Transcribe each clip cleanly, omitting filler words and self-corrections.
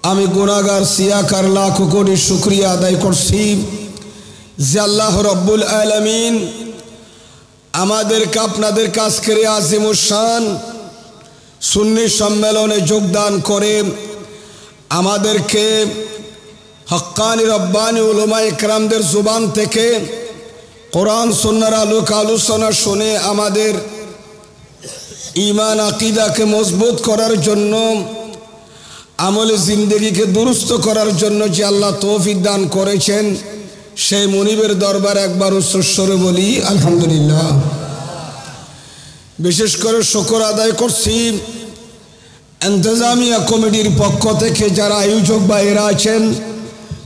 আমি গুনাহগার সিয়াকার লাখ কোটি শুকরিয়া আদায় করছি যে আল্লাহ রব্বুল আলামিন আমাদেরকে আপনাদের কাছ করে আজিমুশ শান সুন্নি সম্মেলনে যোগদান করে আমাদেরকে হক্কানি রব্বানি উলামায়ে কেরামদের জুবান থেকে কোরআন সুন্নাহর আলোচনা শুনে আমাদের ঈমান আকীদাকে মজবুত করার জন্য আমলে জিন্দেগিকে দুরুস্ত করার জন্য যে আল্লাহ তৌফিক দান করেছেন সেই মুনিবের দরবারে একবার উচ্চস্বরে বলি আলহামদুলিল্লাহ। বিশেষ করে শুকর আদায় করছি ইন্তেজামিয়া কমিটির পক্ষ থেকে যারা আয়োজক ভাইয়েরা আছেন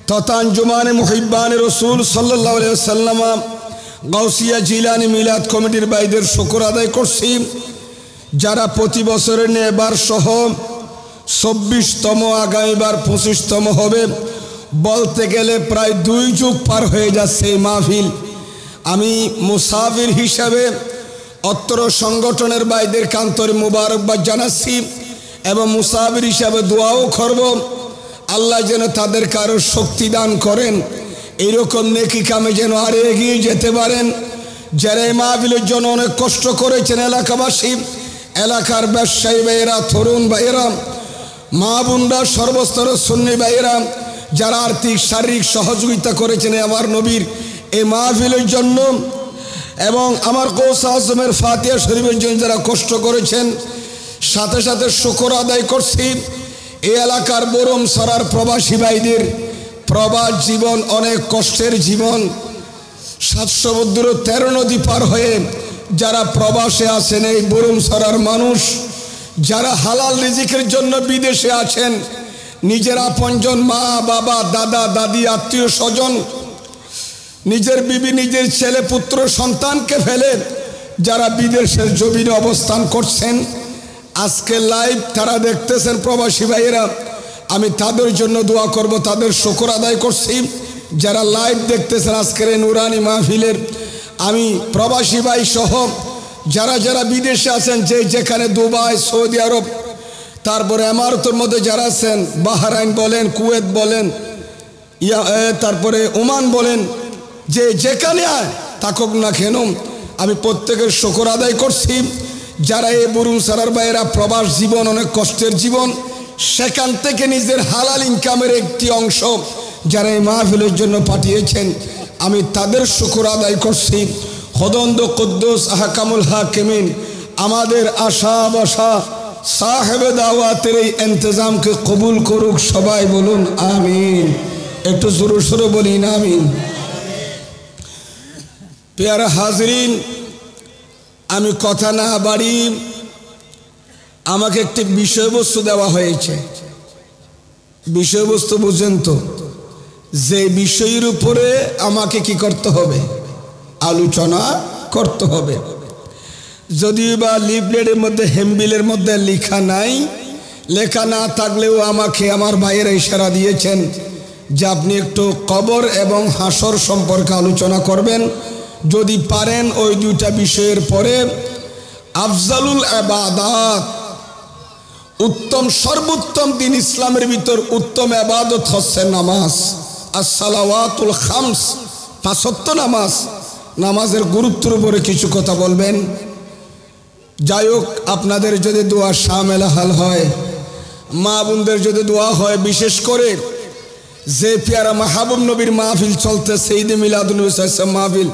তথা আঞ্জুমানে মুহিব্বানে রসুল সাল্লাল্লাহু আলাইহি ওয়াসাল্লাম গাউসিয়া জিলানি মিলাদ কমিটির ভাইদের শুকর আদায় করছি যারা প্রতি বছরের নিয়ে এবার সহ ২৪তম আগামীবার ২৫তম হবে বলতে গেলে প্রায় ২ যুগ পার হয়ে যাচ্ছে এই মাহফিল। আমি মুসাফির হিসাবে অত্র সংগঠনের ভাইদের কান্তরে মুবারকবাদ জানাচ্ছি এবং মুসাফির হিসাবে দোয়াও করব আল্লাহ যেন তাদের কারো শক্তি দান করেন এইরকম নেকি কামে যেন আরো এগিয়ে যেতে পারেন। যারা এই মাহফিলের জন্য অনেক কষ্ট করেছেন এলাকাবাসী, এলাকার ব্যবসায়ী ভাইয়েরা, তরুণ ভাইয়েরা, মা বোনরা, সর্বস্তরের সুন্নি ভাইয়েরা যারা আর্থিক শারীরিক সহযোগিতা করেছেন আমার নবীর এই মাহফিলের জন্য এবং আমার গৌস আজমের ফাতিহা শরীফের জন্য যারা কষ্ট করেছেন, সাথে সাথে শুকর আদায় করছি এই এলাকার বরম সরার প্রবাসী ভাইদের। প্রবাস জীবন অনেক কষ্টের জীবন, ৭ সমুদ্র ১৩ নদী পার হয়ে যারা প্রবাসে আছেন এই বরম সরার মানুষ, যারা হালাল রিজিকের জন্য বিদেশে আছেন, নিজের আপনজন মা বাবা দাদা দাদি আত্মীয় স্বজন, নিজের বিবি নিজের ছেলে পুত্র সন্তানকে ফেলে যারা বিদেশের জমিনে অবস্থান করছেন, আজকে লাইভ তারা দেখতেছেন প্রবাসী ভাইয়েরা, আমি তাদের জন্য দোয়া করব, তাদের শুকর আদায় করছি। যারা লাইভ দেখতেছেন আজকের এই নুরানি মাহফিলের, আমি প্রবাসী ভাই সহ যারা যারা বিদেশে আছেন, যে যেখানে দুবাই, সৌদি আরব, তারপরে এমারতের মধ্যে যারা আছেন, বাহরাইন বলেন, কুয়েত বলেন, তারপরে ওমান বলেন, যে যেখানে থাকুক না কেন আমি প্রত্যেকের শুকর আদায় করছি। যারা এই বুরুম সারার ভাইয়েরা প্রবাস জীবন অনেক কষ্টের জীবন, সেখান থেকে নিজের হালাল ইনকামের একটি অংশ যারা এই মাহফিলের জন্য পাঠিয়েছেন আমি তাদের শুকর আদায় করছি। খোদন্দ কুদ্দুস আহকামুল হাকিমিন আমাদের আশা বসা সাহেবে দাওয়াতের এই ইন্তজামকে কবুল করুক, সবাই বলুন আমিন। একটু জোরে সোরে বলিন আমিন। প্যারা হাজরিন, আমি কথা না বাড়ি, আমাকে একটি বিষয়বস্তু দেওয়া হয়েছে। বিষয়বস্তু বুঝেন তো, যে বিষয়ের উপরে আমাকে কি করতে হবে, আলোচনা করতে হবে। যদিও বা লিফলেটের মধ্যে হেমবিলের মধ্যে লেখা নাই, লেখা না থাকলেও আমাকে আমার ভাইয়েরা ইশারা দিয়েছেন যে আপনি একটু কবর এবং হাসর সম্পর্কে আলোচনা করবেন। যদি পারেন ওই 2টা বিষয়ের পরে আফজালুল ইবাদাত, উত্তম সর্বোত্তম দিন ইসলামের ভিতর উত্তম ইবাদত হচ্ছে নামাজ, as-সালাওয়াতুল খামস, 5 ওয়াক্ত নামাজ, নামাজের গুরুত্বের উপরে কিছু কথা বলবেন। যাই হোক, আপনাদের যদি দোয়া শামিল হাল হয়, মা বোনদের যদি দোয়া হয়, বিশেষ করে যে পেয়ারা মাহবুব নবীর মাহফিল চলতেছে ঈদে মিলাদুন নবী সাল্লাল্লাহু মাহফিল,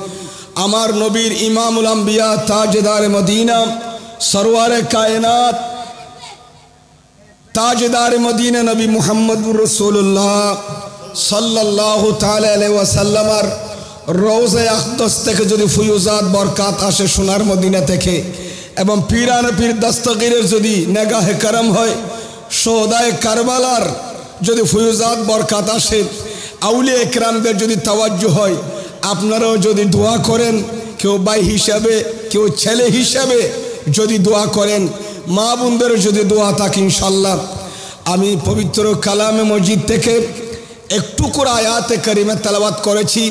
আমার নবীর ইমামুল আম্বিয়া তাজদার মদিনা সরওয়ারে কায়নাত তাজদার মদিনা নবী মুহাম্মদুর রাসূলুল্লাহ সাল্লাল্লাহু তাআলা আলাইহি ওয়াসাল্লামের রওজায়ে আকদাস থেকে যদি ফুয়ুজাত বরকাত আসে সোনার মদিনা থেকে, এবং পীরান পীর দস্তগীরের যদি নেগাহে করম হয়, শোহদায়ে কারবালার যদি ফুয়ুজাত বরকাত আসে, আউলিয়া ইকরামদের যদি তাওয়াজ্জু হয়, আপনারাও যদি দোয়া করেন, কেউ ভাই হিসাবে কেউ ছেলে হিসাবে যদি দোয়া করেন, মা বোনদের যদি দোয়া থাকে, ইনশাল্লাহ আমি পবিত্র কালামে মজিদ থেকে একটু করে আয়াতে কারিমা তেলাওয়াত করেছি,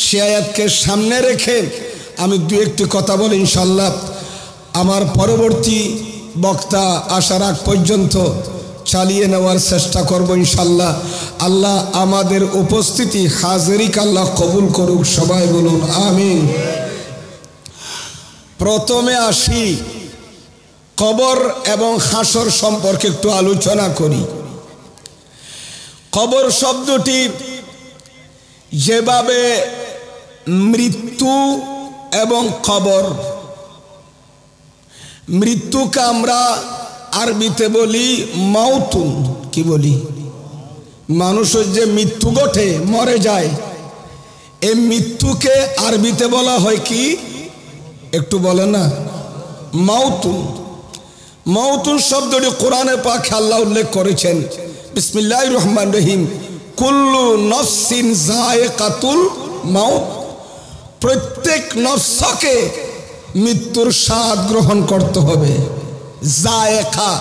সে আয়াতকে সামনে রেখে আমি 2-1টি কথা বলি ইনশাল্লাহ। আমার পরবর্তী বক্তা আসার আগ পর্যন্ত চালিয়ে নেওয়ার চেষ্টা করব ইনশাল্লাহ। আল্লাহ আমাদের উপস্থিতি হাজিরিকে আল্লাহ কবুল করুক, সবাই বলুন আমিন। প্রথমে আসি কবর এবং হাসর সম্পর্কে একটু আলোচনা করি। কবর শব্দটি যেভাবে মৃত্যু এবং কবর, মৃত্যুকে আমরা আরবিতে বলি মাউতুন, কি বলি? মানুষের যে মৃত্যু ঘটে, মরে যায়, এই মৃত্যুকে আরবিতে বলা হয় কি? একটু বলে না, মাউতুন। মাউতুন শব্দটি কোরআনে পাকে আল্লাহ উল্লেখ করেছেন, বিসমিল্লাহির রহমানির রহিম, কুল্লু নফসিন যায়কাতুল মাউত। প্রত্যেক নফসকে মৃত্যুর স্বাদ গ্রহণ করতে হবে। যায়েকা,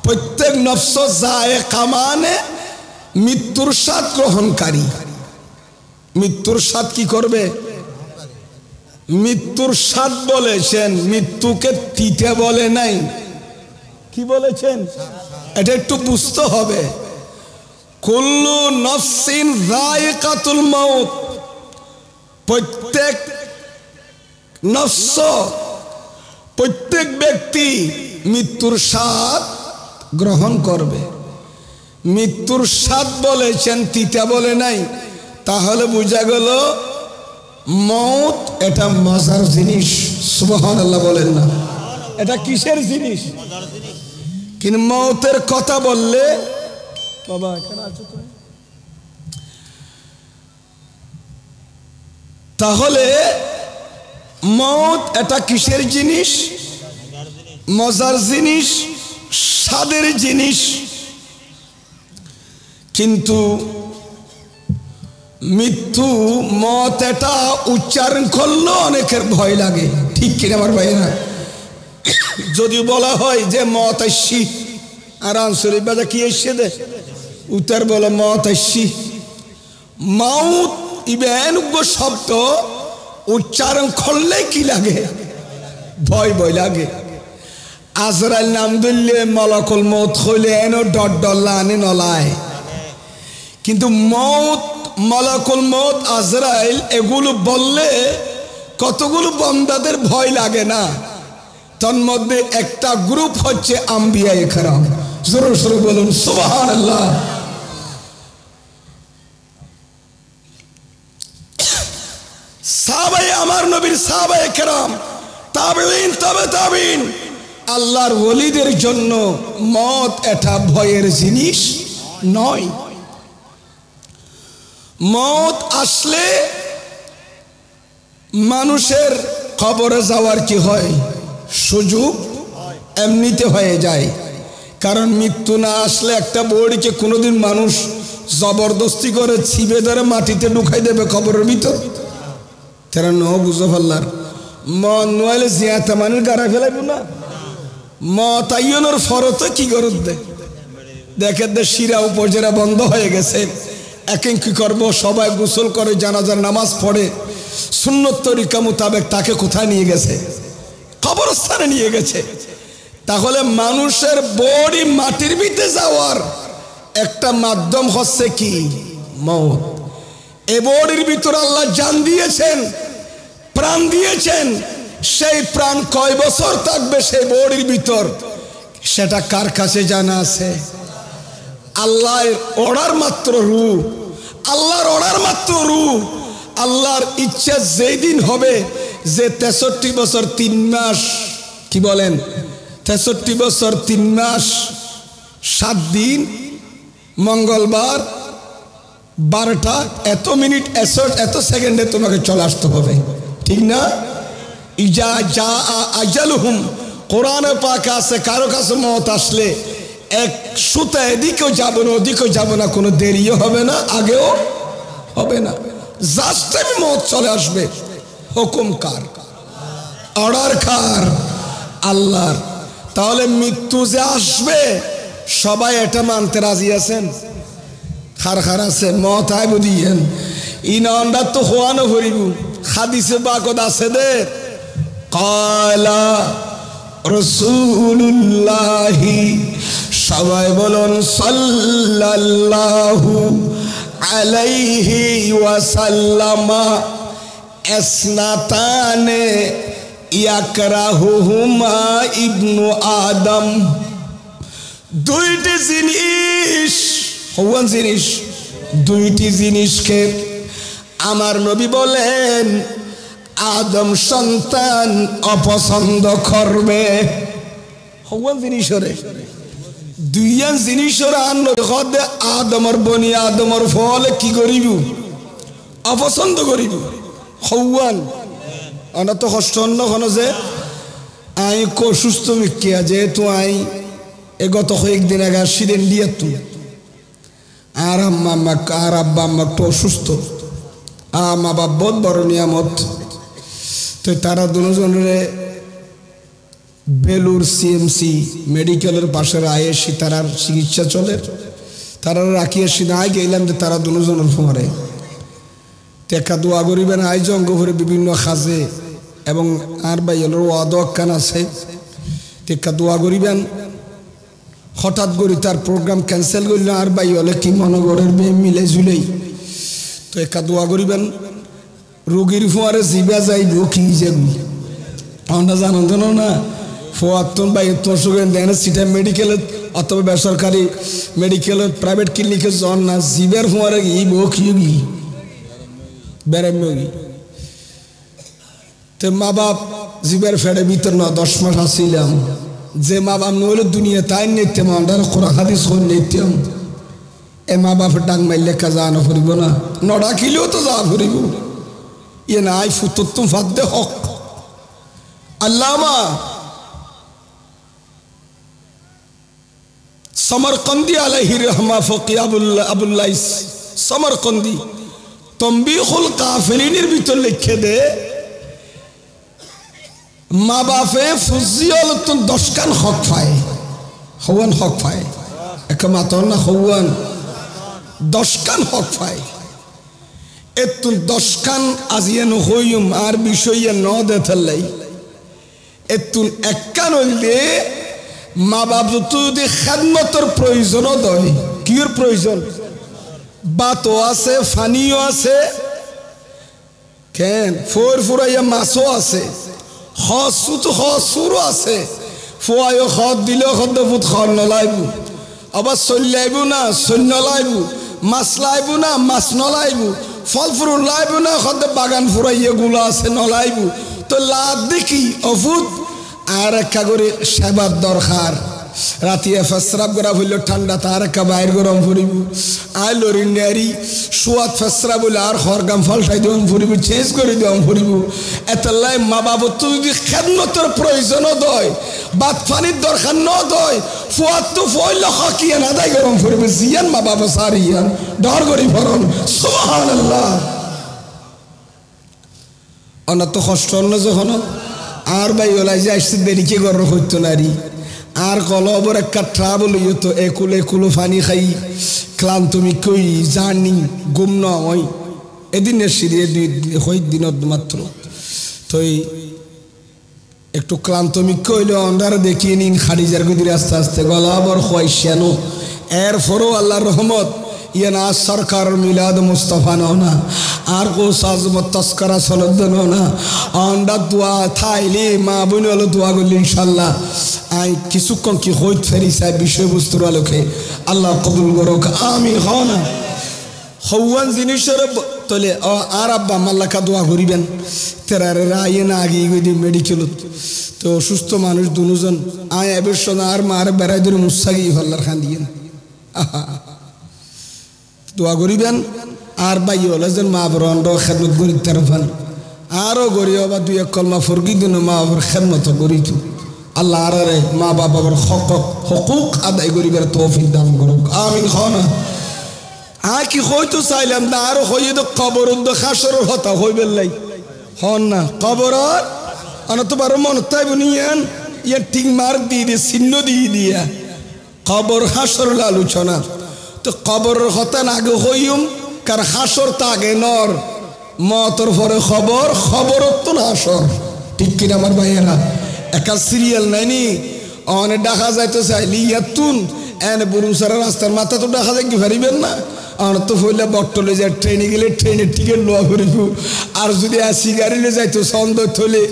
প্রত্যেক নফস, যায়েকা মানে মৃত্যুর স্বাদ গ্রহণকারী। মৃত্যুর স্বাদ কি করবে? মৃত্যুর স্বাদ বলেছেন, মৃত্যুকে তিতে বলে নাই, কি বলেছেন? এটা একটু বুঝতে হবে। কুল্লু নফসিন যায়কাতুল মাউত, প্রত্যেক নফস, প্রত্যেক ব্যক্তি মৃত্যুর স্বাদ গ্রহণ করবে। মৃত্যুর স্বাদ বলেছেন, তিতা বলে নাই। তাহলে বোঝা গেল মৌত এটা মজার জিনিস। সুবহানাল্লাহ বলেন না, এটা কিসের জিনিস? কিন্তু মৌতের কথা বললে, বাবা এখানে আছো তুমি, তাহলে মৌত এটা কিসের জিনিস? মজার জিনিস, স্বাদের জিনিস। কিন্তু মৃত্যু, মত এটা উচ্চারণ করলেও অনেকের ভয় লাগে, ঠিক কিনা আমার ভাইয়েরা? যদি বলা হয় যে মত আসছি, আর আনসরি বাজা কি এসছে দে, উত্তর বলে মত আসছি। মাউত ইবেন শব্দ উচ্চারণ করলে কি লাগে? ভয় ভয় লাগে। আজরাইল নাম দিলে মলাকুল মৌত হইলে এনো ডট ডল্লা আনে নলায়। কিন্তু মৌত, মলাকুল মৌত, আজরাইল এগুলো বললে কতগুলো বান্দাদের ভয় লাগে না? তন্মধ্যে একটা গ্রুপ হচ্ছে আম্বিয়ায়ে কেরাম। জোরে জোরে বলুন সুবহানাল্লাহ। সাহাবায়ে আমার নবীর সাহাবায়ে কেরাম, তাবেঈন, তবে তাবেঈন, আল্লাহর ওলিদের জন্য মত এটা ভয়ের জিনিস নয়। মত আসলে মানুষের কবরে যাওয়ার কি হয়? সুযোগ এমনিতে হয়ে যায়। কারণ মৃত্যু না আসলে একটা বড়িকে কোনোদিন মানুষ জবরদস্তি করে ছিপে ধরে মাটিতে ঢুকাই দেবে কবরের ভিতর? তারা ন বুঝো পাল্লার মন নইলে জিয়াতে মানুষ গাড়া ফেলাইব না। মত আইনের ফরত কি করত দে, দেখে দে শিরা উপজেরা বন্ধ হয়ে গেছে। এখন কি করবো? সবাই গোসল করে, জানাজার নামাজ পড়ে, সুন্নত তরিকা মোতাবেক তাকে কোথায় নিয়ে গেছে? কবরস্থানে নিয়ে গেছে। তাহলে মানুষের বডি মাটির ভিতরে যাওয়ার একটা মাধ্যম হচ্ছে কি? মওত। এ বডির ভিতর আল্লাহ জান দিয়েছেন, প্রাণ দিয়েছেন। সেই প্রাণ কয় বছর থাকবে সেই বডির ভিতর, সেটা কার কাছে জানা আছে? আল্লাহর অর্ডার মাত্র রূহ, আল্লাহর অর্ডার মাত্র রূহ। আল্লাহর ইচ্ছা যেই দিন হবে যে 63 বছর 3 মাস, কি বলেন? 63 বছর 3 মাস 7 দিন, মঙ্গলবার 12টা এত মিনিট এত সেকেন্ডে তোমাকে চলে আসতে হবে, ঠিক না? ইজা জা আজালুহুম, কোরআনে পাকে আছে কারো কাছে মত আসলে এক সুতা এদিকেও যাবে না ওদিকেও যাবে না, কোনো দেরিও হবে না, আগেও হবে না, জাস্ট টাইমে মত চলে আসবে। হুকুম কার? অর্ডার কার? আল্লাহর। তাহলে মৃত্যু যে আসবে সবাই এটা মানতে রাজি আছেন? খার খার আছে মত আইব দিয়েন ইনান্ডা তো হওয়ানো ভরিব। হাদিসে বাকদ আছে দে, কালা রাসূলুল্লাহি সবাই বলুন সাল্লাল্লাহু আলাইহি ওয়াসাল্লাম। ইসনাতানে ইয়াকরাহুহুমা ইবনু আদম, দুইটি জিনিস, কোন জিনিস? দুইটি জিনিসকে আমার নবী বলেন আদম সন্তান অপছন্দ করবে। কোন জিনিস রে? দুইয়া জিনিস আদমর বনি আদমর ফলে কি করিব? অপছন্দ করিব। হওয়ান অনা তো কষ্ট অন্য যে আই সুস্থ মিকিয়া যেহেতু আই গত কয়েকদিন আগে সিদেন দিয়ে তুমি আর আম্মা আর আব্বা আম্মা একটু অসুস্থ, মা বাপ বহুত বড় নিয়ামত। তো তারা দুজনের বেলুর সিএমসি মেডিকেলের পাশের আয়েসি তারার চিকিৎসা চলে, তারা রাখিয়েছি না আই গেলাম যে তারা দুজনের ফোরে টেকা দোয়া করিবেন আই জঙ্গ করে বিভিন্ন খাজে এবং আর বাইলের ওয়াদকান আছে টেকা দোয়া করিবেন। হঠাৎ করে তার প্রোগ্রাম ক্যান্সেল করলেন আর বাই হলে কি মনে করেন মিলে জুলেই তো একা দোয়া করিবেন। রোগীর ফোয়ারে জিবা যাইব কি যাবি আমরা জানো জানো না ফোয়াত্তন বা এত দেন সেটা মেডিকেলে অথবা বেসরকারি মেডিকেলে প্রাইভেট ক্লিনিকে জন না জিবের ফোয়ারে গিয়ে কি বেড়ামি তো মা বাপ জিবের ফেড়ে ভিতর না 10 মাস আসছিলাম যে মা বাপ নইলে দুনিয়া তাই নিতাম আমরা কোরআন হাদিস করে নিতাম। এ মা বাপের ডাং মাইলে কাজা আনা ফুরিব না, নডা কিলেও তো যা ফুরিব। ইয়ে নাই ফুতর তুম ফাদ্দে হক। আল্লামা সমরকন্দি আলাইহি রহমা ফকি আবুল্লাহ সমরকন্দি তম্বিহুল কাফিরিনের ভিতর লিখে দে মা বাপে ফুজিয়ল তো 10 কান হক পায়, হওয়ান হক পায় এক মাতর না হওয়ান 10 কান হক পায়। এতুন 10 কান আজিয়ে নহইম আর বিষয়ে ন দেথালাই এতুন এক কান হইলে মা বাপ যদি খেদমতের প্রয়োজনও দয় কির প্রয়োজন বাতও আছে ফানিও আছে কেন ফুরাইয়া মাছও আছে হসুরও আছে ফুয়াইও খদ দিলেও খদ ফুট খর নলাইব আবার চল্লাইব না সৈন্য লাইব মাছ লাইব না মাছ নলাইব ফল ফুল লাইব না খদ বাগান ফুরাইয়া গুলো আছে নলাইব তো লাভ দেখি অভূত আর একটা করে সেবার দরকার। রাতিয়া ফেসরাব করা হইল ঠান্ডা তার একটা বাইর গরম ফুরিব আই লরিন নেয়ারি সোয়াদ ফেসরা বলে আর হরগাম ফলসাই দেওয়ান ফুরিব চেঞ্জ করে দেওয়ান ফুরিব। এতলাই মা বাবা তো যদি খেদমতের প্রয়োজনও দয় বাদ পানির দরকার ন দয় ফুয়াদ তো ফইল হকিয়ে না দায় গরম ফুরিব জিয়ান মা বাবা সারিয়ান ডর করি ফরন সুবহানাল্লাহ। অনার তো কষ্ট অন্য যখন আর বাই ওলাই যে আসছে দেরিকে গর্ব হইতো নারী আর কলবর একটা ট্রাভেল হইতো একুলো পানি খাই ক্লান্ত মিকই জার্নি গুম নয় এদিনের সিরিয়ে 2 দিন মাত্র তো একটু ক্লান্ত মিক্ষ হইলে অন্ধারে দেখিয়ে নিন খারিজার গদির আস্তে আস্তে গলাবর খোয়াইশানো এরপরও আল্লাহর রহমত ইয়ে না সরকার মিলাদ মুস্তফা না আর কো সাজমত তস্করা সলদ না অন্ডা দোয়া থাইলে মা বোন হলো দোয়া করলি ইনশাল্লাহ আই কিছুক্ষণ কি হইত ফেরি সাহেব বিষয়বস্তুর আলোকে আল্লাহ কবুল করুক আমিন। হও না হওয়ান জিনিসের তলে আর আব্বা মাল্লাকা দোয়া করিবেন তেরারে আইয়ে না আগে গিয়ে মেডিকেলত তো অসুস্থ মানুষ দুজন আয় এবার শোনা আর মার বেড়াই ধরে মুসাগি ফাল্লার খান দিয়ে আহা দোয়া করিবেন। আর বাই হলে যেন মা বাবার অন্ড খেদমত করি তেরফান আরও গড়ি বা 2-1 কলমা ফরকি দিন মা বাবার খেদমত করিত আল্লাহ আরে মা বাবার হকুক আদায় করিবার তৌফিক দান করুক আমিন। খাও না কি হইতো চাইলাম না আরো হইয়ে তো কবর খাসরের হতা হইবেন লাই হন না কবর তো বারো মনে তাই বুনিয়ান ইয়ার ঠিক মার দিয়ে চিহ্ন দিয়ে দিয়া কবর হাসরের আলোচনা তো কবরের হতা আগে হইম কার হাসর তাগে নর মতর পরে খবর তো না হাসর ঠিক কিনা আমার ভাইয়েরা একা সিরিয়াল নাইনি অনেক দেখা যাইতো চাইলি ইয়াতুন এনে বুরুসারা রাস্তার মাথা তো দেখা যায় কি পারিবেন না আর তো হইলে বটলে যায় ট্রেনে গেলে ট্রেনের টিকিট লওয়া করিব আর যদি আসি গাড়িলে যাইতো সন্দেহ হলে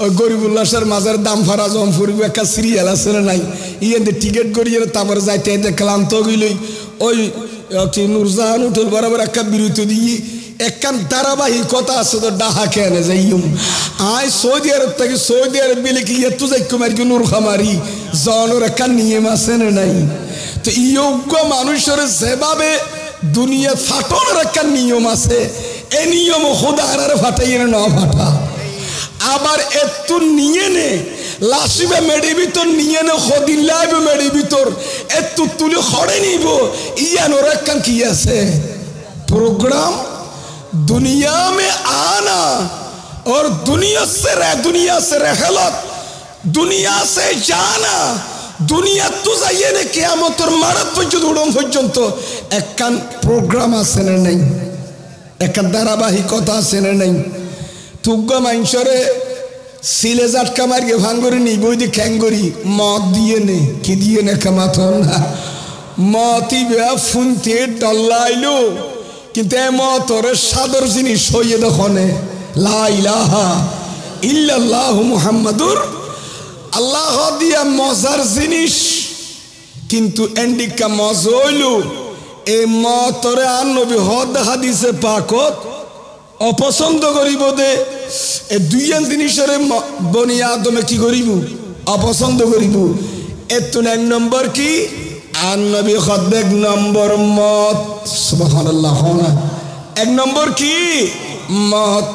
ওই গরিবুল্লাসের মাঝের দাম ফারা জম ফুরিব একটা সিরিয়াল আছে না নাই ইয়েদের টিকিট করিয়ে তারপরে যাইতে যাইতে ক্লান্ত গেলই ওই নুরজাহান উঠল বরাবর একটা বিরতি দিয়ে একখান ধারাবাহিকতা আছে তো ডাহা কেন যাইম আয় সৌদি আরব থেকে সৌদি আরব বিলে কি এত যাই কুমার কি নূর খামারি জনের একটা নিয়ম আছে না নাই তো যোগ্য মানুষের যেভাবে দুনিয়া ফাটনের একটা নিয়ম আছে এই নিয়ম খোদার ফাটাই না ফাটা আবার এত নিয়ে নে লাসিবে মেডি ভিতর নিয়ে নে খদিল্লাইবে মেডি ভিতর এত তুলে খড়ে নিব ইয়ানোর একটা কি আছে प्रोग्राम दुनिया में आना और दुनिया से रहलत दुनिया से जाना दुनिया तो जाइए ने कियामत और मारत पर्यন্ত উড়ম পর্যন্ত একখান প্রোগ্রাম আছে না নাই একখান ধারাবাহিকতা আছে না নাই তুগ্গা মাইনসরে সিলে জাটকা মারিয়ে ভাঙ্গরি নিব দি খ্যাঙ্গরি মদ দিয়ে নে কি দিয়ে নে কামাতন না মতি বেয়া ফুনতে ডল্লাইলো কিন্তু এমতরে সাদর জিনিস হইয়ে দখনে লা ইলাহা ইল্লাল্লাহু মুহাম্মাদুর আল্লাহ দিয়া মজার জিনিস কিন্তু এন্ডিকা মজা হইলো এই মতরে আর নবী হদ হাদিসে পাকত অপছন্দ করিব দে এই দুইয়ান জিনিসের বনি আদমে কি করিব অপছন্দ করিব এত এক নম্বর কি আর নবী হদ এক নম্বর মত সুবহানাল্লাহ এক নম্বর কি মত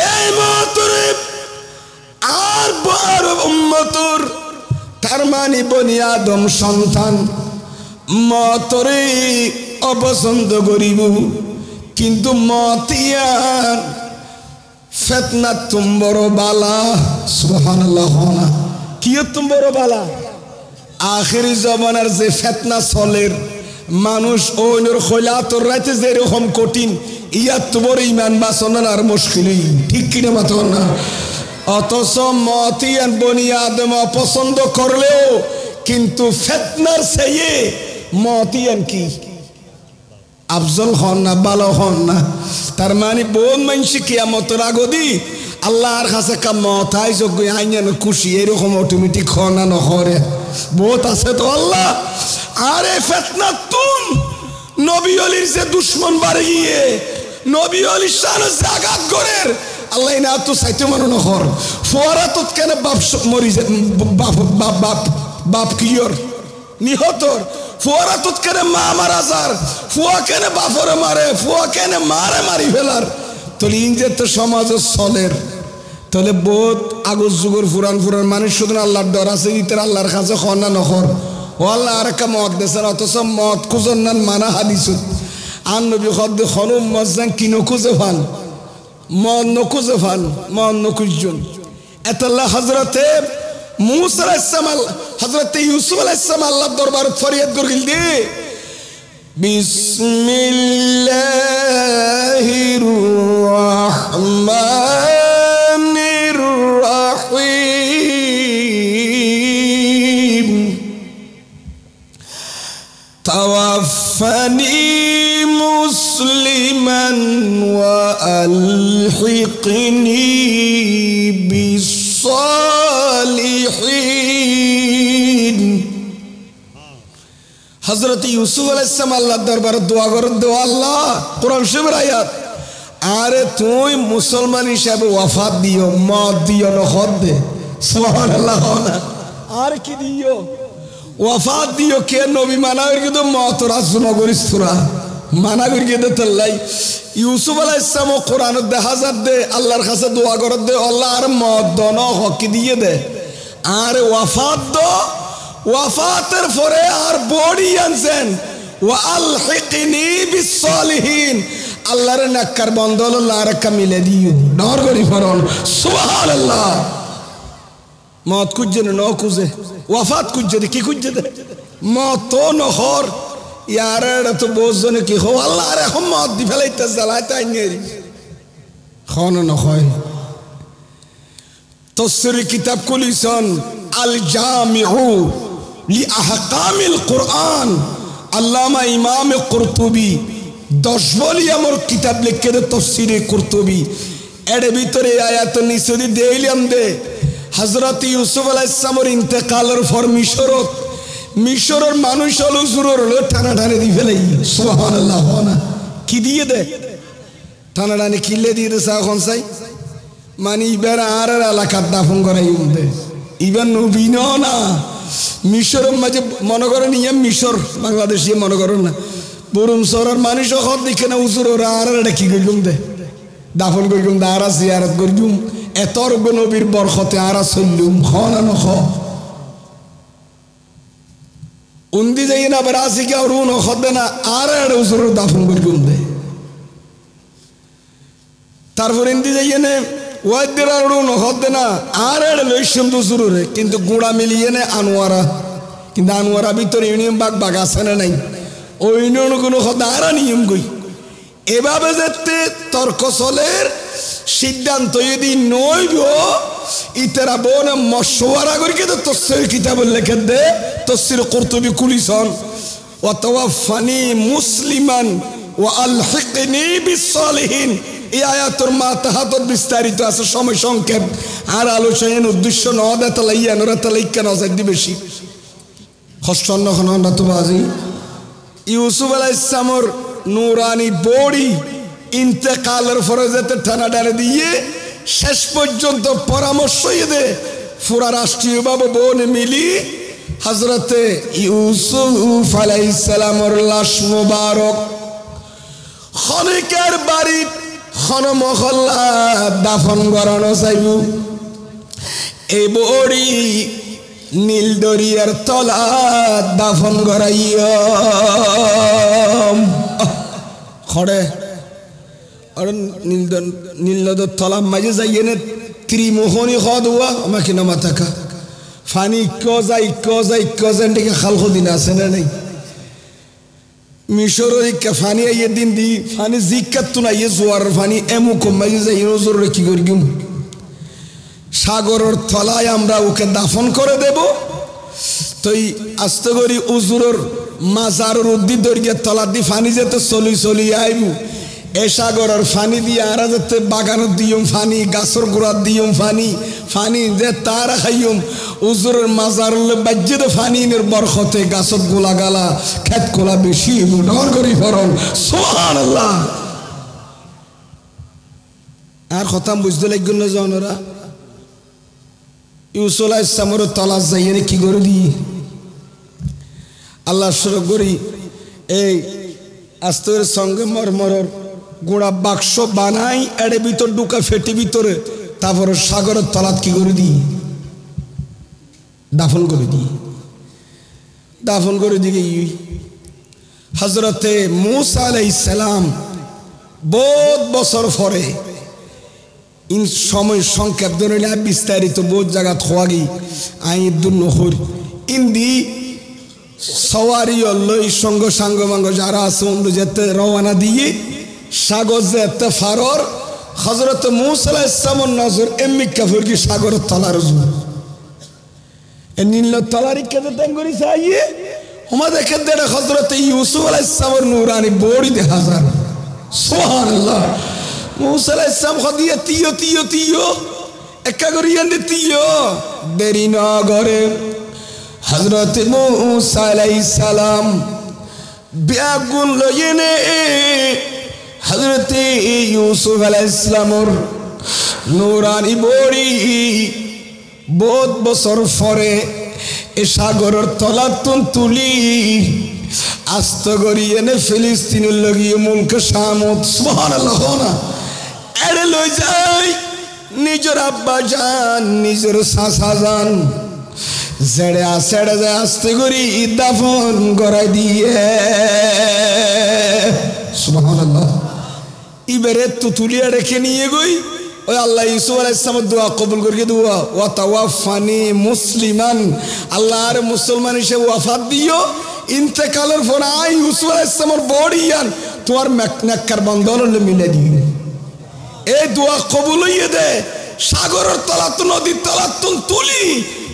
এই মতরে আর বার উম্মতর তার মানে বনি আদম সন্তান মতরে অপছন্দ করিব কিন্তু মতিয়ার ফিতনা তুম বড় বালা সুবহানাল্লাহ কি তুম বড় বালা আখেরি জমানার যে ফিতনা চলের মানুষ ওইনর খোলাতর রাতে যে রকম কঠিন ইয়াত তো বড় ইমান বাঁচানোর আর মুশকিলই ঠিক কিনা মাতো না অথচ মতিয়ান বনি আদম অপছন্দ করলেও কিন্তু ফিতনার চেয়ে মতিয়ান কি আফজল হন না ভালো হন না তার মানে বহুত মানুষ কিয়ামতের আগদি আল্লাহর কাছে কা মতাই যোগ্য আইন খুশি এরকম অটোমেটিক হন না নহরে বহুত আছে তো আল্লাহ আরে ফিতনা তুম নবী আলীর যে দুশমন বাড়ি গিয়ে নবী আলীর শান জাগাত গরের আল্লাহ না তো চাইতে মানো নহর ফোয়ারা তো কেন বাপ মরি বাপ বাপ বাপ বাপ কিয়র নিহতর ফুয়ারা তুত কেনে মা মারা যার ফুয়া কেনে বাপরে মারে ফুয়া কেনে মারে মারি ফেলার তাহলে ইঞ্জের তো সমাজ চলের তাহলে বহুত আগর যুগের ফুরান ফুরান মানুষ শুধু আল্লাহর ডর আছে ইতার আল্লাহর কাছে খনা নহর ও আল্লাহ আর একটা মত দেশের অথচ মত খুঁজন নান মানা হাদিসুত আর নবী খদ্দে খনুম মজান কি নখুঁজে ফান মন নখুঁজে ফান মন নখুঁজন এতাল্লাহ হজরতে मूसा अलैहिस्सलाम हजरत यूसुफ अलैहिस्सलाम अल्लाह दरबार फरियाद कर गिल दे बिस्मिल्लाहिर रहमानिर रहीम तवफ्फनी मुस्लिमान व अलहिqनी बिस हजरत यूसुफ अलैहिस्सलाम अल्लाह दरबार दुआ कर दो अल्लाह कुरान शरीफের আয়াত আরে তুই মুসলমান হিসেবে ওয়াফাত দিও মত দিও না খদ দে সুবহানাল্লাহ আর কি দিও ওয়াফাত দিও কে নবী মানা করে কিন্তু মত রাসূল নগরিস তোরা মানা করে কিন্তু তাল্লাই यूसुफ अलैहिस्सलाम कुरान दे हाजर दे अल्लाहर काছে দোয়া করে দে আল্লাহ আর মত দনো হক দিয়ে দে আর ওয়াফাত দো ওয়াফাতের পরে আর বডি আনছেন ওয়া আলহিকনি বিসসালিহিন আল্লাহর নেককার বান্দা আল্লাহ আর কামিলে দিও ডর করি ফরন সুবহানাল্লাহ মত খুঁজে ন খুঁজে ওয়াফাত খুঁজে কি খুঁজে দে মত তো নহর यार तो बोझने की हो अल्लाह रे हम मत दी फलाइते जलाते आइनेरी खान न खाए तफसीर किताब कुलिसन अल जामिउ লি আহকামিল কোরআন আল্লামা ইমাম কুরতুবী 10 ভলিউমের কিতাব লিখে দে তাফসীরে কুরতুবী এর ভিতরে আয়াত নিসুদি দেইলাম দে হযরত ইউসুফ আলাইহিস সালামের ইন্তেকালের পর মিশরের মানুষ হলো জুরুর টানাটানি দিয়ে ফেলে সুবহানাল্লাহ না কি দিয়ে দে টানাটানি কিলে দিয়ে দে এখন চাই মানে ইবার আর এলাকার দাফন করাই দে ইবার নবীন না মিশরের মাঝে মনে করেন ইয়ে মিশর বাংলাদেশে মনে করেন না বরুণ শহরের মানুষ হত দেখে না উজুর আর কি করলুম দে দাফন করলুম দে আর জিয়ারত করলুম এত নবীর বরকতে আর চললুম খ না নখ উন্দি যাই না বেড়াছি কে আর উন হতে না আর উজুর দাফন করলুম দে তারপর ইন্দি যাই নে ওয়াইদের আর উন হতে না আর লইসুম দুজুরে কিন্তু গুঁড়া মিলিয়ে নে আনোয়ারা কিন্তু আনোয়ারা ভিতরে ইউনিয়ন বাগ আছে না নাই ওই ইউনিয়ন কোনো হতে আর নিয়ম গই এভাবে যেতে তর্ক চলের সিদ্ধান্ত যদি নইব ইতারা বোন মশওয়ারা করি কিন্তু তফসির কিতাব লিখে দে তফসির কুরতুবী কুলিসন ওয়া তাওয়াফানি মুসলিমান ওয়া আলহিকনি বিসসালিহিন এই আয়াতের মাতাহাতত বিস্তারিত আছে সময় সংক্ষেপ আর আলোচনার উদ্দেশ্য নদা তালাইয়া নরা তালাইকা নজর দি বেশি হস্তন্ন খনন্দা তো বাজি ইউসুফ আলাইহিস সালামের নূরানি বডি ইন্তেকালের ফরজেতে টানাটানি দিয়ে শেষ পর্যন্ত পরামর্শ দে পুরা রাষ্ট্রীয় বাবু বোন মিলি হযরতে ইউসুফ আলাইহিস সালামের লাশ মুবারক খনিকের বাড়ি খন মহল্লা দাফন করানো চাইব এই বড়ি নীল দরিয়ার তলা দাফন করাইয়া খড়ে আর নীল নদের তলা মাঝে যাইয়ে নে ত্রিমোহনী হওয়া আমাকে নামা থাকা ফানি কজাইকে খালখ দিন আছে না নেই মিশরের ফানি আইয়ে দিন দি ফানি জিকাত তো না ইয়ে জোয়ার ফানি এমু কমাই যাই নজর কি করি সাগরের তলায় আমরা ওকে দাফন করে দেব তুই আস্তে করি উজুরের মাজারের উদ্দিদ দরিয়ার তলা দি ফানি যেতে চলি আইব এ সাগরের ফানি দিয়ে আর যেতে বাগানের দিয়ম ফানি গাছের গোড়ার দিয়ম ফানি যে তার খাইম উজুরের মাজার বাজ্যে ফানির বরকতে গাছত গোলা গালা খেত গোলা বেশি ডর করি ফরন সুবহানাল্লাহ আর কথা বুঝতে লাগল না জনরা ইউসুফ আলাইহিস সালামের তলাশ যাইয়ে কি করে দি আল্লাহ শুরু করি এই আস্তরের সঙ্গে মরমরের গোড়া বাক্স বানাই এর ভিতর ঢুকা ফেটি ভিতরে তারপরে সাগরের তলাত কি করে দি দাফন করে দিই হযরতে মূসা আলাইহিস সালাম বহুত বছর পরে ইন সময় সংক্ষেপ ধরে বিস্তারিত বহুত জায়গা খোয়াগি আইদুল নহর ইন্দি সওয়ারি লই সঙ্গ সাঙ্গ যারা আছে অন্য যেতে রওনা দিয়ে সাগর যেতে ফারর হযরত মূসা আলাইহিস সালামের নজর এমনি কাফির কি সাগরের তলার এ নীল তলারি কেটে তেঙ্গরি চাইয়ে ওমা দেখে দেড় হযরত ইউসুফ আলাইহিস সালামের নূরানি বড়ি দেখা যায় সুবহানাল্লাহ মূসা আলাইহিস সালাম খদিয়া তিয়ো একা করিয়া দিতিও দেরি না করে হযরত মূসা আলাইহিস সালাম ব্যাগুন লইয়ে নে হযরত ইউসুফ আলাইহিস সালামের নূরানি বড়ি বহুত বছর পরে এ সাগরের তলাতুন তুলি আস্ত করিয়ে নে ফিলিস্তিনের লগিয়ে মুলক শামত সুবহানাল্লাহ না এড়ে লই যাই নিজের আব্বা জান নিজের চাচা জান জেড়ে আসেড়ে যায় আস্তে করি দাফন করাই দিয়ে সুবহানাল্লাহ ইবারে তুতুলিয়া রেখে নিয়ে গই ওই আল্লাহ ইউসুফ আলাইহিস সালামের দোয়া কবুল করিয়ে দোয়া ওয়া তাওয়াফানি মুসলিমান আল্লাহর মুসলমান হিসেবে ওয়াফাত দিও ইন্তেকালের পর আই ইউসুফ আলাইহিস সালামের বড়িয়ান তোমার নেককার বন্ধন মিলে দিও এই দোয়া কবুল হইয়ে দে সাগরের তলাত নদীর তলাত তুলি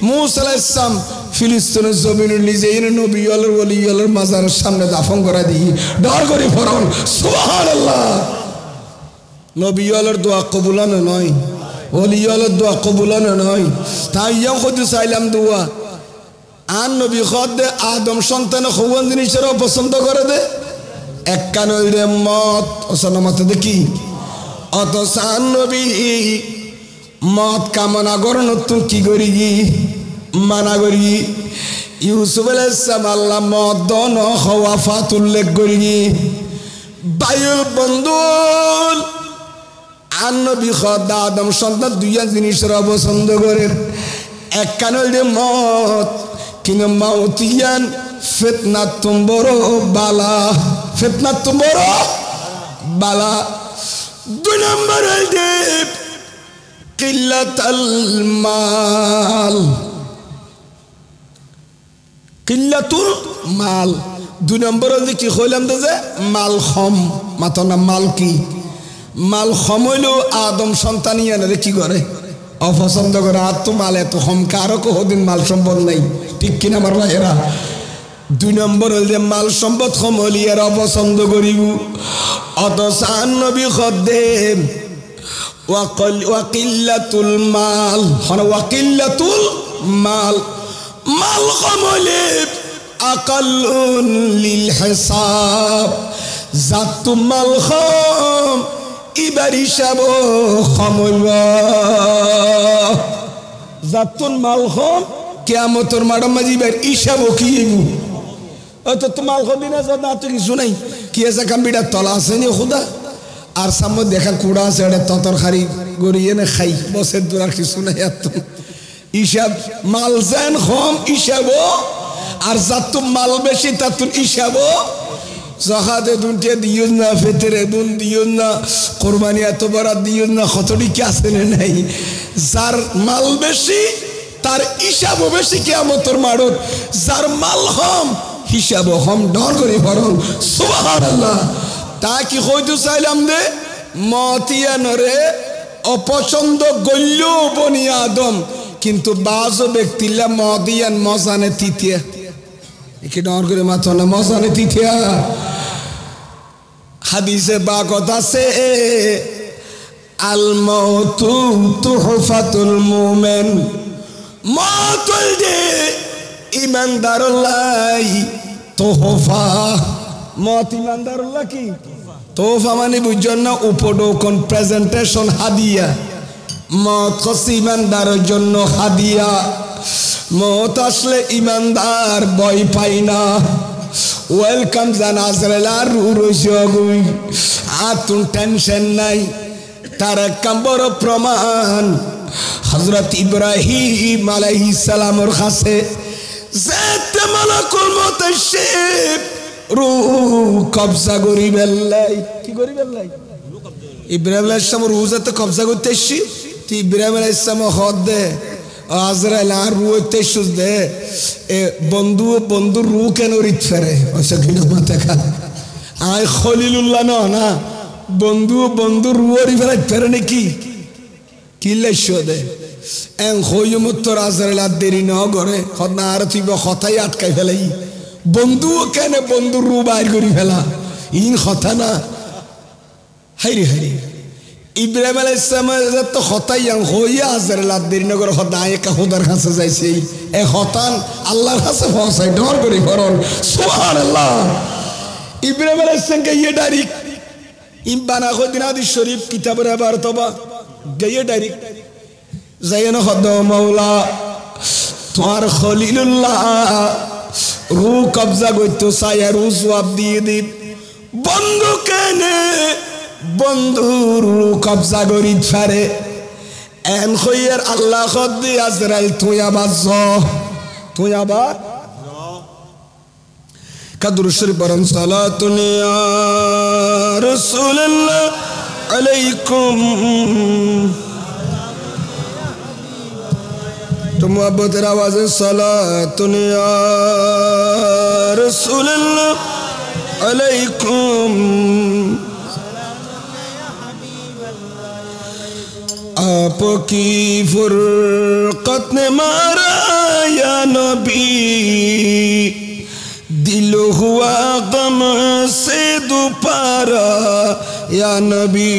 মূসা আলাইহিস সালাম ফিলিস্তিনের জমিনের নিজেই নবী ওলির মাজারের সামনে দাফন করা দিই ডর করে ফরন সুবহানাল্লাহ। নবী ওলির দোয়া কবুলানো নয়, ওলি ওলির দোয়া কবুলানো নয়। তাই ইয়া খুদ চাইলাম দোয়া আন নবী খদ দে আদম সন্তান খোয়ান জিনিসেরও পছন্দ করে দে এক কানল দে মত ওসন মত দেখি অত সান নবী মত কামনা করন তুই কি করি মানা করি ইউসুফ আলাইহিস সালাম আল্লাহ মত দন খওয়াফাত উল্লেখ করি বায়ুল বন্ধুল আন নবী খদ আদম সন্তান দুইয়া জিনিসের পছন্দ করে এক কানল দে মত কিন্তু মাউতিয়ান ফিতনা তুম বড় বালা ফিতনা তুম বড় বালা। দুই নম্বর হইতে কিল্লাতুল মাল, কিল্লাতুল মাল। দুই নম্বর হইতে কি কইলাম তো যে মাল খম মাতো না মাল কি মাল খম হইল আদম সন্তান ইয়ানে কি করে অপছন্দ করে আর তো মাল এত কম কারো কোদিন মাল সম্পদ নাই ঠিক কিনা আমার ভাইয়েরা। দুই নম্বর হইল যে মাল সম্পদ কম হলি এর অপছন্দ করিব অথচ আন নবী খদ্দেম ওয়াকিল্লাতুল মাল ওয়াকিল্লাতুল মাল মাল কম হলে আকাল্লুন লিল হিসাব জাতু মাল কম ইবার হিসাব কমইব জাতুন মাল কম কিয়ামতের মাঠে মাঝিবার হিসাব কি তো তোমাল দিনে না তো কিছু নাই কি আছে কাম্বিটা তলা আছে নি খুদা আর সামনে দেখা কুড়া আছে এটা ততর খারি গড়িয়ে না খাই বসের দূর কিছু নাই এত হিসাব মাল যেন কম হিসাব আর যাত মাল বেশি তাতুন হিসাব জাকাতে দুনটিয়া দিও না ফেতরে দুন দিও না কোরবানি এত বড় দিও না কতটি কি আছে নাই যার মাল বেশি তার হিসাব বেশি কিয়ামতের মাঠত যার মাল কম হিসাব কম ডর করে পড়ুন সুবহানাল্লাহ। তা কি কইতে চাইলাম দে মতিয়ানরে অপছন্দ গল্য বনি আদম কিন্তু বাজ ব্যক্তিলা মদিয়ান মজানে তিতিয়া কি ডর করে মাথা না মজানে তিতিয়া হাদিসে বা কথা আছে আল মাউতু তুহফাতুল মুমিন মতুল দে ইমানদারুল্লাহ তোহফা মত ইমানদারুল্লাহ কি তোহফা মানে বুঝছেন না উপঢৌকন প্রেজেন্টেশন হাদিয়া মত কসি ইমানদারের জন্য হাদিয়া মত আসলে ইমানদার ভয় পাই না ওয়েলকাম জানাজরাল আর রুরুজগুই আতুন টেনশন নাই তার কাম্বর প্রমাণ হযরত ইব্রাহিম আলাইহিস সালামের কাছে যেতে মালাকুল মউত এসে রূহ কবজা করি বেল্লাই কি করি বেল্লাই ইব্রাহিম আলাইহিস সালাম রূহতে কবজা করতে এসে তো ইব্রাহিম আলাইহিস সালাম হদ দে আজরাইল আর রূহতে সুজ দে এ বন্ধু বন্ধু রূহ কেন রিত ফেরে ওসে গিনো মাথা খা আয় খলিলুল্লাহ না বন্ধু বন্ধু রূহ রি ফেরে নাকি কি লাইছো দে এন হইমুত্তর আজরাইল আর দেরি ন করে খদনা আর তুই কথাই আটকাই ফেলাই বন্ধু কেন বন্ধু রূহ বাইর করি ফেলা ইন কথা না হাইরে হাইরে ইব্রাহিম আলাইহিস সালাম তো কথাই হইয়া আজরাইল আর দেরি ন করে খদনা একা খোদার কাছে যাইছে এ হতান আল্লাহর কাছে পৌঁছায় ডর করি ফরল সুবহানাল্লাহ। ইব্রাহিম আলাইহিস সালাম কে ইয়ে ডাইরেক্ট ইমবানা খদিন হাদিস শরীফ কিতাবের আবার তবা গিয়ে ডাইরেক্ট যাইনা খদ মাওলা তোমার খলিলুল্লাহ রূহ কবজা করতে চাই আর রূহ জবাব দিয়ে দিন বন্ধু কেনে বন্ধু রূহ কবজা করি ফেরে এন খইয়ের আল্লাহ খদ্দি আজরাইল তুই আবার তুই আবার কাদর শরীফ পড়েন সালাতুন ইয়া রাসূলুল্লাহ আলাইকুম তো মুহাব্বতের আওয়াজে সালাতুন ইয়া রাসূলুল্লাহ আলাইকুম आपकी फुरकत ने मारा या नबी दिल हुआ गम से दोबारा या नबी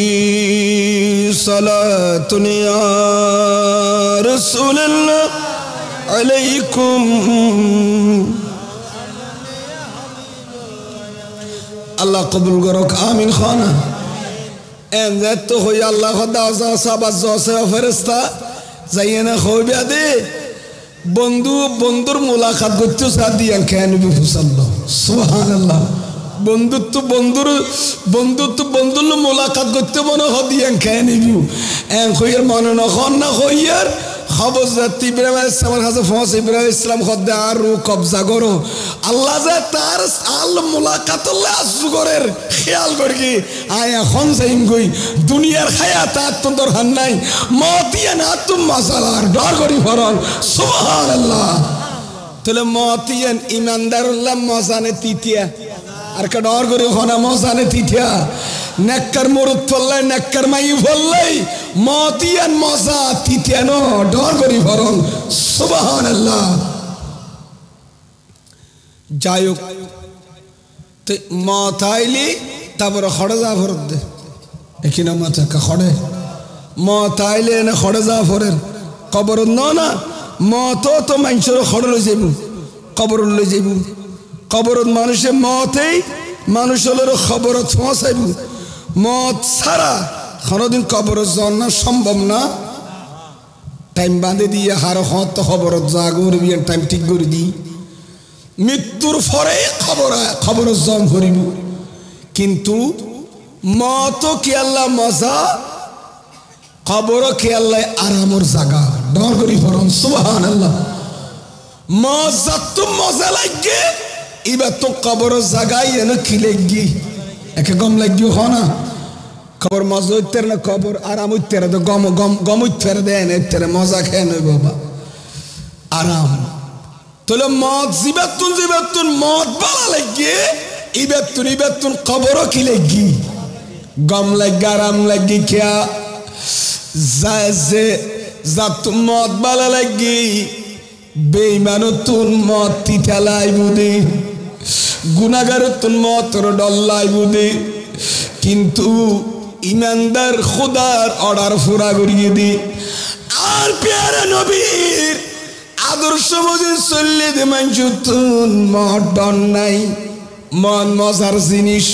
सलातुन या रसूलल्लाह अलैकुम अल्लाह कबूल करो आमीन खाना एंज़त तो हो या अल्लाह खुदा साबात जोसे फरिश्ता जाइए ना खो बियादे बंधु बंधुर मुलाकात करते साथी अंकेन भी फुसल्लो सुबहानल्लाह बंधुत्व बंधुर मुलाकात करते मनो होती अंकेन भी अंकोयर मनो ना खान ना खोयर खबर जाती इब्राहिम इस्लाम खासे फंस इब्राहिम इस्लाम खुद आरू कब्जा करो अल्लाह जा तार आल मुलाकात अल्लाह सुगोरेर ख्याल करके आया खान से इनकोई दुनियार खयात तो दरहन नहीं मौतिया ना तुम मसालार डर करी फरन सुबहान अल्लाह तुले मौतिया ईमानदार अल्लाह मौसाने तीतिया আর কা ডর করে খানা মজানে তিথিয়া নেককার মুরুত ফল্লাই নেককার মাই ফল্লাই মতিয়ান মজা তিথিয়া ন ডর করি ভরন সুবহানাল্লাহ যায়ক তে মতাইলি তারপর খড়ে যা ভরত দে একিনা মাথা কা খড়ে মতাইলে না খড়ে যা ভরের কবর না মত তো মানুষের খড়ে লই যাইবু কবর লই যাইবু কবরত মানুষের মতেই মানুষের খবরত পৌঁছাইব মত ছাড়া কোনোদিন কবরত যাওয়া সম্ভব না টাইম বাঁধে দিয়ে হার হত খবরত যা করবি টাইম ঠিক করে দি মৃত্যুর পরে খবরত জম করিব কিন্তু মত কি আল্লাহ মজা কবর কি আল্লাহ আরামর জায়গা ডর করি ফরন সুবহানাল্লাহ মজা তো মজা লাগে इबा तो कबर जगाई है ना खिलेगी एक गम लगी हो ना कबर मज़ो इतने ना कबर आराम इतने तो गम गम गम इतने दे ना इतने मज़ा क्या नहीं बाबा आराम तो ले मौत जिबतुन मौत बाला लगी इबतुन कबरों खिलेगी गम लगी आराम लगी क्या ज़ाज़े ज़ातु मौत बाला लगी बेईमानो तुन मौत तीतलाई बुदे गुनागार तुन मौत रोडल्लाई बुदे किंतु ईमानदार खुदार ऑर्डर पूरा करिए दे आर प्यारे नबीर आदर्श मुझे सुल्ले दे मंजू तुन मौत डन नहीं मन मज़ार जिनिश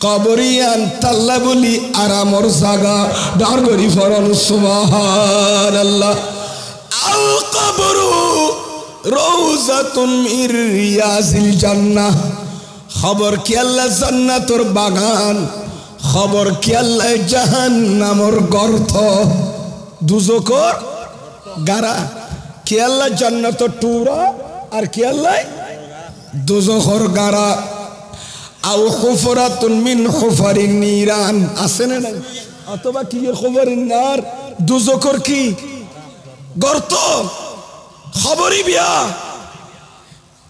कबरियान तल्ला बोली आराम और जागा डर करी फरन सुबहान अल्लाह अल कब्रू रोज़ातुन मिन रियाजिल जन्नह खबर कि अल्लाह जन्नतुर बागान खबर कि अल्लाह जहन्नमर गर्त दुज़कर गारा कि अल्लाह जन्नतर टूरा और कि अल्लाह दुज़कर गारा आउ खुफरातुन मिन खुफरिन नीरान आसेने ना अथवा कि ये खुफरिन नार दुज़कर की गर्त खबरी बिया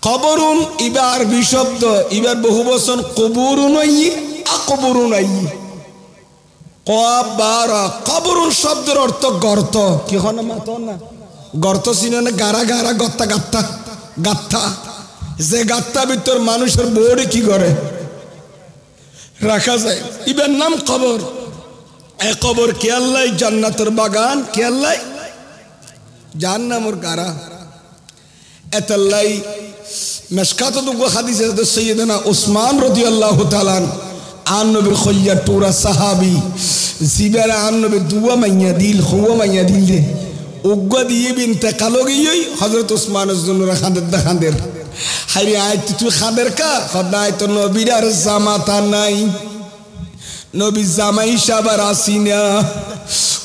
कबरुन इबार बिशब्द इबार बहुवचन कबुरुन आई अकबरुन आई कबारा कबरुन शब्दर अर्थ गर्त कि हन मातो ना गर्त सिने गारा गारा गत्ता गत्ता गत्ता जे गत्ता भितर मानुषेर बडी की करे रखा जाए इबार नाम कबर ए कबर के अल्लाह जन्नतेर बागान के अल्लाह जहन्नमेर गारा एतल्लाई मशकात दुगो हदीस है सैयदना उस्मान रदियल्लाहु ताआला आन नबी खलिया टूरा सहाबी जिबारा आन नबी दुआ मैया दिल हुआ मैया दिल दे उग्गा दिए भी इंतकाल हो गई हजरत उस्मान ज़ुन्नुरा खांदर हाय आय तू खांदर का खुदा तो नबी यार जामाता नहीं नबी जामाई शाबार आसीना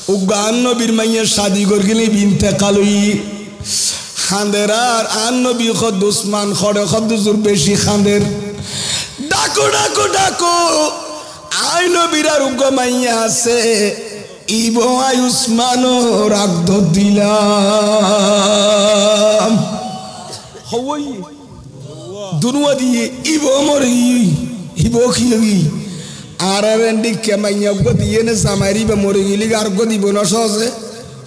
उग्गा आन नबी मैया शादी करके लिए भी इंतकाल हुई खांदेरार आन नबी खुद उस्मान खड़े खुद जुर बेशी खांदेर डाको डाको डाको आय नबी रा रुको मैया से इबो आय उस्मानो राग दो दिलाम हवाई दुनिया दिए इबो मरी इबो की लगी आरारेंडी के मैया को दिए ने समारी बे मरी गिली गार को दिबो न सोसे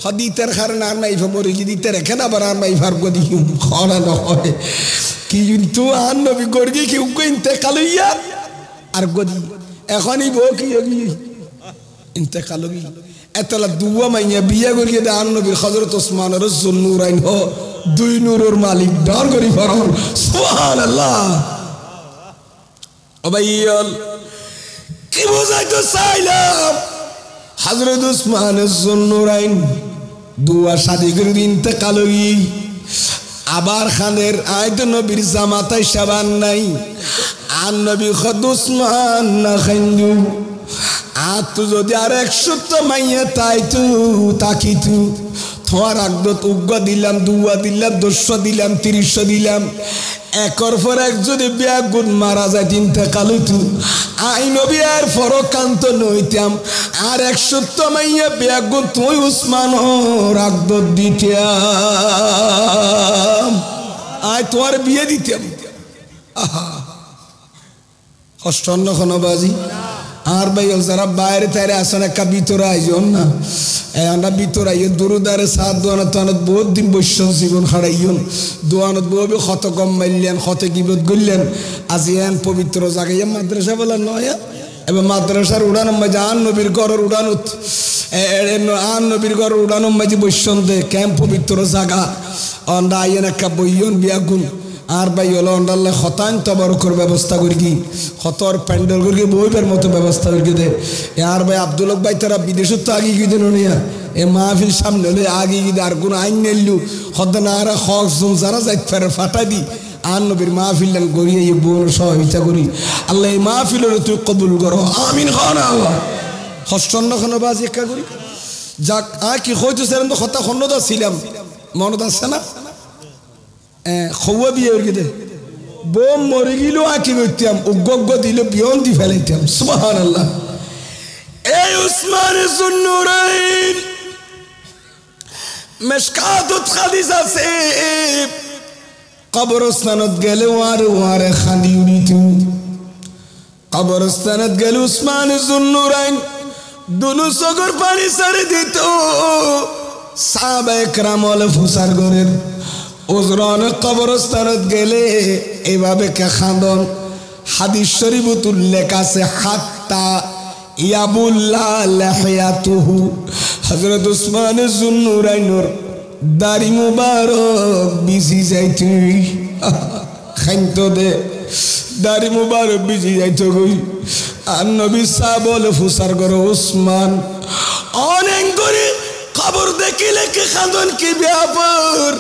হদিতের কারণে আর নাই মরে যদি তেরে কেন আবার আর নাই ভার গদি খরা নয় কিন্তু আর নবী গর্গি কি ইন্তেকাল হইয়া আর গদি এখনই বউ কি ইন্তেকাল হই এতলা দুয়া মাইয়া বিয়া করিয়ে দে আর নবীর হযরত ওসমানের জুন্নুরাইন হ দুই নূরের মালিক ডর করি ফরন সুবহানাল্লাহ ও ভাইয়াল কি বুঝাইতে চাইলাম হযরত ওসমানের জুন্নুরাইন দুয়া শাদি করে ইন্তেকাল হই আবার খানের আয়ত নবীর জামাতাই সাবান নাই আর নবী খদ ওসমান না খাইন্দু আর তু যদি আর 100 মাইয়া তাই তু তাকিতু তোমার আগদত উগ্গ দিলাম দুয়া দিলাম 200 দিলাম 30 দিলাম একর পর এক যদি বিয়া গুণ মারা যায় ইন্তেকাল হইতু আই নবী আর ফরকান্ত নইতাম আর 100 মাইয়া বিয়া গুণ তুই উসমান আগদত দিতাম আয় তোমার বিয়ে দিতাম আহা অষ্টন্ন খনবাজি আর ভাই যারা বাইরে তাইরে আসেন একটা ভিতরে আইজন না আমরা ভিতরে আইন দুরুদারে সাত দোয়ানত তোয়ানত বহুত দিন বৈশ্য জীবন হারাইন দোয়ানত বউবে ক্ষত কম মারলেন ক্ষত কিবত গড়লেন আজি এন পবিত্র জায়গায় মাদ্রাসা বলা নয় এবার মাদ্রাসার উড়ান মাঝে আন নবীর ঘরের উড়ানত আন নবীর ঘরের উড়ান মাঝে বৈশ্যন দে ক্যাম্প পবিত্র জায়গা অন্ডা আইন একটা বইয়ন বিয়াগুন আর ভাই হলো অন্ডাল্লা হতান তবরকর ব্যবস্থা করি কি হতর প্যান্ডেল করি বইবের মতো ব্যবস্থা করি দে আর ভাই আব্দুল হক ভাই তারা বিদেশত তো আগে গিয়ে দিল নিয়া এ মাহফিল সামনে হলে আগে গিয়ে আর কোনো আইন নেলু হদ না আর হকজন যারা যাই ফেরে ফাটাই দি আর নবীর মাহফিল গড়িয়ে এই বোন সহযোগিতা করি আল্লাহ এই মাহফিলের তুই কবুল করো আমিন খানা হস্তন্ন খানো বাজ একা করি যাক আর কি হয়তো সেরকম তো হতা খন্ড তো ছিলাম মনত আছে না খৌয়া বিয়ে দে বোম মরে গেল আঁকি করতাম উগ্গ দিল বিয়ন দি ফেলাইতাম সুবহানাল্লাহ এই উসমানের জুন্নুরাইন মেশকাতুত হাদিস আছে কবরস্থানত গেলে ওয়ারে খালি উড়িতু কবরস্থানত গেলে উসমানের জুন্নুরাইন দুনু চোখের পানি সারে দিত সাহাবায়ে কেরাম ওলে ফুসার করেন ওজরান কবরস্থানত গেলে এভাবে কে খান্দন হাদিস শরীফত উল্লেখ আছে হাত্তা ইয়াবুল্লা লাহিয়াতুহু হযরত ওসমান জুন্নুরাইনের দাড়ি মুবারক বিজি যাইতো খান্ত দে দাড়ি মুবারক বিজি যাইতো গই আর নবী সাহেব বলে ফুসার করো ওসমান অনেক করে খবর দেখিলে কে খান্দন কি ব্যাপার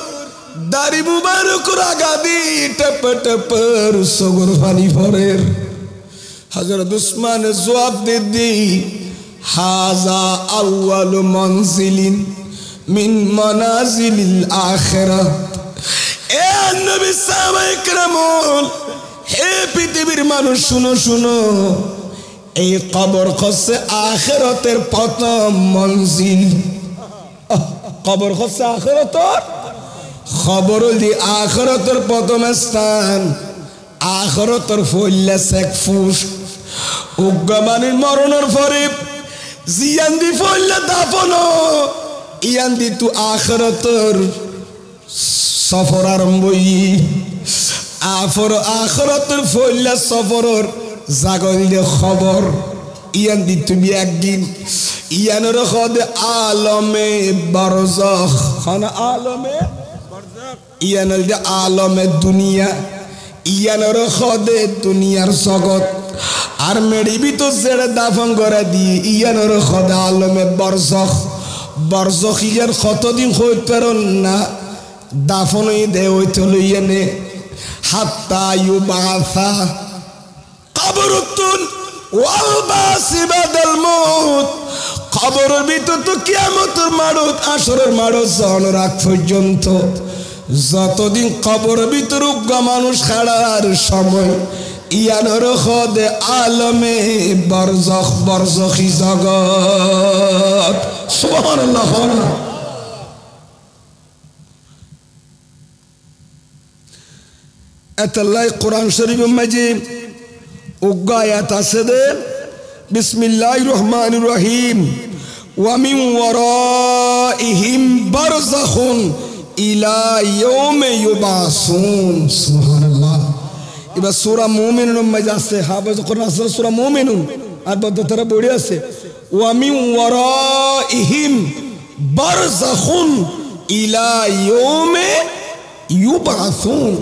দাড়ি মুবারক রাগাদি টপ টপর সগর পানি ফরের হযরত ওসমান জবাব দি হাজা আউয়ালু মানজিলিন মিন মানাজিলিল আখিরাহ এ নবী সাহাবায়ে কেরাম হে পৃথিবীর মানুষ শুনো শুনো এই কবর হচ্ছে আখিরাতের প্রথম মঞ্জিল কবর হচ্ছে আখিরাতের খবর দি আখিরাতের প্রথম স্থান আখিরাতের ফইলা সেক ফুস উগ্গমানির মরণের পরে জিয়ান্দি ফইলা দাফন ইয়ান্দি তু আখিরাতের সফর আরম্ভই আখিরাতের ফইলা সফরের জাগলিলে খবর ইয়ান্দি তুমি একদিন ইয়ানোর খদ আলমে বারজাখ খানা আলমে ইয়ানোর যে আলমে দুনিয়া ইয়ানোর খদে দুনিয়ার জগৎ আর মেডিবি তো জেড়ে দাফন করে দিয়ে ইয়ানোর খদে আলমে বারজাখ বারজাখ ইয়ার কতদিন হইতে পারেন না দাফনই দে হইতে লইয়ানে হাত্তা ইউবাসা কবরতুন ওয়াল বাসিবাদাল মউত কবরের ভিতর তো কিয়ামতের মাড়ত আসরের মাড়ত জানোর আগ পর্যন্ত যতদিন কবরের ভিতর উগ্র মানুষ খাড়ার সময় ইয়ানোর খদে আলমে বারজাখ বারজাখি জগৎ সুবহানাল্লাহ এতাল্লাই কোরআন শরীফের মাঝে উগ্র আয়াত আছে দে বিসমিল্লাহির রহমানির রহিম ওয়া মিন ওয়ারাইহিম বারযাখুন ইলা ইয়াউমি ইউবাসুন। সুবহানাল্লাহ। এবার সূরা মুমিনুন মধ্যে আছে, হাফেজ কোরআন আছে সূরা মুমিনুন, আর বদ্ধতারা পড়ে আছে ওয়া মিন ওয়ারাইহিম বারযাখুন ইলা ইয়াউমি ইউবাসুন।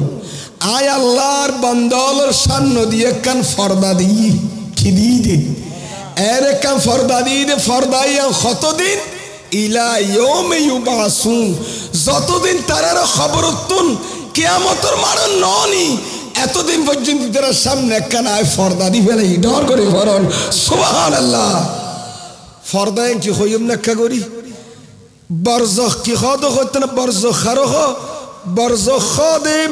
আয় আল্লাহর বান্দাদের সামনে দিয়ে কান ফর্দা দিই কি দিয়ে এর কান ফর্দা দিয়ে ফর্দাইয়া কতদিন ইলা ইয়াউমি ইউবাসুন, যতদিন তারার খবর তুন কিয়ামতের মারণ ননি এতদিন পর্যন্ত তারা সামনে কান আয় ফর্দা দিবে না ডর করে ফরন। সুবহানাল্লাহ। ফর্দায় কি হইম না কা করি বারযাখ কি খাদ হতে না বারযাখ খারহ বারযাখ খাদিম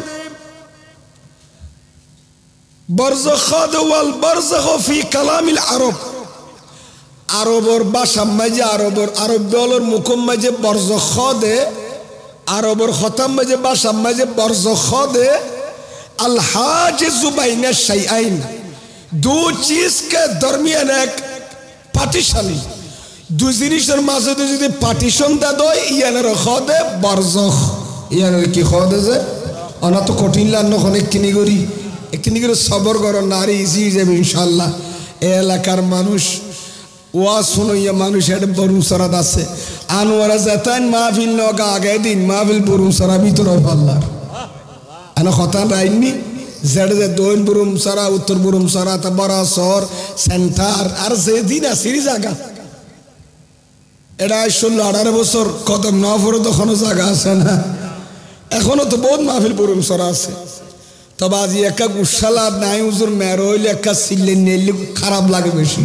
বারযাখ খাদ ওয়াল বারযাখ ফি কালামিল আরব। আরবর ভাষা মাঝে আরব দলের মুখম মাঝে বারযাখ খাদে আরবর খতাম মাঝে ভাষা মাঝে বারযাখ খাদে अल हाजिज़ बैन शैअइन, दो चीज के दरमियान एक पार्टीशन, दो जिनिसের মাঝে যদি পার্টিশন দা দয় ইয়ানের খদে বারযাখ, ইয়ানের কি খদে যে অনা তো কঠিন লান্ন অনেক কিনি করে সবর করো নারী ইজি যাবে ইনশাআল্লাহ। এই এলাকার মানুষ ওয়া শুনইয়া মানুষ এটা বরুম সরাদ আছে আনোয়ারা জাতান মাহফিল নগা আগে দিন মাহফিল বরুম সরা ভিতর আল্লাহ আনা খতান রাইনি জেড যে দক্ষিণ বুরুম সারা উত্তর বুরুম সারা তা বড় শহর সেন্টার আর যেদিন আসিরি জায়গা এটা 16-18 বছর কদম না পড়ে তখনও জায়গা আছে না, এখনো তো বহুত মাহফিল বুরুম সারা আছে। তবে আজ একা গুসালা নাই হুজুর মেরো হইলে একা সিললে নিলে খারাপ লাগে বেশি।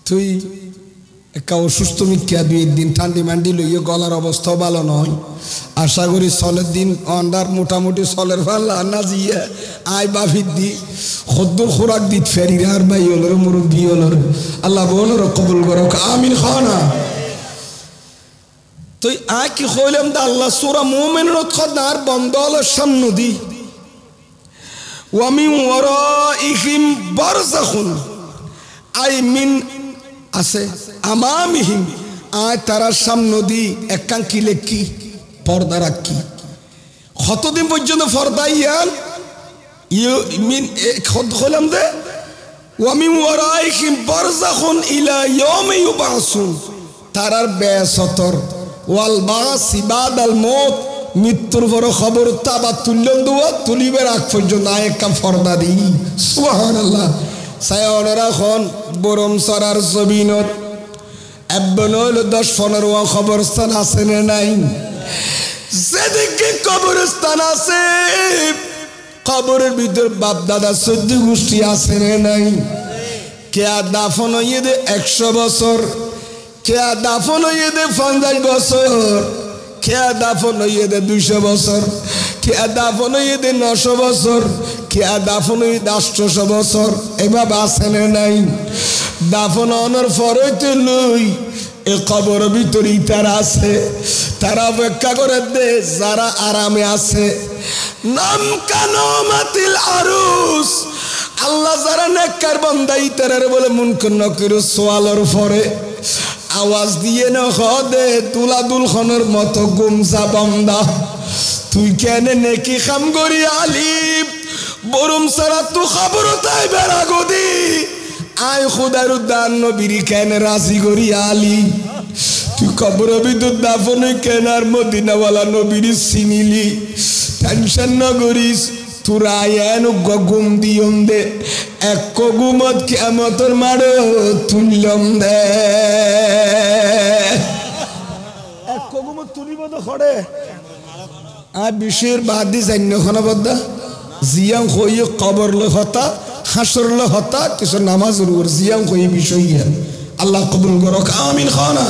তুই একা অসুস্থ মিথ্যা 2 দিন ঠান্ডি মান্ডি লইয়ে গলার অবস্থাও ভালো নয়, আশা করি চলের দিন অন্ডার মোটামুটি চলের পাল্লা না জিয়ে আয় বাফির দি খদ্দুর খোরাক দিত ফেরি আর ভাই হলোর মুরব্বী হলোর আল্লাহ বলোর কবুল করো আমিন খানা। তুই আয় কি হইলাম দা আল্লাহ সূরা মুমিনুন খদার বন্দলের সামনে দি ওয়া মিন ওয়ারাইহিম বারযাখুন আই মিন আছে আমামিহিম আয় তারা সামনে দি একান কি লেখি পর্দা রাখি কতদিন পর্যন্ত পর্দা ইয়ান মিন হলাম দে ওয়া মিন ওয়ারাইহিম বারযাখুন ইলা ইয়াউমি ইউবাসুন তারার বেসতর ওয়াল বাস ইবাদাল মউত মৃত্যুর পর খবর তাবা তুললেন দুয়া তুলিবার আগ পর্যন্ত আয় কাম পর্দা দি। সুবহানাল্লাহ। সায়নরা খন বরম সরার জমিনত এব্বন হইল 10-15 খবরস্থান আছে না নাই, যেদিকে কবরস্থান আছে কবরের ভিতর বাপ দাদা 14 গোষ্ঠী আছে না নাই, কে দাফন হইয়ে দে 100 বছর, কে দাফন হইয়ে দে 50 বছর, কে দাফন হইয়ে দে 200 বছর, কে দাফন হইয়ে দে 900 বছর, কে দাফন হইয়ে 800 বছর, এভাবে আছে না নাই। দাফন হওয়ার পরে লই এ কবর ভিতরেই তারা আছে, তারা অপেক্ষা করে দে যারা আরামে আছে। নাম কানামাতিল আরুস, আল্লাহ যারা নেককার বান্দা ইতারে বলে মুনকার নকির সওয়ালের পরে আওয়াজ দিয়ে না খদে তুলাদুল খনের মতো গুমসা বান্দা তুই কেন নেকি কাম করি আলিম বরুম সারা তু খবর তাই বেড়া গদি আয় খুদার উদ্দান নবীর কেন রাজি করি আলি তুই কবর ভিতর দাফন কেনার মদিনাওয়ালা নবীর চিনিলি টেনশন না করিস তোরা আয়ান গুম দিয়ম দে এক গুমত কিয়ামতের মারো তুললম দে এক গুমত তুলিব তো খড়ে আর বিশের বাদি জান্য খনবদ্দা জিয়াং কই কবর ল হতা হাসর ল হতা কিছু নামাজের উপর জিয়াং কই বিষয় আল্লাহ কবুল করুক আমিন খানা।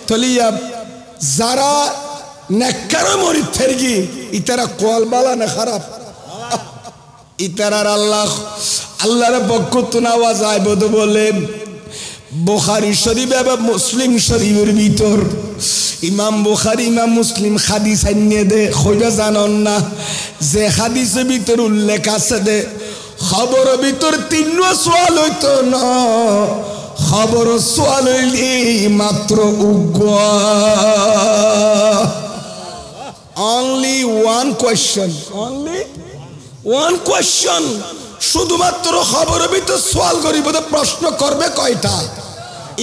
তলিয়া যারা নেককার মরিদ ফেরগি ইতারা কোয়াল বালা না খারাপ ইতারার আল্লাহর পক্ষ তো আওয়াজ আইবদ বলে বুখারী শরীফ এবং মুসলিম শরীফের ভিতর ইমাম বুখারী ইমাম মুসলিম হাদিস আনিয়ে দে কইবা জানন না যে হাদিসের ভিতর উল্লেখ আছে দে খবরের ভিতর 3 সওয়াল হইতো না খবর সোয়াল হইলি মাত্র উগ্র only one question শুধুমাত্র খবরের ভিতর সোয়াল করিব তো প্রশ্ন করবে কয়টা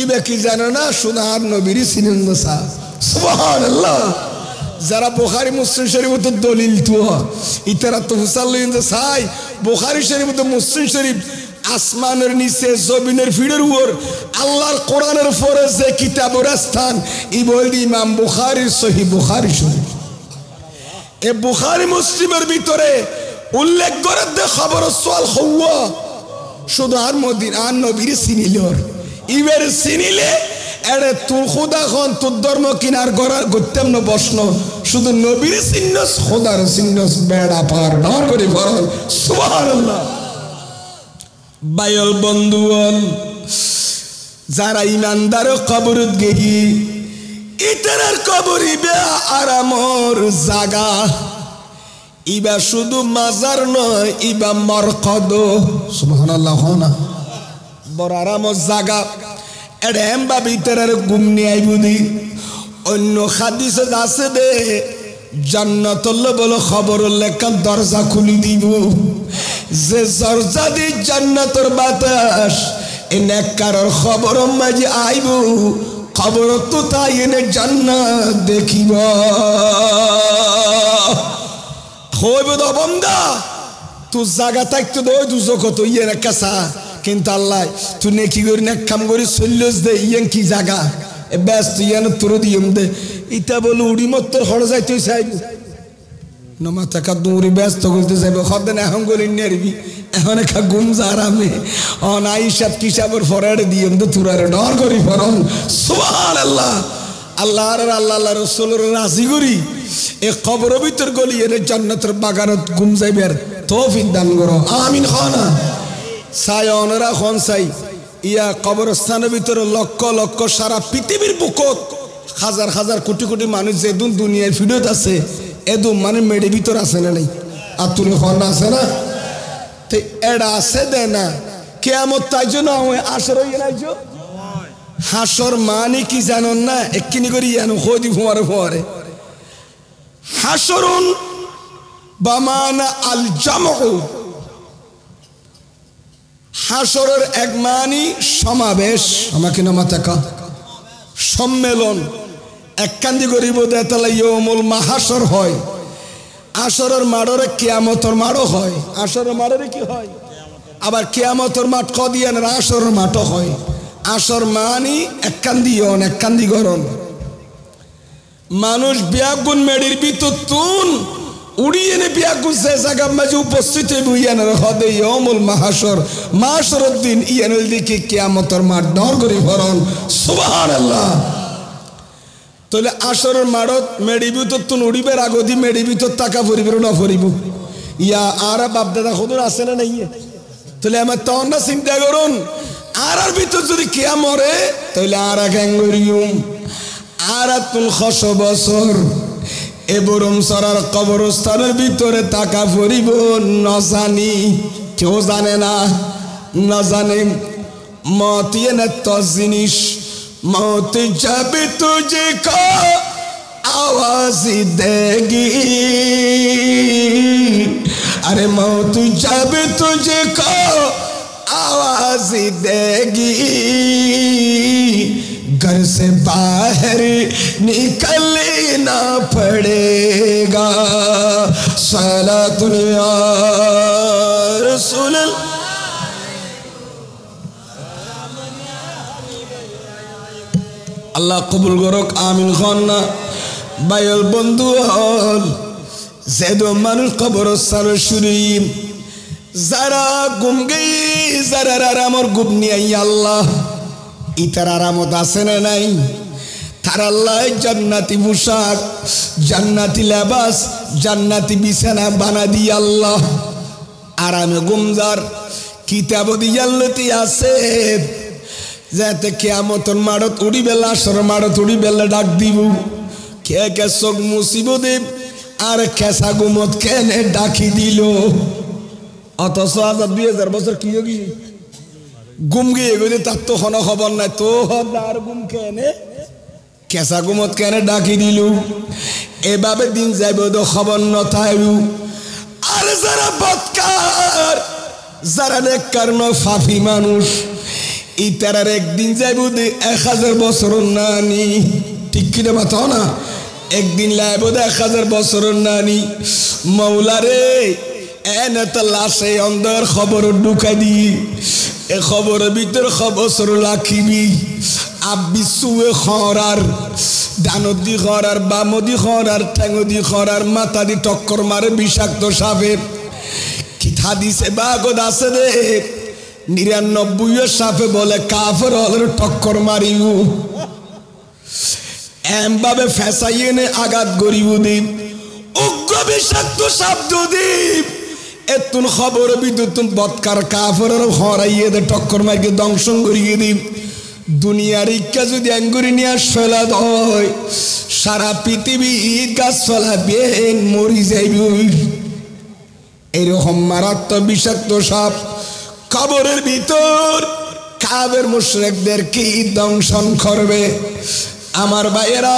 ইবে কি জানো না সোনার নবীর চিনেন না সুবহানাল্লাহ যারা বুখারী মুসলিম শরীফ তো দলিল তো ইতারা তো হুসাল্লিন যে সাই বুখারী শরীফ তো মুসলিম শরীফ আসমানের নিচে জমিনের ফিডের উপর আল্লাহর কোরআনের উপরে যে কিতাবের স্থান ই বলি ইমাম বুখারীর সহিহ বুখারী শরীফ এ বুখারী মুসলিমের ভিতরে উল্লেখ করে দে খবর সোয়াল হওয়া শুধু আর মদিনার নবীর চিনিলর ইবের চিনিলে এরে তুল খুদা খন তোর ধর্ম কিনার করার করতাম না প্রশ্ন শুধু নবীর চিহ্ন খোদার চিহ্ন বেড়া পার ডর করে বরণ সুবহানাল্লাহ বায়ল বন্ধুগণ যারা ইমানদার কবরত গেই ইতার কবর ইবে আরামর জাগা ইবা শুধু মাজার নয় ইবা মরকদ সুবহানাল্লাহ না বড় আরামর জাগা এডেম বা ভিতরের গুমনি আইবুদি অন্য হাদিসে আছে দে জান্নাতুল বলো খবর লেখা দরজা খুলি দিব যে দরজা দি জান্নাতের বাতাস এ নেককারের খবর মাঝে আইব খবর তো তাই এনে জান্নাত দেখিব হইব তো বন্দা তুই জায়গা থাকতো দই দুজক তো ইয়ে কাছা কিন্তু আল্লাহ তুই নেকি করি না কাম করি চল্লিশ দে ইয়ে কি জায়গা এ ব্যস্ত ইয়ে তোর দিয়ম দে ইটা বলে উড়ি মত্তর হড় যাই তুই চাইব নমা টাকা দৌড়ি ব্যস্ত করতে চাইব সদেন এখন গলি নেরবি এখন একা গুম যা আরামে অন আইসাব কিসাবর ফরারে দিয়ম দে তুরারে ডর করি ফরন সুবহানাল্লাহ আল্লাহ আল্লাহ রসুলের রাজি করি এ কবর ভিতর গলি এনে জান্নাতের বাগানত গুম যাইবার তৌফিক দান করো আমিন খানা চাই অনরা খন চাই ইয়া কবরস্থানের ভিতরে লক্ষ লক্ষ সারা পৃথিবীর বুকত হাজার হাজার কোটি কোটি মানুষ যেদুন দুনিয়ায় ফিরত আছে এদুন মানে মেডে ভিতর আছে না নাই আর তুমি খন আছে না তো এডা আছে দে না কেয়ামত তাই জন্য আসর হইয়ে নাই হাসর মানে কি জানন না এককিনি করি জানো হদি ফুয়ারে ফুয়ারে হাসরুন বামানা আল জামউ হাসরের এক মানি সমাবেশ আমাকে নামা থাকা সম্মেলন এক কান্দি গরিব দেতালা ইয়মুল মাহাসর হয় আসরের মাড়রে কিয়ামতের মাড়ও হয় আসরের মাড়রে কি হয় আবার কিয়ামতের মাঠ কদিয়ান আসরের মাঠও হয় আসর মানি এক কান্দি ইয়ন এক কান্দি গরম মানুষ বিয়াগুন মেডির ভিতর তুন উড়িয়ে নে বিয়াগুন সে জায়গা মাঝে উপস্থিত হইয়ান হদে ইয়মুল মাহাসর মাহাসরের দিন ইয়ানুল দিকে কিয়ামতের মাঠ ডর করে ভরণ সুবহানাল্লাহ তাহলে আসরের মাঠত মেডি ভিতর তুন উড়িবের আগদি মেডি ভিতর টাকা ভরিবের না ভরিব ইয়া আর বাপ দাদা খদর আছে না নাই তাহলে আমার তখন না চিন্তা করুন আর ভিতর যদি কেয়া মরে তাহলে আর গ্যাঙ্গরিউম আর তুল 100 বছর এ বরম সরার কবরস্থানের ভিতরে টাকা ভরিব না জানি কেউ জানে না না জানে মত ইয়ে না তো জিনিস मौत जब तुझको आवाज देगी अरे मौत जब तुझको आवाज देगी घर से बाहर निकलना पड़ेगा सलातुल या रसूल আল্লাহ কবুল করক আমিন খান্না বায়ল বন্ধু হল যেদ মানুষ কবরস্থান শুরি যারা গুম গই যারা আরামর গুম নিয়ে আল্লাহ ইতার আরামত আছে না নাই তার আল্লাহ জান্নাতি পোশাক জান্নাতি লেবাস জান্নাতি বিছানা বানা দি আল্লাহ আরামে গুমজার কিতাব দিয়াল্লতি আছে যাতে কিয়ামতের মাড়ত উড়ি বেলা আসর মাড়ত উড়ি বেলা ডাক দিব কে কে চোখ মুসিব দেব আর খেসা গুমত কেনে ডাকি দিল অথচ আজ 2000 বছর কি ঘুম গিয়ে গেলে তার তো কোনো খবর নাই তো আর ঘুম কেনে কেঁচা ঘুমত কেনে ডাকি দিলু এভাবে দিন যাইব তো খবর নথাইলু আর যারা বদকার যারা নেককার নয় ফাফি মানুষ ইতারার একদিন যাইব 1000 বছর নানি ঠিক কিনা বাতাও না একদিন লাইব 1000 বছর নানি মৌলারে এনে তো লাশে অন্ধের খবর ঢুকাই দি এ খবরের ভিতর বছর লাখিবি আব্বি সুয়ে খরার ডানদি খরার বামদি খরার ঠ্যাঙদি খরার মাথা দি টক্কর মারে বিষাক্ত সাপে কি হাদিসে বাগদ আছে রে 99 সাপে বলে কাফের হলের টক্কর মারিউ এমভাবে ফেসাইয়ে নে আঘাত গরিব দিন উগ্র বিষাক্ত শব্দ দিন এতুন খবর বিদ্যুৎ বৎকার কাফের হরাইয়ে দে টক্কর মাইকে দংশন করিয়ে দিন দুনিয়ার ইচ্ছা যদি আঙ্গুরি নিয়ে ফেলা হয় সারা পৃথিবীর গাছ ফেলা বেন মরি যাইবি এরকম মারাত্মক বিষাক্ত সাপ কবরের ভিতর কাফের মুশরিকদেরকে দংশন করবে আমার ভাইয়েরা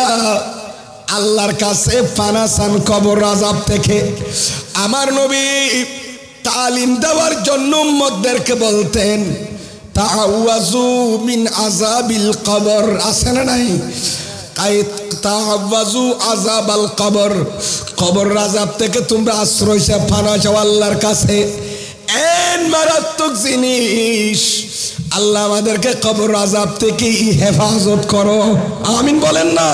আল্লাহর কাছে পানা চান কবর আযাব থেকে আমার নবী তালিম দেওয়ার জন্য উম্মতদেরকে বলতেন তাআওয়াজু মিন আযাবিল কবর আছে না নাই তাআওয়াজু আযাবাল কবর কবর আযাব থেকে তোমরা আশ্রয় চাও পানা চাও আল্লাহর কাছে এন মারাত্মক জিনিস আল্লাহ আমাদেরকে কবর আযাব থেকে হেফাজত করো আমিন বলেন না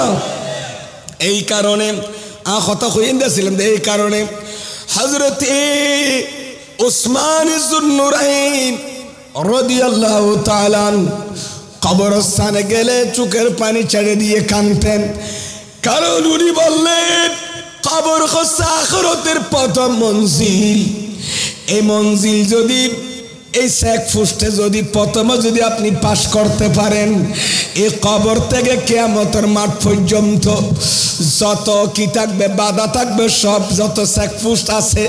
এই কারণে কথা কইন দিয়েছিলাম এই কারণে হযরত উসমান যুন্নুরাইন রাদিয়াল্লাহু তাআলা কবরস্থানে গেলে চোখের পানি ছেড়ে দিয়ে কাঁদতেন কারণ উনি বললেন কবর হচ্ছে আখিরাতের প্রথম মঞ্জিল এই মঞ্জিল যদি এই শেখ ফুস্টে যদি প্রথমে যদি আপনি পাস করতে পারেন এই কবর থেকে কিয়ামতের মাঠ পর্যন্ত যত কি থাকবে বাধা থাকবে সব যত শেখ ফুস্ট আছে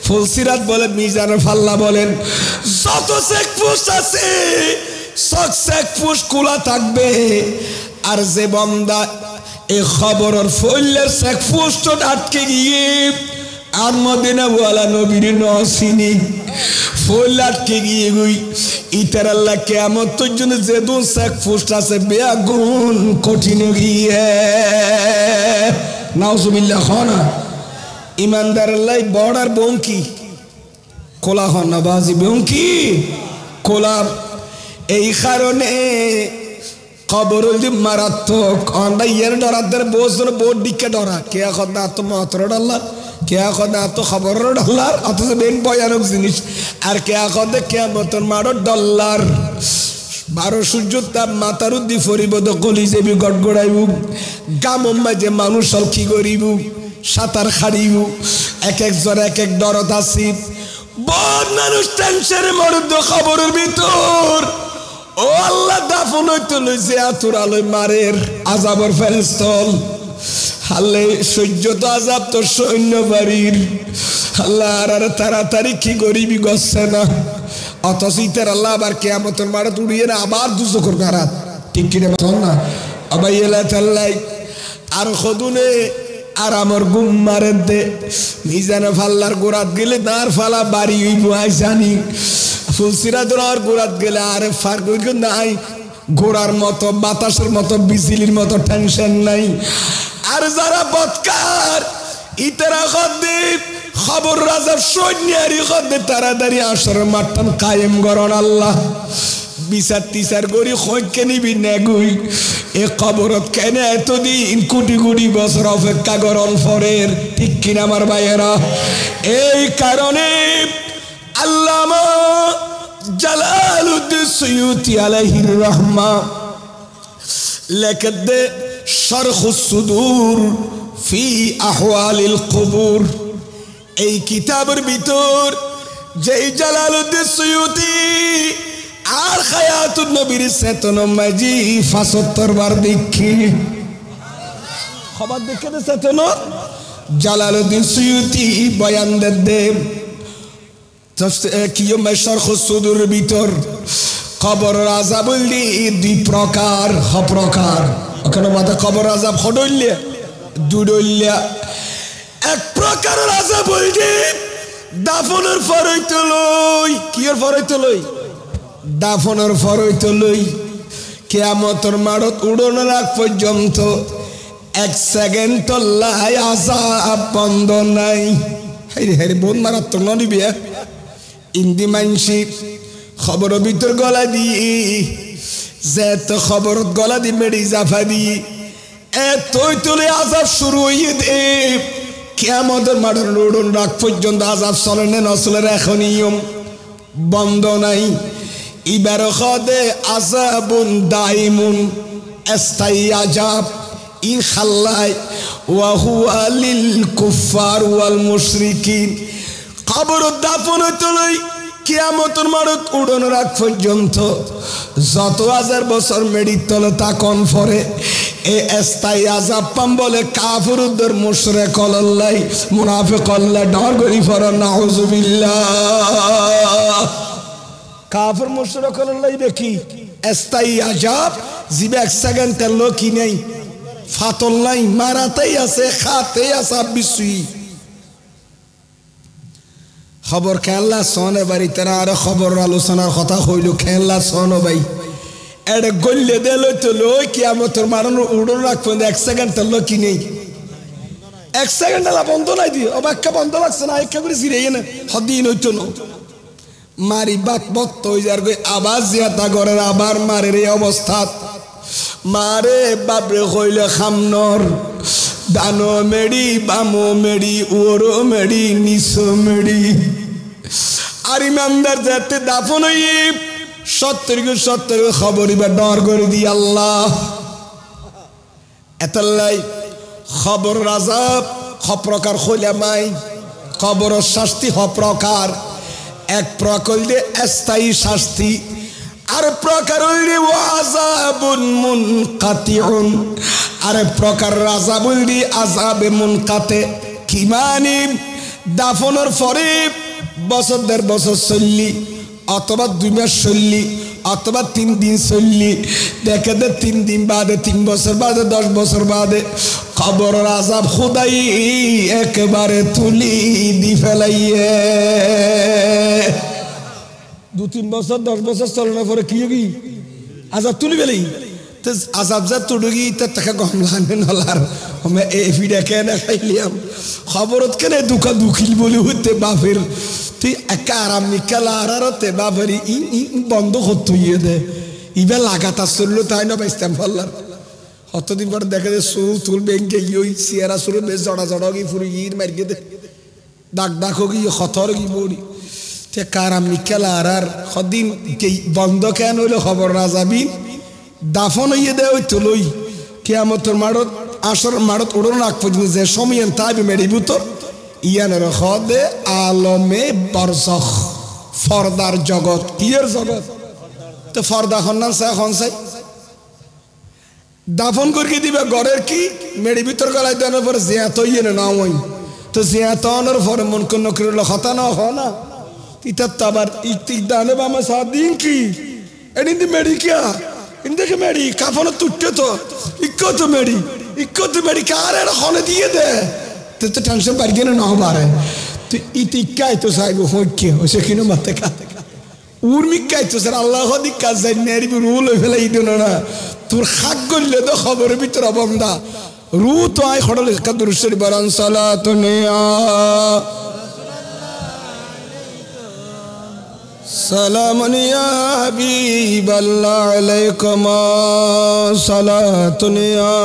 ফুলসিরাত বলে মিজানের ফাল্লা বলেন যত শেখ ফুস্ট আছে সব শেখ ফুস্ট খোলা থাকবে আর যে বান্দা এই খবরের ফলের শেখ ফুস্ট আটকে গিয়ে আর মদিনা ওয়ালা নবীর নসিনি ফুল আটকে গিয়ে গই ইতার আল্লাহ কিয়ামতের জন্য যে দুন শেখ ফুস্ট আছে বেগুন কঠিন গিয়ে নাউজুবিল্লাহ খানা ইমানদার আল্লাহ বর্ডার বঙ্কি কোলা হন না বাজি বঙ্কি কোলা এই কারণে কবর মারাত্মক আমরা ইয়ের ডরাদের বোঝর বোর্ড দিকে ডরা কে এখন তো মাত্র ডাল্লার কে এখন তো খবর ডলার অথচ বেন ভয়ানক জিনিস আর কে এখন কিয়ামতের মারো ডলার 12 সূর্য তাপ মাথার উদ্দি ফরিব তো কলি যাবি গড়গড়াইব গামম মাঝে মানুষ কি করিব সাঁতার খাড়িব এক একজন এক এক ডরত আসি বড় মানুষ টেনশনের মরদ খবরের ভিতর ও আল্লাহ দাফন হইতে লইছে আতুর আলোয় মারের আযাবের ফেরেশতল হালে সহ্য তো আযাব তো সৈন্য বাড়ির আল্লাহ আর তাড়াতাড়ি কি গরিবি গচ্ছে না অথচ ইতার আল্লাহ আবার কিয়ামতের মাঠে উড়িয়ে না আবার দুজখের গারাত ঠিক কিনে বল না আবাই এলা তাল্লাই আর খদুনে আর আমার গুম মারে দে মিজানে ফাল্লার গোরাত গেলে তার ফালা বাড়ি হইব আইসানি ফুলসিরা দোর গোরাত গেলে আরে ফার কইল নাই ঘোড়ার মতো বাতাসের মতো বিজলির মতো টেনশন নাই আর যারা বদকার ইতারা খদে খবর রাজা সৈন্যারি খদে তাড়াতাড়ি আসর মাঠটান কায়েম করন আল্লাহ বিচার টিচার করি খোঁজকে নিবি নেগুই এ কবরত কেন এতদিন কোটি কোটি বছর অপেক্ষা করন ফরের ঠিক কিনা আমার ভাইয়েরা এই কারণে আল্লামা জালালউদ্দিন সুয়ুতি আলাইহির রহমা লেখে দে শরহুস সুদূর ফি আহওয়ালিল কুবুর এই কিতাবের ভিতর যেই জালালউদ্দিন সুয়ুতি আর হায়াতুন নবীর চেতনা মাঝি 75 বার দেখি খবর দেখে দে চেতনা জালালউদ্দিন সুয়ুতি বয়ান দে কিয়ম শরহুস সুদূরের ভিতর কবর আযাব হইলি দুই প্রকার প্রকার ওখানে মাথা কবর আযাব হডইলে দুডইলে এক প্রকারের আযাব হইলি দাফনের পর হইতে লই কিয়ের পর হইতে লই দাফনের পর হইতে লই কিয়ামতের মাঠত উড়ানোর আগ পর্যন্ত এক সেকেন্ড লাই আযাব বন্ধ নাই হাইরে হাইরে বোন মারাত্মক ননিবি ইন্দি মানসি খবর ভিতর গলা দিয়ে যে তো খবর গলা দি মেডি জাফা দিয়ে এতই তুলে আযাব শুরু হইয়ে দে কিয়ামতের মাঠের উড়ন রাগ পর্যন্ত আযাব চলে না নচলের এখন নিয়ম বন্ধ নাই ইবার খদে আযাবুন দাইমুন স্থায়ী আযাব ইনশাআল্লাহ ওয়া হুয়া লিল কুফার ওয়াল মুশরিকিন কবর দাফন হইতে লই কিয়ামতের মাঠত উড়ানোর আগ পর্যন্ত যত হাজার বছর মেডির তলে তাকন পরে এ স্থায়ী আযাব পাম বলে কাফিরুদ্দের মুশরিক আল্লাহ মুনাফিক আল্লাহ ডর করি ফর নাউযুবিল্লাহ কাফির মুশরিক আল্লাহ দেখি স্থায়ী আযাব জিবে এক সেকেন্ডের লোকই নেই ফাতল নাই মারাতেই আছে খাতেই আছে বিশুই খবর খেলা সনে বাড়ি তারা আর খবর আলোচনার কথা হইল খেলা সন ভাই এটা গল্লে দিল তো লই কিয়ামতের মারানোর উড়ন রাখবেন এক সেকেন্ডের লোক কি নেই এক সেকেন্ড বন্ধ নাই দিয়ে অবাক্কা বন্ধ লাগছে না একটা করে ফিরে না হদিন হইতো না মারি বাত বক্ত হয়ে যার আবার জিয়াতা ঘরের আবার মারের এই অবস্থা মারে বাপরে হইলে খামনর দানো মেডি বামো মেডি ওরো মেডি নিসো মেডি আর ইমানদার যাতে দাফন হইয়ে 70 খবর এবার ডর করে দি আল্লাহ এতলাই খবর আযাব প্রকার হইলে মাই খবর শাস্তি প্রকার এক প্রকার হইলে স্থায়ী শাস্তি আর প্রকার হইলে আযাবুন মুনকাতিউন আর প্রকার আযাব হইলে আযাবে মুনকাতে কি মানে দাফনের পরে বছর দেড় বছর চললি অথবা 2 মাস চললি অথবা 3 দিন চললি দেখে দে 3 দিন বাদে 3 বছর বাদে 10 বছর বাদে কবরের আযাব খোদাই একেবারে তুলি দি ফেলাইয়ে 2-3 বছর 10 বছর চলার পরে কি হবি আযাব তুলি ফেলাই তো আযাব যা তুড়ি তে টাকা কম লানে নলার আমি এই ভিডিও কেন খাইলিয়াম খবরত কেন দুকা দুখিল বলে হতে বাপের তুই একা আরাম নিকালা আরারতে বাপের বন্ধ করতে ইয়ে দে ইবা লাগাতার চললো তাই না বাইস্তাম ফল্লার কতদিন পর দেখা যায় সুর তুল ব্যাংকে ইয়ে সিয়ারা সুর বেশ জড়া জড়া গিয়ে ফুরি ইর মারিয়ে দে ডাক ডাক গিয়ে খতর গিয়ে বড়ি তে কারাম নিকালা আর কদিন বন্ধ কেন হইলো খবর না যাবি দাফন হইয়ে দেয় ওই তুলই কিয়ামতের মাঠত আসর মাঠত উড়ন রাখ পর্যন্ত যে সময় তাইবে মেরিবুত ইয়ানের খদে আলমে বরজখ ফর্দার জগৎ ইয়ের জগৎ তো ফর্দা হন্নান চাই হন চাই দাফন করিয়ে দিবে ঘরের কি মেরি ভিতর গলায় দেওয়ার পরে জিয়াত ইয়ে না ওই তো জিয়াত আনার পরে মন কোন করিল হতা না হ না ইতার তো আবার ইতিক দানে বা আমার সাদিন কি এদিন মেরি কিয়া ইন্দেকে মেরি কাফনে তুটতে তো ইক্কো তো মেরি কার এর হনে দিয়ে দে তো তো টেনশন পারি কেন না বারে তুই ইতিকাই তো চাইব হইকে হইছে কিনো মাতে কা উর্মিকাই তো স্যার আল্লাহ দিক কাজ যাই নেরি রুল হয়ে ফেলাই দিল না তোর খাক গললে তো খবরের ভিতরে বন্ধা রু তো আয় খড়লে কাদুর শরীফ বারান সালাতুনিয়া সালামুন ইয়া হাবিবাল্লাহ আলাইকুম সালাতুনিয়া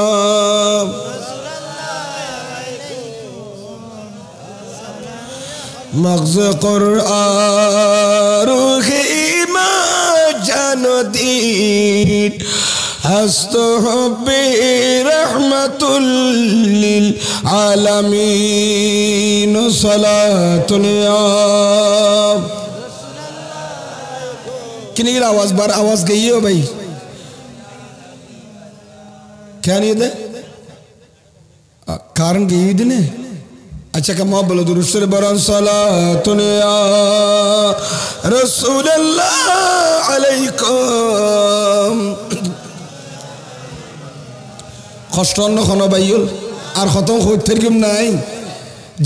مغز قرآن خیمہ جان دین هست حبی رحمت للعالمین صلاة اليوم کنی گیر آواز بار آواز گئی ہو بھائی کیا نہیں دے کارن گئی دنے अच्छा कमा बोलो दुरुस्त बरन सलातुन या रसूलल्लाह अलैकुम কষ্ট অন্য কোনো বাইল আর খতম হইতে কেম নাই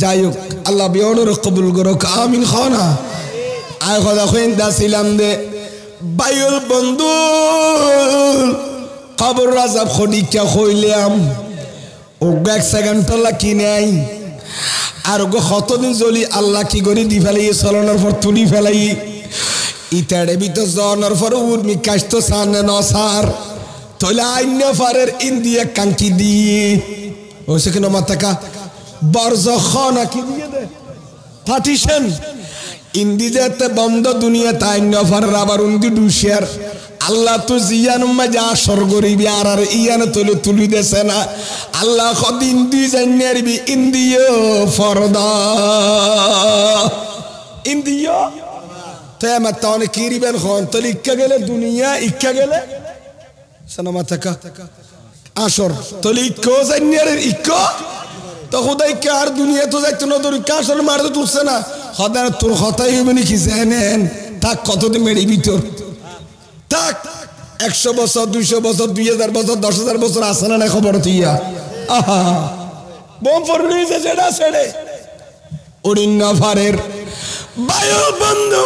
যাই হোক আল্লাহ বিয়নের কবুল করুক আমিন খানা আয় কথা কইন দাছিলাম দে বাইল বন্ধু কবর রাজাব খদিকা কইলাম ও এক সেকেন্ড তোলা কি নাই আর গো কতদিন জলি আল্লাহ কি করে দি ফেলাই চলনের পর তুলি ফেলাই ইতাড়ে ভিতর জনের পর উর্মি কাশতো সামনে নসার তোলা আইন্য ফারের ইন্ডিয়া কাঙ্কি দিয়ে ও সেখানে মাতাকা বরজখানা কি দিয়ে দে পার্টিশন ইন্ডিয়াতে বন্ধ দুনিয়াতে আইন্য ফারের আবার উন্দি ডুশিয়ার আল্লাহ তো জিয়ান যা স্বর্গরিবি আর আর ইয়ান তুলে তুলি দেছে না আল্লাহ কদিন দি জানিয়ারবি ইন্দিয় ফরদা ইন্দিয় তাই আমার তাহলে কিরিবেন খন তাহলে ইক্কা গেলে দুনিয়া ইক্কা গেলে সানামা থাকা আসর তাহলে ইক্কো জানিয়ার ইক্কো তো খোদাই কে আর দুনিয়া তো যাইতো না তোর ইক্কা আসর মারতে তুলছে না খদার তোর কথাই হইবে নাকি জানেন থাক কতদিন মেরি ভিতর থাক 100 বছর 200 বছর 2000 বছর 10,000 বছর আসে না খবর তুইয়া আহা বোম ফরলিছে যেটা ছেড়ে উড়িন ফারের বায়ু বন্ধু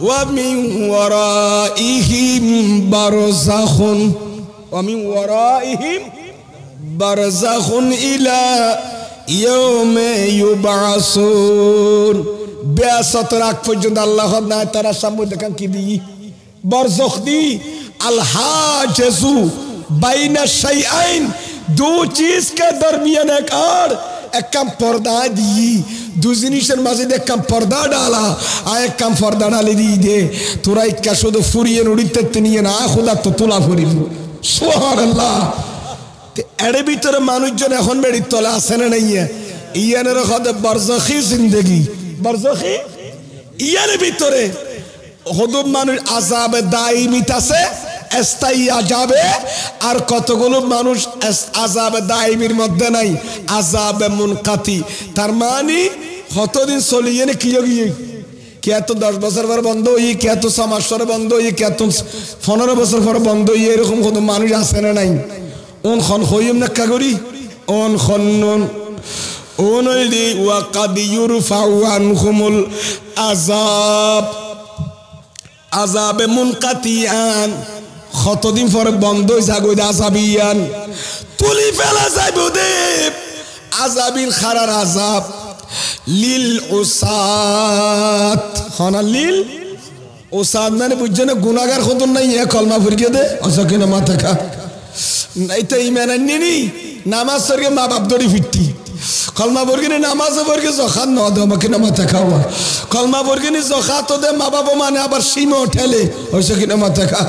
ওয়া মিন ওয়ারাইহিম বারযাখুন ওয়া মিন ওয়ারাইহিম বারযাখুন ইলা ইয়াউমি ইউবআসুন বেয়াসতের আগ পর্যন্ত আল্লাহ না তারা সামনে দেখান কি দি बरज़ख दी अल-हाजिज़ु बैन शैअइन दो चीज के दरमियान एक कम पर्दा दी दो जिनिसের মাঝে এক কম पर्दा डाला आ एक कम पर्दा डाले दी दे তোরা একটা শুধু ফুরিয়ে উড়িতে নিয়ে না খোদা তো তোলা ফুরিব সুবহানাল্লাহ তে এর ভিতরে মানুষজন এখন বেড়ি তোলা আছে না নাই ইয়ানের খোদা বরজখি জিন্দেগি বরজখি ইয়ার ভিতরে হদুম মানুষ আযাবে দাইমিত আছে স্থায়ী আযাবে আর কতগুলো মানুষ আযাবে দাইমির মধ্যে নাই আযাবে মুনকাতি তার মানে কতদিন চলিয়ে না কি গিয়ে কে তো 10 বছর পর বন্ধ হই কে তো 6 মাস পর বন্ধ হই কে তো 15 বছর পর বন্ধ হই এরকম কত মানুষ আছে না নাই ওন খন হইম না কাগরি ওন খন্নন ওনদি ওয়া কাদ ইউরফাউ আনহুমুল আযাব আযাবে মুনকাতিয়ান কতদিন পরে বন্ধ যাগো আযাবিয়ান তুলি ফেলা যাইব দে আযাবিল খারার আযাব লিল উসাত হনা লিল উসাত মানে বুঝছেন গুনাহগার খতন নাই এ কলমা ফিরিয়ে দে অসকিনা মাথা খা নাই তো ঈমান আননি নামাজ সরকে মা বাপ দড়ি ফিরতি কলমা বর্গিনী নামাজ বর্গে জখাত ন দে আমাকে না মাথা খাওয়া কলমা বর্গিনী জখাত দে মা বাবা মানে আবার সীমা ঠেলে হইছে কিনা মাথা খা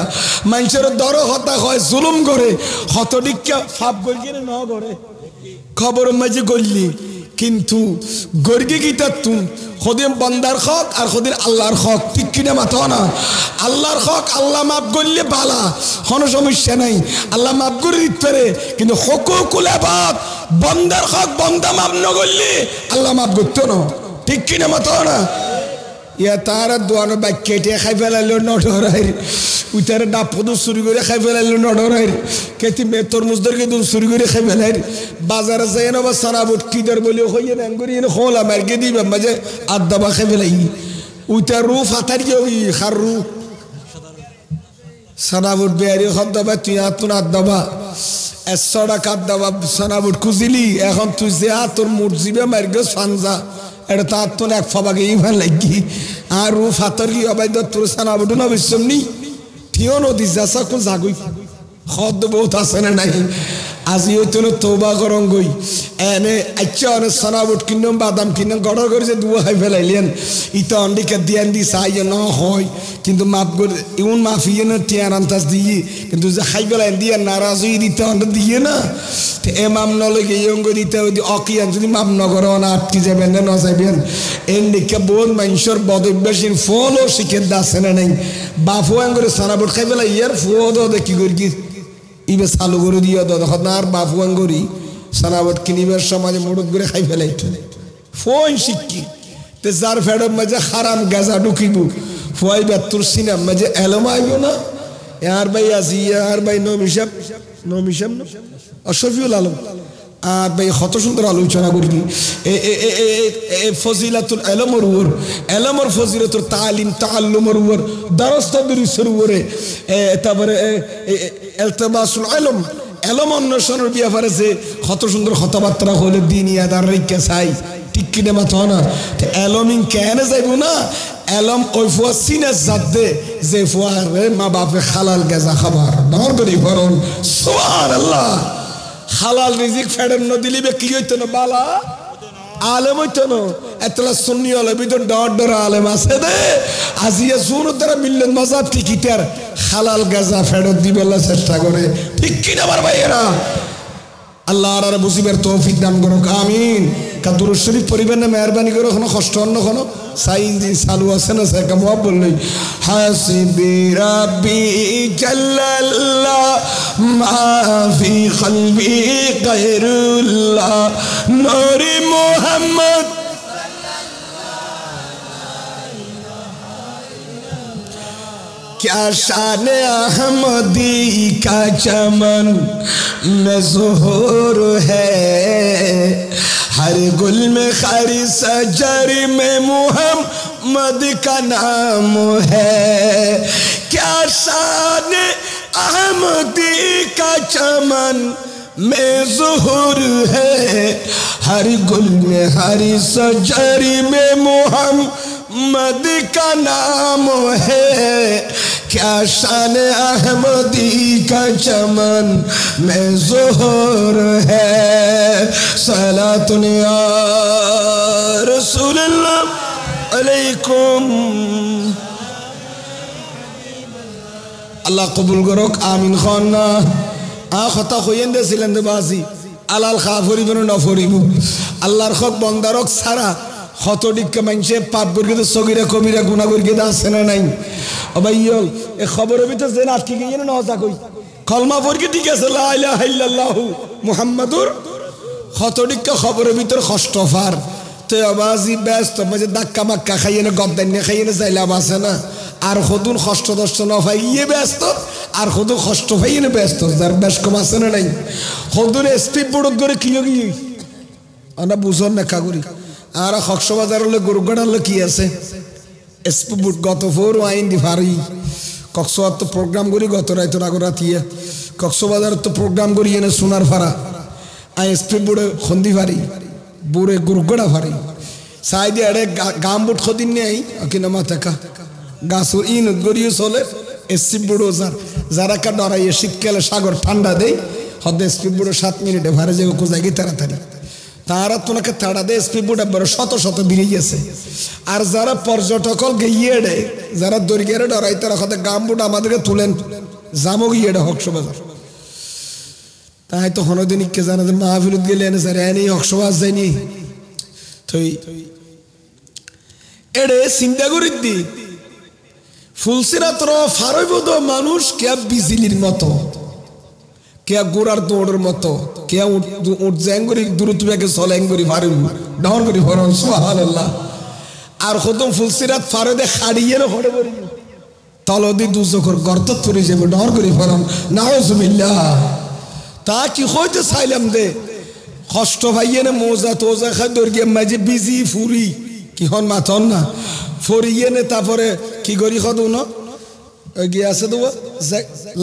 মানুষের দর হতা হয় জুলুম করে হত ডিক্কা ফাপ গর্গিনী ন করে খবর মাঝে গল্লি কিন্তু গর্গে গীতা তুম খদিম বন্দার হক আর খদির আল্লাহর হক ঠিক কিনা মাথা না আল্লাহর হক আল্লাহ মাফ করলে বালা কোনো সমস্যা নাই আল্লাহ মাফ করে দিতে পারে কিন্তু হুকুকুল ইবাদ বন্দার হক বন্দা মাফ না করলে আল্লাহ মাফ করতো না ঠিক কিনা মাথা না ইয়া তার দোয়ানো বাক্যে খাই ফেলাইলো নডরাই উইতারে ডাপদু চুরি করে খাই ফেলাইলো নডরাই কেতি মে তরমুজদেরকে দুন চুরি করে খাই ফেলাই বাজারে যাই না বা সারা বুট কিদার বলে হইয়ে না করি এনে খোলা মারকে দিবে মাঝে আদাবা খাই ফেলাই উইতার রু ফাতার কি খার রু সারা বুট বেয়ারি খদ্দাবা তুই আতুন আদাবা 100 টাকা আদাবা সারা বুট খুঁজিলি এখন তুই যে তোর মুরজিবে মারগে সানজা এটা তার তো এক ফাবাকে ইমান লাগি আর রু ফাতার কি অবাই তোর সারা বুট না বিশ্বমনি থিও নদী যাসা কোন জাগুই খদ বহুত আছে না নাই আজি হইতো তওবা করং গই এনে আচ্ছা অনে সানাবুট কিনম বাদাম কিনম গড় করে যে দুয়া খাই ফেলাইলেন ইতো অন্ডিকে দিয়ান দি চাই না হয় কিন্তু মাফ করে ইউন মাফিয়ে না টিয়ার আন্তাজ দিয়ে কিন্তু যে খাই ফেলাইন দিয়ে নারাজ হয়ে দিতে অন্ড দিয়ে না এ মাম নলগে ইয়ঙ্গ দিতে যদি অকিয়ান যদি মাপ নগর না আটকি যাবেন না যাবেন এন্ডিকে বহুত মানুষের বদভ্যাসীর ফলও শিখে দাসে না নাই বাফু আঙ্গুরে সানাবুট খাই ফেলাই ইয়ার ফুয়ো দো দেখি করি ইবে চালু করে দিয়ে দার বাপু আঙ্গুরি সানাবট কিনিবার সময় মুড়ুত করে খাই ফেলাইতো ফোন শিক্ষি তে যার ফেডম মাঝে হারাম গাজা ঢুকিব ফোয়াই বাত্তুর সিনাম মাঝে এলম আইব না আর ভাই আজি আর ভাই নমিসাব না অশফিউল আলম আর ভাই কত সুন্দর আলোচনা করবি ফজিলাতুল এলমর উপর এলমর ফজিলাতুল তালিম তাআল্লুমর উপর দারস্তাদরিসের উপরে তারপরে ইলতিবাসুল ইলম এলম অন্বেষণের ব্যাপারে যে কত সুন্দর কথাবার্তা হলে দিনই আদার রেখে চাই ঠিক কিনে মাথা না এলমিন কেন যাইব না এলম ওই ফুয়া সিনে জাত দে যে ফুয়ারে মা বাপে হালাল গেজা খাবার ডর করি ভরণ সুবহানাল্লাহ হালাল রিজিক ফেডেন ন দিলিবে কি হইতো না বালা আলেম হইতো না এতলা সুন্নি হলে ভিতর ডর আলেম আছে দে আজিয়া জোর দ্বারা মিললেন মজাব টিকিটার হালাল গেজা ফেরত দিবেলা চেষ্টা করে ঠিক কিনা আমার ভাইয়েরা আল্লাহ আর বুঝিবার তৌফিক দান করুক আমিন কাদুর শরীফ পরিবার না মেহরবানি করে কোনো কষ্ট অন্য কোনো সাইন দিন চালু আছে না সে কেমন বললেই হাসিবি রাব্বি জাল্লাল্লাহ মাফি কলবি গায়রুল্লাহ নূরে মুহাম্মদ क्या शान अहमदी का चमन में ज़ुहूर है हर गुल में खरी सजर में मुहम्मद का नाम है क्या शान अहमदी का चमन में ज़ुहूर है हर गुल में हरी सजर में मुहम्मद का नाम है क्या शान अहमदी का चमन में ज़ुहूर है सलातुन या रसूलल्लाह अलैकुम अल्लाह कबूल करो आमीन खाना आ खता खोयेंदे सिलेंदे बाजी আলাল খা ফরিব না ফরিব আল্লাহর হক বন্দারক ছাড়া হতডিককে মানুষে পাপ বর্গিতে সগিরা কবিরা গুনাহ বর্গিতে আছে না নাই ও ভাইয়ল এ খবরের ভিতর যে আটকে গিয়ে না হতা কই কলমা বর্গি ঠিক আছে লা ইলাহা ইল্লাল্লাহু মুহাম্মাদুর হতডিককে খবরের ভিতর কষ্ট ফার তে আবাজি ব্যস্ত মাঝে ধাক্কা মাক্কা খাইয়ে না গদ্দান না খাইয়ে না যাইলাম আছে না আর খুদুন কষ্ট দষ্ট না পাইয়ে ব্যস্ত আর খুদু কষ্ট পাইয়ে না ব্যস্ত যার বেশ কম আছে না নাই খুদুন স্পিড বোর্ড করে কি গিয়ে আনা বুঝন না কাগুরি আর কক্সবাজার হলে গুরুগড় হলে কি আছে স্পিড বোর্ড গত ফোর আইন দি ভারি কক্সবাজার তো প্রোগ্রাম করি গত রাত রাগরাতিয়া কক্সবাজার তো প্রোগ্রাম করি এনে সোনার ফাড়া আই স্পিড বোর্ডে খন্দি ভারি বুড়ে গুরুগড়া ভারি সাই দিয়ে আরে গাম বুট খদিন নেই কিনা মাথাকা গাছুর ইন গড়িয়ে চলে স্পিড বোর্ডও যারা কা ডরাইয়ে শীতকালে সাগর ঠান্ডা দেয় হদে স্পিড বোর্ডে 7 মিনিটে ভারে যে কোথায় গিয়ে তাড়াতাড়ি তারা তোনাকে তাড়া দেয় স্পিড বোর্ডে বড় শত শত বেরিয়ে গেছে আর যারা পর্যটক গিয়ে দেয় যারা দরিয়ারে ডরাই তারা হদে গাম বুট আমাদেরকে তুলেন জামো গিয়ে দেয় কক্সবাজার তাই তো হনদিনিককে জানা যে মাহফিলত গেলে এনে স্যার এনে কক্সবাজার যায়নি তুই এড়ে চিন্তা করি দি ফুলসিরাতর ফারইব তো মানুষ কে বিজলির মতো কে গোড়ার দৌড়ের মতো কে উঠ জ্যাঙ্গুরি দূরত্ব বেগে চলেঙ্গুরি ফারইব ডর করি ফরন সুবহানাল্লাহ আর খতম ফুলসিরাত ফারদে খাড়িয়ে হড়ে পড়ি তলদি দুজকর গর্ত তুরি যাবে ডর করি ফরন নাউজুবিল্লাহ তা কি হইতে চাইলাম দে কষ্ট ভাইয়ে না মোজা তোজা খাই দর্গিয়ে মাঝে বিজি ফুরি কি হন মাথন না ফরিয়ে নে তারপরে কি করি খদু ন গিয়ে আছে তো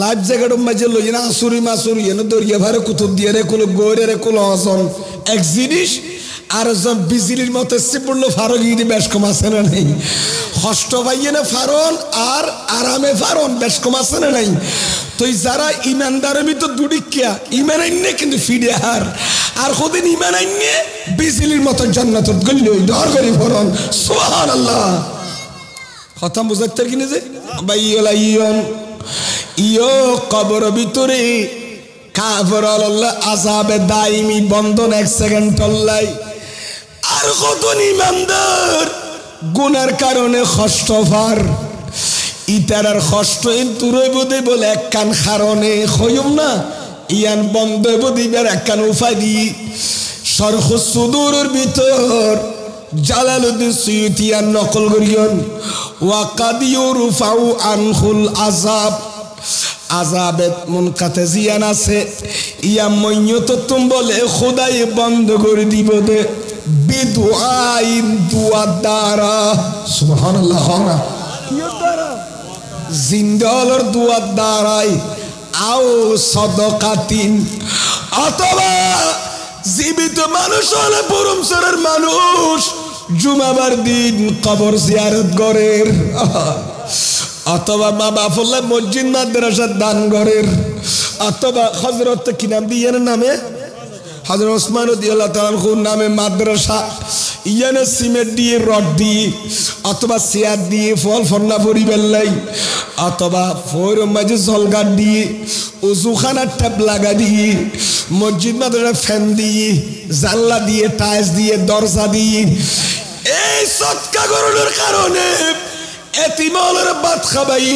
লাইফ জ্যাকেট মাঝে লই না আসুরি মাসুরি এনে দর্গিয়ে ভারে কুতুব দিয়ে রে কুলো গইরে রে কুলো হসন এক জিনিস আর যখন বিজলির মতো এসে পড়লো ফারো গিয়ে বেশ কম আছে না নেই কষ্ট ভাইয়ে না ফারন আর আরামে ফারন বেশ কম আছে না নাই তুই যারা ইমানদারের ভিতর দুডিকিয়া ইমান আইনে কিন্তু ফিরে আর কদিন ইমান আইনে বিজলির মতো জান্নাত গল্লি ডর করি ফরন সুবহানাল্লাহ কথা বুঝাতে কিনে যে বাইয়লা ইয়ো কবর ভিতরে কাফর আল্লাহ আযাবে দাইমি বন্ধন 1 সেকেন্ড টল্লাই আর কতন ইমানদার গুনার কারণে কষ্ট পার ইতারার কষ্ট তুরই বদে বলে এক কান কারণে হইম না ইয়ান বন্ধ দিবার একখান উপায় দি শরহ সুদূরের ভিতর জালালউদ্দিন সুয়ুতি ইয়ান নকল করিয়ন ওয়া কাদ ইউরফাউ আনহুল আযাব আযাবেত মুনকাতে জিয়ান আছে ইয়া মইয়ত তুম বলে খোদাই বন্ধ করে দিব দে বিদুআইন দুআ দ্বারা সুবহানাল্লাহ কি দ্বারা জিন্দালর দুআ দ্বারাই আও সাদাকাতিন অথবা জীবিত মানুষ হলে পরমসরের মানুষ জুমাবার দিন কবর জিয়ারত করের অথবা মা বাপল্লা মসজিদ মাদ্রাসা দান করের অথবা হযরত কি নাম দিয়ের নামে হযরত ওসমান রাদিয়াল্লাহু তাআলা আনহুর নামে মাদ্রাসা ইয়ানে সিমেন্ট দিয়ে রড দিয়ে অথবা সিয়ার দিয়ে ফল ফন্না পরিবেল লাই অথবা ফোর মাঝে জলগাট দিয়ে উজুখানার ট্যাপ লাগা দিয়ে মসজিদ মাদ্রাসা ফ্যান দিয়ে জানলা দিয়ে টাইলস দিয়ে দরজা দিয়ে এই সদকা করার কারণে এতিমদের ভাত খাবাই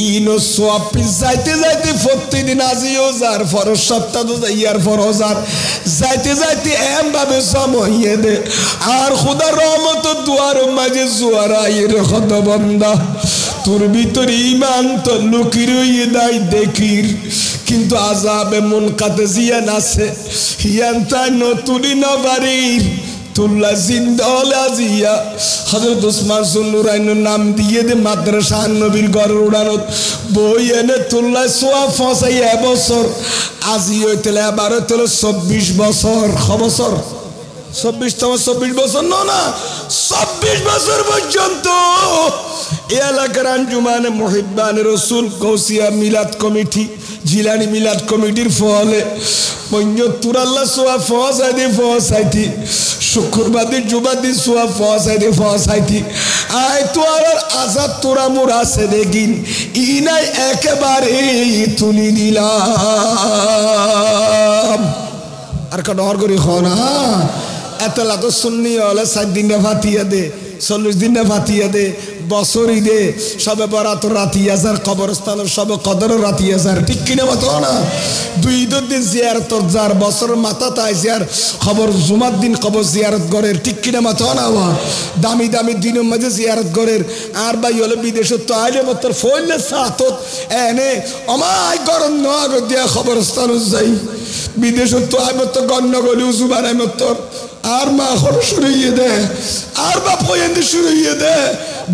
ইনো সোয়াপি যাইতে যাইতে প্রতিদিন আজিও যার ফরজ সপ্তাহ ইয়ার ফরজ আর যাইতে যাইতে এম ভাবে সময়ে দে আর খোদা রহমত দুয়ার মাঝে জোয়ারাইর খদ বন্দা তোর ভিতর ঈমান তো লুকিয়ে দাই দেখির কিন্তু আযাবে মুনকাতে জিয়ান আছে হিয়ান তাই নতুনি নবারির তুল্লা জিন্দালা জিয়া হযরত ওসমান সুন্নুরাইনের নাম দিয়ে দে মাদ্রাসা নবীর ঘর উড়ানো বই এনে তুল্লা সোয়া ফসাই এবছর আজি হইতেলে আবার হইতেলে 24 বছর বছর 24 বছর না 26 বছর পর্যন্ত এই এলাকার আঞ্জুমানে মুহিব্বানে রসুল গৌসিয়া মিলাদ কমিটি জিলানি মিলাদ কমিটির ফলে পঞ্জত্তর আল্লাহ সোয়া ফসাইতি শুক্রবাদী জুমাদি সোয়া ফসাইতি আয় তো আর আজাদ তোরা মোর আছে দেখিন ইনাই একেবারে তুলি দিলাম আর কা ডর করি না এতলা তো শুননি হলে 7 দিন ফাতিয়া দে 40 দিন ফাতিয়া দে বছরই দে সবে বরাত রাতি আজার কবরস্থান সবে কদর রাতি আজার ঠিক কিনা মতো না দুই দিন জিয়ারত যার বছর মাথা তাই জিয়ার খবর জুমার দিন কবর জিয়ারত করের ঠিক কিনা মতো না দামি দামি দিনের মাঝে জিয়ারত করের আর ভাই হলে বিদেশে তো আইলে মতো ফোনে সাথত এনে আমায় গরম নয় দিয়া খবরস্থান যাই বিদেশে তো আই মতো গণ্য করি উজুবার আই মতো আর মা হল শুরু দে আর বাপ হইতে শুরু দে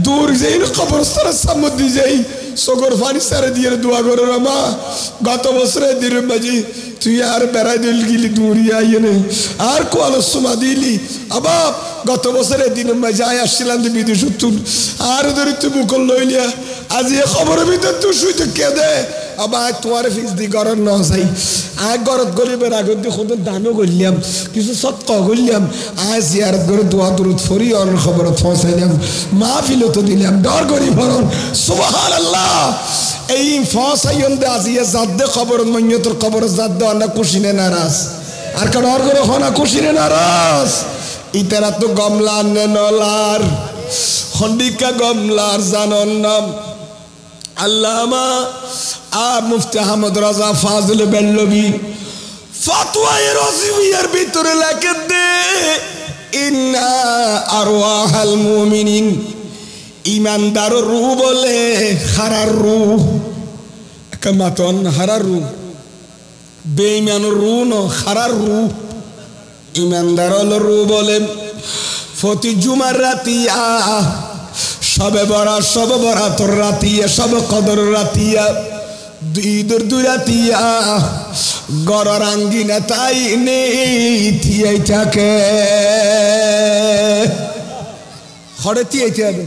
দূর যাই কবরস্থানের সামনে দিয়ে যাই সগর ফানি সারে দিয়ে দোয়া করো মা গত বছরে দিনের মাঝি তুই আর বেড়াই দিল গিলি দূরিয়া ইয়ে আর কোয়ালসমা দিলি আবার গত বছরে দিনের মাঝে আয় আসছিলাম যে বিদেশ তুল আর ধরে তুই মুখল লইলিয়া আজ এ খবরের ভিতর তুই শুইতে কে দে আবার তোমার ফিস দি গরম ন যাই আয় গরত গরিবের আগত দিয়ে খুদ দানও করলাম কিছু সৎকা করলাম আয় জিয়ারত করে দোয়া দরুদ ফরি আর খবরত পৌঁছাইলাম মাহফিলও তো দিলাম ডর গরিব হরণ সুবহানাল্লাহ এই পৌঁছাইন দে আজিয়া জাত দে খবর মঞ্জতর খবর জাত দে না খুশিনে নারাজ আর কা ডর করে হনা খুশিনে নারাজ ইতারা তো গমলার নে নলার খন্ডিকা গমলার জানন নাম আল্লামা মুফতি আহমদ রাজা ফাজল বেল্লবী ফতোয়ায়ে রাজিবিয়ার ভিতরে লেখে দে ইন্না আরওয়াহাল মুমিনিন ইমানদার রূহ বলে হারার রূহ কামাতন হারার রূহ বেঈমানের রূহ ন হারার রূহ ইমানদার রূহ বলে প্রতি জুমার রাতিয়া সবে বরাতর রাতিয়া সবে কদর রাতিয়া ঈদের দুই রাতিয়া গড়র আঙ্গিনা তাই নেই থিয়াই থাকে হরে থিয়াইতে হবে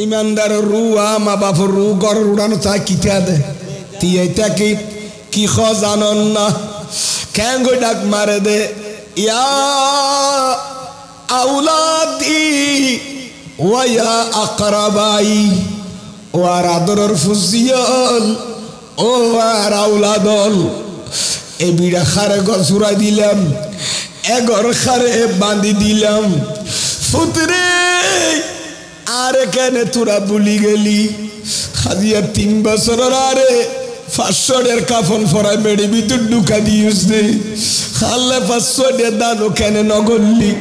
ইমানদার রু মা বাপর রু গড় উড়ানো তাই কিতে দে থিয়াই থাকে কি খ জানন না কেন ডাক মারে দে ইয়া আউলাদি ওয়া আকরাবাই ও আর আদরের ফুজিয়ল ও আর আউলাদল এ বিড়া খারে গছুরাই দিলাম এগর খারে বাঁধি দিলাম ফুতরে আর কেন তোরা ভুলি গেলি হাজিয়া 3 বছর আরে 500 কাফন ফরাই মেরে ভিতর ঢুকা দিয়েছে আল্লাহ 500 দান ওখানে নগরলি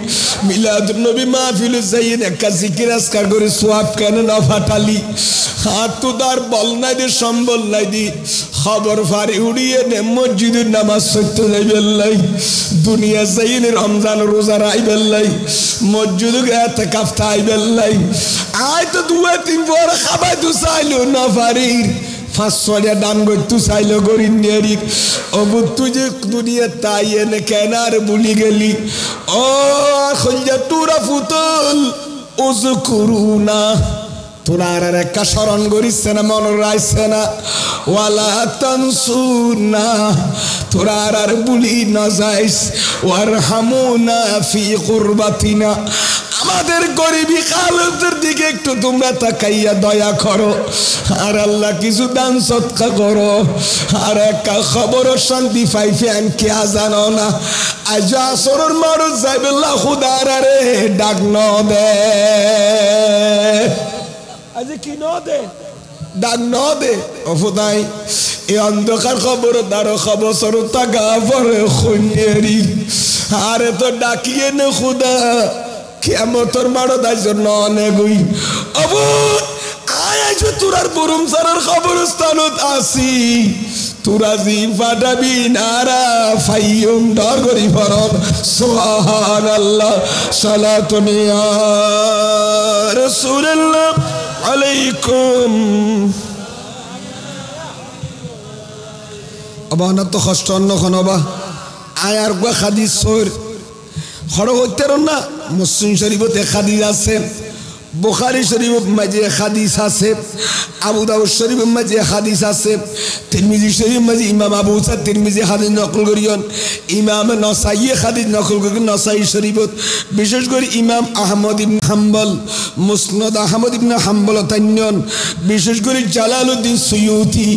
মিলাদ নবী মাহফিলে যাইয়েন একটা জিকির আজকার করে সোয়াব কেন না ফাটালি হাতুদার বল নাই দি সম্বল নাই দি খবর ফারি উড়িয়ে নে মসজিদের নামাজ সত্য যাইবেল্লাই দুনিয়া যাইয়েন রমজান রোজা রাইবেল্লাই মসজিদে ইতিকাফ তাইবেল্লাই আয় তো 2-3 পর খাবাই তো চাইলো না ফারির 500 দান করতে চাইলো গরিব নেরিক অবু তুই যে দুনিয়া তাই এনে কেনার ভুলি গেলি ও খঞ্জা তুরা ফুতল ওযু করুনা তোরা আর একটা স্মরণ করিচ্ছে না মনে রাখছে না ওয়ালা তানসুনা তোরা আর ভুলি না যাইস ওয়ারহামুনা ফি কুরবাতিনা আমাদের গরিবী হালতের দিকে একটু তোমরা তাকাইয়া দয়া করো আর আল্লাহ কিছু দান সদকা করো আর একটা খবর শান্তি পাইফেন কে জানো না আজ আসরের মারুজ যাইবেল্লাহ খুদার রে ডাক ন দে আজ কি ন দে ডাক ন দে অফুদাই এই অন্ধকার খবর দারো খবর সরু তাকা পরে খুনিয়েরি আরে তো ডাকিয়ে নে খুদা কিয়ামতের মারো দাই জন্য অনেকই অবু আজ তোরার বরুম সারার খবরস্থানত আসি তোরা জি ফাটাবি নারা ফাইয়ুম ডর করি ফরন সুবহানাল্লাহ সালাতুন ইয়া রাসূলুল্লাহ আলাইকুম আবানা তো কষ্ট অন্য খনবা আয়ার গা হাদিস সর খড় হইতে না মুসলিম শরীফতে হাদিস আছে বুখারী শরীফ মাঝে হাদিস আছে আবু দাউদ শরীফ মাঝে হাদিস আছে তিরমিজি শরীফ মাঝে ইমাম আবু সাদ তিরমিজি হাদিস নকল করিয়ন ইমাম নাসাই হাদিস নকল করিয়ন নাসাই শরীফত বিশেষ করে ইমাম আহমদ ইবনে হাম্বল মুসনাদ আহমদ ইবনে হাম্বল তান্নন বিশেষ করে জালালউদ্দিন সুয়ুতি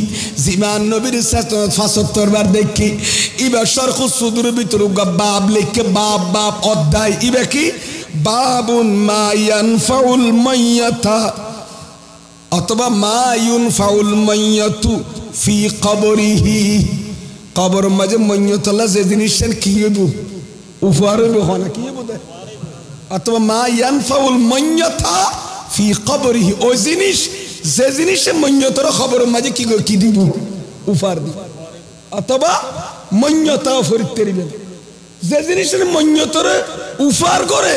জিমান নবীর 75 বার দেখি ইবা শরখ সুদুর ভিতর বাব লিখে বাব বাব অধ্যায় ইবা কি বাবুন মা ইয়ানফাউল মাইয়াতা অথবা মা ইউনফাউল মাইয়াতু ফি কবরিহি কবর মাঝে মাইয়াতুল্লাহ যে জিনিসের কি হইব উপহার হইব না কি হইব অথবা মা ইয়ানফাউল মাইয়াতা ফি কবরিহি ওই জিনিস যে জিনিসে মাইয়াতের খবর মাঝে কি দিব উপহার দিব অথবা মাইয়াতা ফরিতে দিবেন যে জিনিসের মাইয়াতের উপহার করে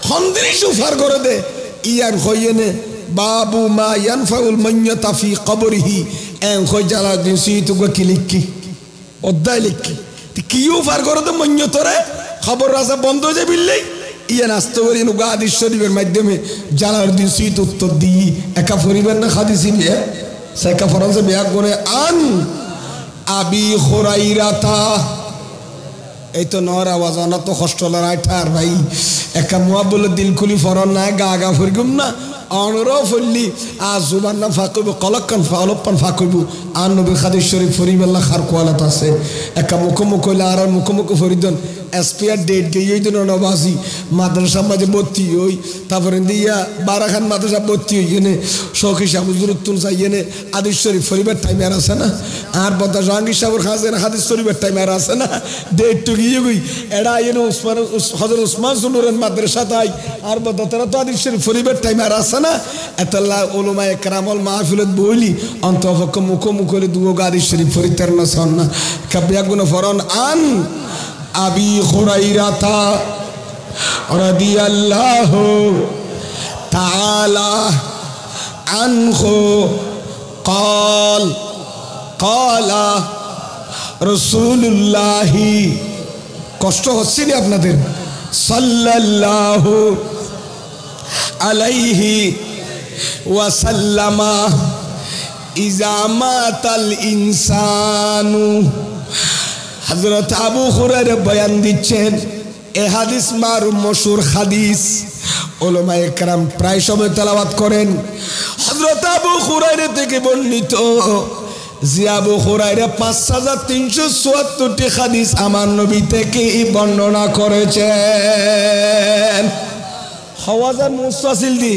কোন জিনিস উপহার করে দে ইয়ার হইনে বাবু মা ইয়ানফাউল মাইয়াতা ফি কবরিহি এন কই জালালউদ্দিন সুয়ুতি কি লিখি অধ্যায় লিখি কি উপহার করে দে মাইয়াতরে খবর রাজা বন্ধ হয়ে যাবিল্লে ইয়া নাস্ত করি নুগা হাদিস শরীফের মাধ্যমে জালালউদ্দিন সুয়ুতি উত্তর দিই একা পরিবার না হাদিস নিয়ে সেকা ফরান্সে বিয়া করে আন আবি হুরাইরাতা এই তো নর আওয়াজ আনা তো কষ্ট লড়াই ঠার ভাই একা মুয়াব্বুল দিল খুলি ফরন না গা গা ফরগুম না অনরো ফল্লি আ জুবান না ফাকইব কলকান ফালপান ফাকইব আন নবী হাদিস শরীফ ফরিবাল্লাহ খার কোয়ালাত আছে একা মুখমুখ হইলা আর মুখমুখ ফরিদন এসপিআর ডেট গিয়ে দিন নবাজি মাদ্রাসা মাঝে ভর্তি হই তারপরে দিয়া বারাখান মাদ্রাসা ভর্তি হই এনে শৌকি সাহেব হুজুরতুল চাইয়েনে হাদিস শরীফ ফরিবার টাইম আর আছে না আর বদা জাহাঙ্গীর সাহেবের খাজেন হাদিস শরীফের টাইম আর আছে না ডেট তো গিয়ে গই এরা এনে উসমান হযরত উসমান জুনুরের মাদ্রাসা তাই আর বদা তারা তো হাদিস শরীফ ফরিবার টাইম আর আছে না এতাল্লাহ উলামায়ে কেরামল মাহফিলত বইলি অন্তপক্ষ মুখমুখ হলে দুগো হাদিস শরীফ ফরিতার না সন্না কাবিয়া গুণ ফরন আন আবি হুরাইরাতা রাদিয়াল্লাহু তাআলা আনহু قال قال রাসূলুল্লাহ কষ্ট হচ্ছে না আপনাদের সাল্লাল্লাহু আলাইহি ওয়াসাল্লামা ইজা মাতাল ইনসানু হযরত আবু হুরায়রা বয়ান দিচ্ছেন এই হাদিস মারুফ মশহুর হাদিস উলামায়ে কেরাম প্রায় সময় তেলাওয়াত করেন হযরত আবু হুরায়রা থেকে বর্ণিত যে আবু হুরায়রা 5374টি হাদিস আমার নবী থেকে বর্ণনা করেছেন হাওয়াজান মুস্তাসিল দি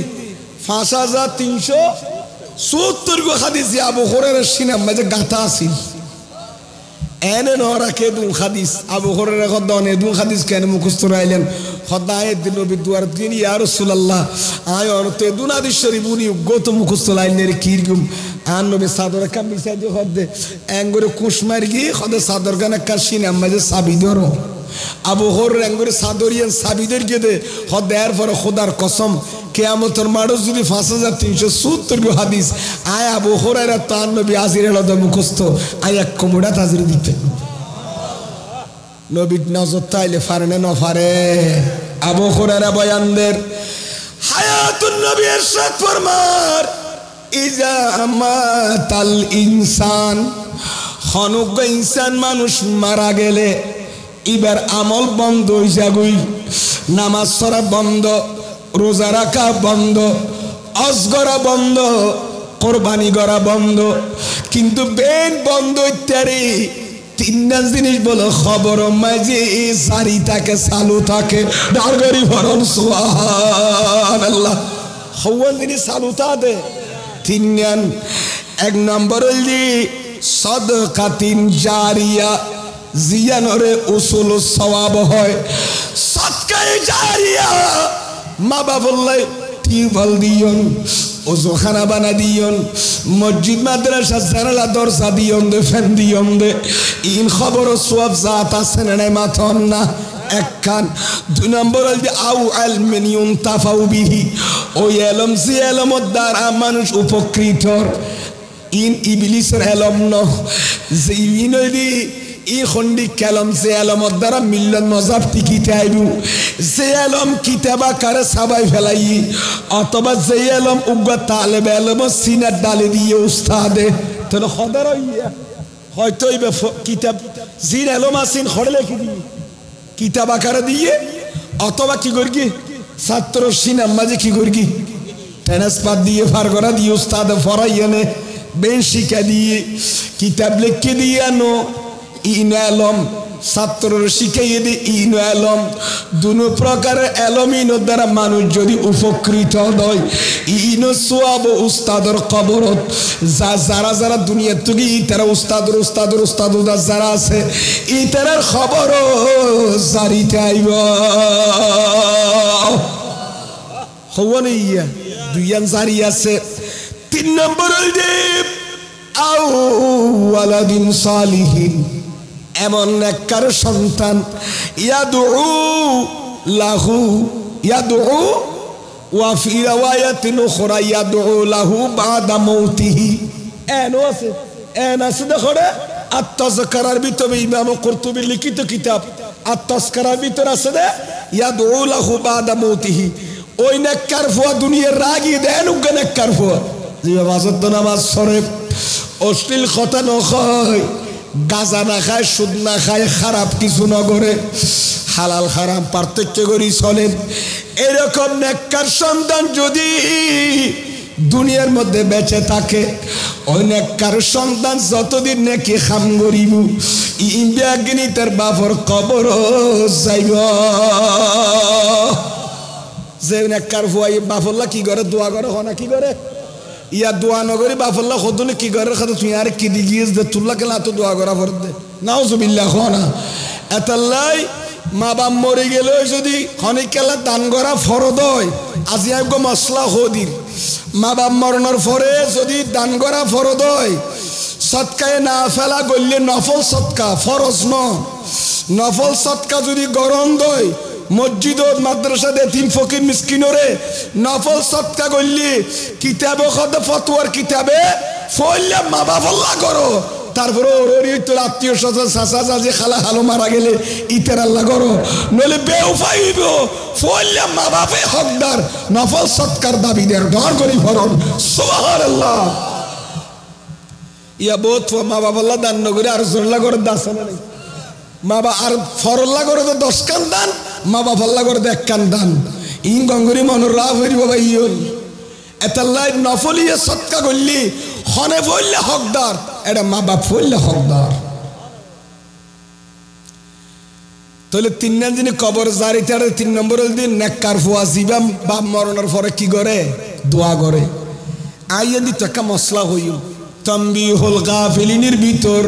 5300 70 গো হাদিস আবু হুরায়রার সিনার মাঝে গাঁথা আছিল এনে নরা কে দু হাদিস আবু হুরায়রা খদানে দু হাদিস কেন মুখস্থ রাইলেন খদায়ে দিন নবী দুয়ার দিন ইয়া রাসূলুল্লাহ আয় অনতে দু হাদিস শরীফ উনি গত মুখস্থ লাইনের কিরকম আন নবী সাদর কাম বিছাই দি খদে এঙ্গরে কুশমার গি খদে সাদর গানা কাশিনা মাঝে সাবি ধরো আবু হুরায়রা এঙ্গরে সাদরিয়ান সাবিদের গেদে খদে এর পর খোদার কসম কিয়ামতের মাড়ো যদি 5370 গো হাদিস আয় আবু হুরায়রা তান নবী হাজির হলো মুখস্থ আয় এক কোমড়া হাজির দিতে নবী নজর তাইলে ফারনে না ফারে আবু হুরায়রা বয়ানদের হায়াতুন নবী ইরশাদ ফরমার ইজা আমাতাল ইনসান খনুক ইনসান মানুষ মারা গেলে এবার আমল বন্ধ হইয়া গই নামাজ পড়া বন্ধ রোজা রাখা বন্ধ হজ করা বন্ধ কোরবানি করা বন্ধ কিন্তু বেন বন্ধ ইত্যাদি তিনটা জিনিস বলো খবর মাঝে জারি থাকে চালু থাকে ডারগরি ভরণ সুবহানাল্লাহ হওয়ান জিনিস চালু থাকে তিনজন এক নম্বর হইলি সাদকাতিন জারিয়া জিয়ানরে উসুল সওয়াব হয় সাদকায়ে জারিয়া মা বাবুল্লাই টিউবওয়েল দিয়ন ওজোখানা বানা দিয়ন মসজিদ মাদ্রাসা জানালা দরজা দিয়ন দে ফ্যান দিয়ন দে ইন খবর সওয়াব জাত আছে না মাথন না একখান দুই নম্বর হল যে আউ আলমিন ইউনতাফাউ বিহি ওই এলম সে এলমত দ্বারা মানুষ উপকৃত ইন ইবলিসের এলম ন যে ইনদি ই খন্ডি কালাম যে আলমত দ্বারা মিল্লাত মজাব টিকিতে আইবু যে আলম কিতাবা কারে সাবাই ফেলাই অথবা যে আলম উগ্র তালেব আলম সিনার ডালে দিয়ে উস্তাদে তাহলে খদার হয়তো কিতাব জির আলম আসিন খড়ে লেখি দিয়ে কিতাব আকারে দিয়ে অথবা কি করগি ছাত্র সিনার মাঝে কি করগি টেনিস পাত দিয়ে ফার করা দিয়ে উস্তাদে ফরাই এনে বেন শিখা দিয়ে কিতাব লিখে দিয়ে আনো ইন আলম ছাত্র শিখাইয়ে দি ইন আলম দুনো প্রকারের আলমিন দ্বারা মানুষ যদি উপকৃত হয় ইন সোয়াব উস্তাদর কবরত যারা যারা দুনিয়ার থেকে তারা উস্তাদর উস্তাদর উস্তাদ যারা আছে ই তারার খবর জারিতে আইব হওয়ান ইয়া দুইয়ান জারি আছে তিন নম্বর হইছে আউ ওয়ালাদিন সালিহিন এমন নেককার সন্তান ইয়াদউ লাহু ইয়াদউ ওয়া ফি রাওয়ায়াতিন উখরা ইয়াদউ লাহু বাদা মাউতিহি এনো আছে এন আছে দেখরে আত-তাযকিরার ভিতরে ইমাম কুরতুবী লিখিত কিতাব আত-তাযকিরার ভিতরে আছে দে ইয়াদউ লাহু বাদা মাউতিহি ওই নেককার ফুয়া দুনিয়ার রাগি দেন উগ নেককার ফুয়া যে ওয়াজত নামাজ পড়ে অশ্লীল কথা নয় গাঁজা না খায় সুদ না খায় খারাপ কিছু না করে হালাল হারাম পার্থক্য করি চলেন এরকম নেককার সন্তান যদি দুনিয়ার মধ্যে বেঁচে থাকে ওই নেককার সন্তান যতদিন নাকি খাম গরিব ইন্ডিয়াগিনি তার বাপর কবর যাইব যে নেককার ফুয়াই বাপল্লা কি করে দোয়া করে হনা কি করে ইয়া দোয়া নগরী বাফল্লা খদুনে কি করে খাতে তুই আর কি দিগিয়েস দে তুল্লা কেলা তো দোয়া করা ফর দে নাউজুবিল্লাহ খনা এতাল্লাই মা বাপ মরে গেলে যদি খনিক কেলা দান করা ফরদ হয় আজি আইগো মশলা হদির মা বাপ মরণের পরে যদি দান করা ফরদ হয় সৎকায় না ফেলা গললে নফল সৎকা ফরজ ন নফল সৎকা যদি গরম দয় মসজিদ মাদ্রাসা দে তিন ফকির মিসকিনরে নফল সৎকা করলি কিতাবে খদ ফতোয়ার কিতাবে ফইলা মা বাপ আল্লাহ করো তারপরে ওর তোর আত্মীয় স্বজন চাচা চাচি খালা হালো মারা গেলে ইতের আল্লাহ করো নইলে বেউফাই হইব ফইলা মা বাপে হকদার নফল সৎকার দাবি দেয় ডর করি ফরন সুবহানাল্লাহ ইয়া বহুত মা বাপ আল্লাহ দান নগরে আর জোরলা করে দাস না মা বা আর ফরল্লা করে তো 10 কান দান মা বাপ আল্লাহ করে 1 কান দান ইন গঙ্গরি মনোর রাফ হইব বাবা ইয়ল এতাল্লাই নফলিয়ে সৎকা করলি হনে ফইলে হকদার এটা মা বাপ ফইলে হকদার তাহলে 3 দিন কবর জারিতে 3 নম্বর দিন নেককার ফুয়া জিবাম বাপ মরণের পরে কি করে দোয়া করে আইয়া দিত একটা মশলা হইল তানবীহুল গাফিলিনের ভিতর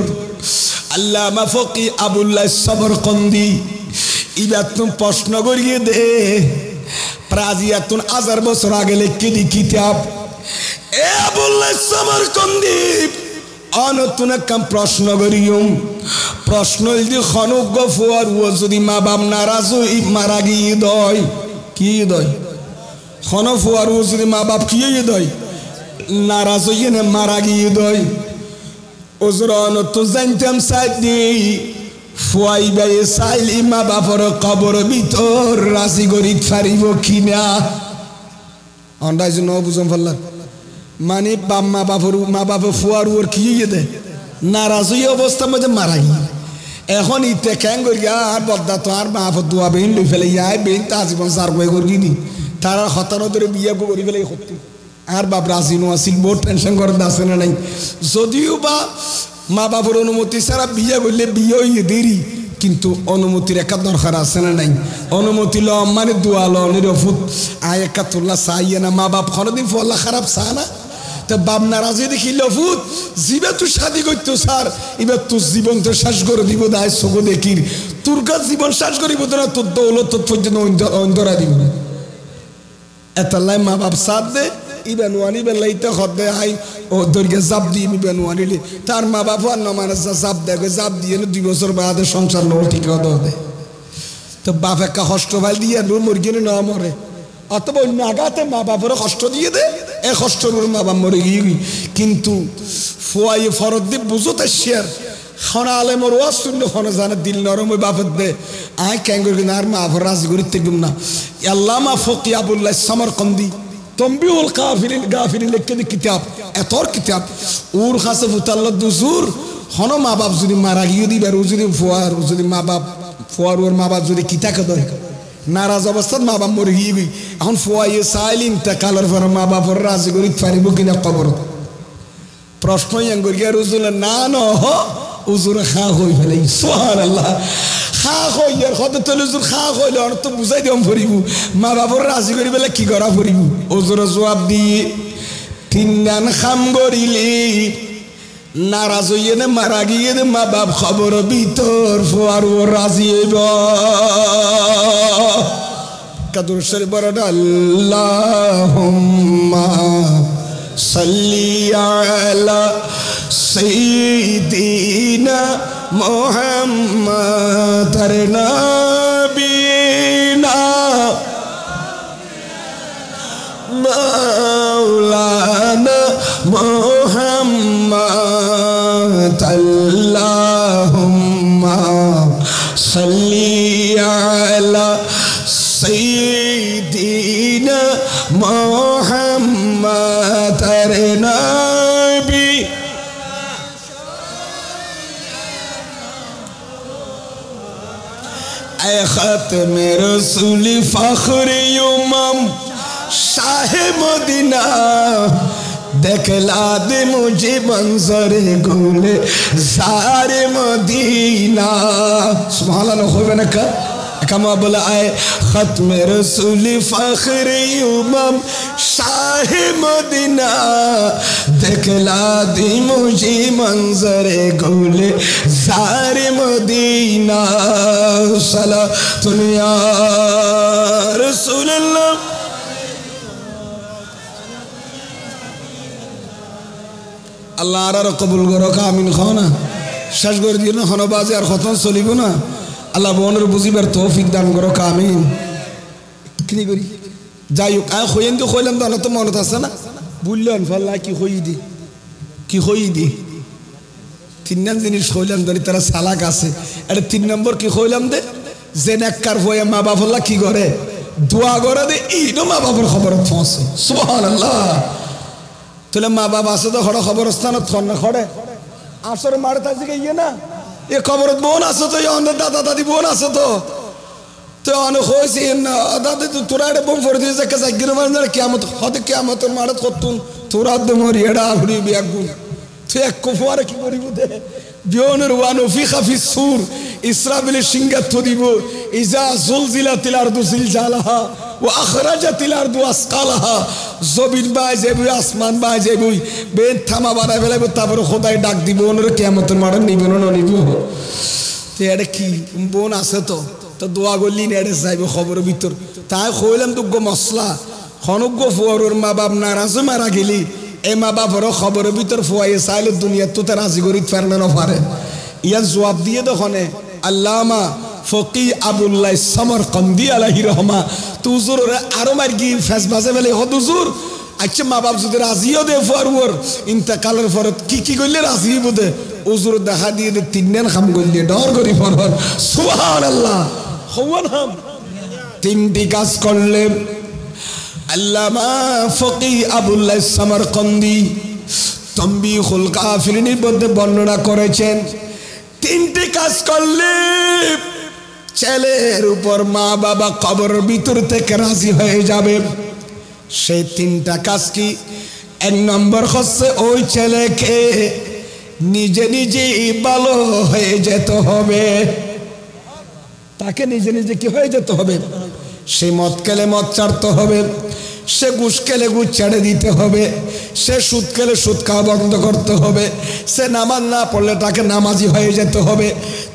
আল্লামা ফকি আবুল্লাহ সমরকন্দি ইবাতুন প্রশ্ন করিয়ে দে প্রাজিয়াতুন 1000 বছর আগে লিখে দি কিতাব এ আবুল্লাহ সমরকন্দি অনতুন একটা প্রশ্ন করিও প্রশ্ন যদি খনক গফুয়ার ও যদি মা বাপ নারাজ হই মারা গিয়ে দয় কি দয় খনফুয়ার ও যদি মা বাপ কি দয় নারাজ হইয়ে না মারা গিয়ে দয় ওজর অনত জানতাম সাইদি ফুয়াই বাই সাইলি মা বাপর কবর ভিতর রাশি গরিব ফারিব কিনা অন্দাজ ন বুঝম ফেললা মানে মা বাপর ফুয়ার ওর কি দে নারাজ হইয়া অবস্থার মধ্যে মারা গিয়ে এখন ইতে ক্যাং করি আর বদ্দা তো আর মা বাপর দোয়া বেইন লই ফেলে ইয়াই বেইন তা জীবন সার বই করি নি তারা হতানো ধরে বিয়া করি ফেলে সত্যি আর বাপ রাজি নো আসিল বহুত টেনশন করতে আসে না নাই যদিও বা মা বাবার অনুমতি ছাড়া বিয়ে করলে বিয়ে হইয়ে দেরি কিন্তু অনুমতির একটা দরকার আছে না নাই অনুমতি ল মানে দোয়া ল নিরফুত আয় একা তোল্লা চাইয়ে না মা বাপ কোনোদিন ফল্লা খারাপ চা না তো বাপ নারাজি দেখি লফুত জীবে তুই শাদি করতো স্যার এবার তোর জীবন তো শেষ করে দিব দায় চোখ দেখির তোর কাছ জীবন শেষ করিব তো না তোর দৌলত তোর পর্যন্ত অন্তরা দিব এতাল্লাই মা বাপ সাথ দে ইবেনুয়ানি বেলাইতে খদ্দে আই ও দরকে জাপ দিয়ে ইবেনুয়ানিলে তার মা বাপ আর নমানে জাপ দেখে জাপ দিয়ে 2 বছর বাদে সংসার লো ঠিক দে তো বাপ একটা কষ্ট ভাই দিয়ে নুর মুরগিনে ন মরে অথবা অন্য আগাতে মা বাপের কষ্ট দিয়ে দে এ কষ্ট নুর মা বাপ মরে গিয়ে কিন্তু ফুয়াই ফরত দিয়ে বুঝতে শেয়ার খানা আলে মোর ওয়াজ শুনলে খানা জানে দিল নরম ওই বাপের দে আয় ক্যাং করি না আর মা বাপের রাজি করি তেগুম না আল্লামা ফকি আবুল্লাহ সমরকন্দি তনবীহুল গাফিলিন লিখে দি কিতাব এতর কিতাব ওর কাছে ফুতাল্লা দুজুর হন মা বাপ যদি মারা গিয়ে দিবার ও যদি ফুয়ার যদি মা বাপ ফুয়ার ওর মা বাপ যদি কিতাকে ধরে নারাজ অবস্থাত মা বাপ মরে গিয়ে গই এখন ফুয়াইয়ে চাইলিন তা কালার পর মা বাপর রাজি করি পারিব কিনা কবর প্রশ্ন ইয়াং করিয়া রুজুলে না ন উজুরে খা হই ফেলে সুবহানাল্লাহ খা হইয়ার কত তলে উজুর খা হইলে অর্থ বুঝাই দিম ফরিব মা বাপর রাজি করি বেলা কি করা ফরিব উজুরে জবাব দিয়ে 3 দিন খাম করিলি নারাজ হইয়ে না মারা গিয়ে মা বাপ খবর ভিতর ফুয়ার ও রাজি হইব কাদুর শরীফ বড় আল্লাহুম্মা সাল্লি আলা সাইয়্যিদিনা মুহাম্মাদ নবিনা মাওলানা মুহাম্মাদ আল্লাহুম্মা সাল্লি আলা সাইয়্যিদিনা মুহাম্মাদ নবী اے ختم رسول فخر امم شاہ مدینہ دکھلا دے مجھے منظر گل زار مدینہ سبحان اللہ خوب ہے نا کما بولا آئے ختم رسول فخر امم شاہ مدینہ دکھلا دی مجھے منظر گل زار مدینہ صلاۃ یا رسول اللہ আল্লাহ আর কবুল করো আমিন খাও না শেষ করে দিও না হনবাজে আর খতম চলিব না আল্লাহ বোনের বুঝিবার তৌফিক দান করো আমিন কি করি যাই হোক আয় হইয়েন তো হইলাম তো মনত আছে না বুঝলেন ফাল্লা কি হই দি 3 জিনিস হইলাম ধরি তারা সালাক আছে এটা 3 নম্বর কি হইলাম দে যে নেককার হয়ে মা বাপল্লা কি করে দোয়া করে দে ইনো মা বাবার খবর পৌঁছে সুবহানাল্লাহ তাহলে মা বাবা আছে তো খড় খবরস্থানত খড় না খড়ে আসর মারে তাই ইয়ে না এ খবরত বোন আছে তো অনেক দাদা দাদি বোন আছে তো অনেক হয়েছে না দাদি তো তোরা এটা বোম ফরে দিয়েছে কেমত হতে কেমতের মারত করতুন তোরা দে মরি এটা ঘুরি বিয়াগুন তুই এক কুফারে কি করিব দে বিয়নের ওয়ান ফিখা ফিস সুর ইসরাফিলের সিংহাত দিব ইজা জুলজিলাতিল আরদু জিলজালাহা ওয়া আখরাজাতিল আরদু আসকালাহা জমিন বাই যাইব আসমান বাই যাইব বেন থামা বানায় ফেলাইব তারপরে খোদাই ডাক দিব ওনারে কিয়ামতের মাঠে নিবেন না নিব তো এটা কি বোন আছে তো তো দোয়া করলি নেড়ে যাইব খবরের ভিতর তাই কইলাম তো গো মশলা খনজ্ঞ ফুয়ার মা বাপ নারাজ মারা গেলি এ মা বাপেরও খবরের ভিতর ফুয়াইয়ে চাইলে দুনিয়ার তো তার রাজি করি ফেরনা না পারে ইয়ার জবাব দিয়ে দোকানে আল্লামা ফকি আবুল্লাহ সমরকন্দি আলাইহি রহমা তুজুর আরো মার কি ফেস বাজে ফেলে হদুজুর আচ্ছা মা বাপ যদি রাজিও দে ফুয়ার ইন্তেকালের পর কি করলে রাজি বোধে উজুর দেখা দিয়ে তিন দিন খাম করলে ডর করি ফরর সুবহানাল্লাহ হওয়ান হাম তিনটি কাজ করলে আল্লামা ফকি আবুল্লাহ সমরকন্দি তানবীহুল কাফিরিনের মধ্যে বর্ণনা করেছেন তিনটি কাজ করলে ছেলের উপর মা বাবা কবরের ভিতর থেকে রাজি হয়ে যাবে সেই তিনটা কাজ কি এক নম্বর হচ্ছে ওই ছেলেকে নিজে নিজে ভালো হয়ে যেতে হবে তাকে নিজে নিজে কি হয়ে যেতে হবে সে মদ খেলে মদ ছাড়তে হবে সে ঘুষ খেলে ঘুষ ছেড়ে দিতে হবে সে সুদ খেলে সুদ খাওয়া বন্ধ করতে হবে সে নামাজ না পড়লে তাকে নামাজি হয়ে যেতে হবে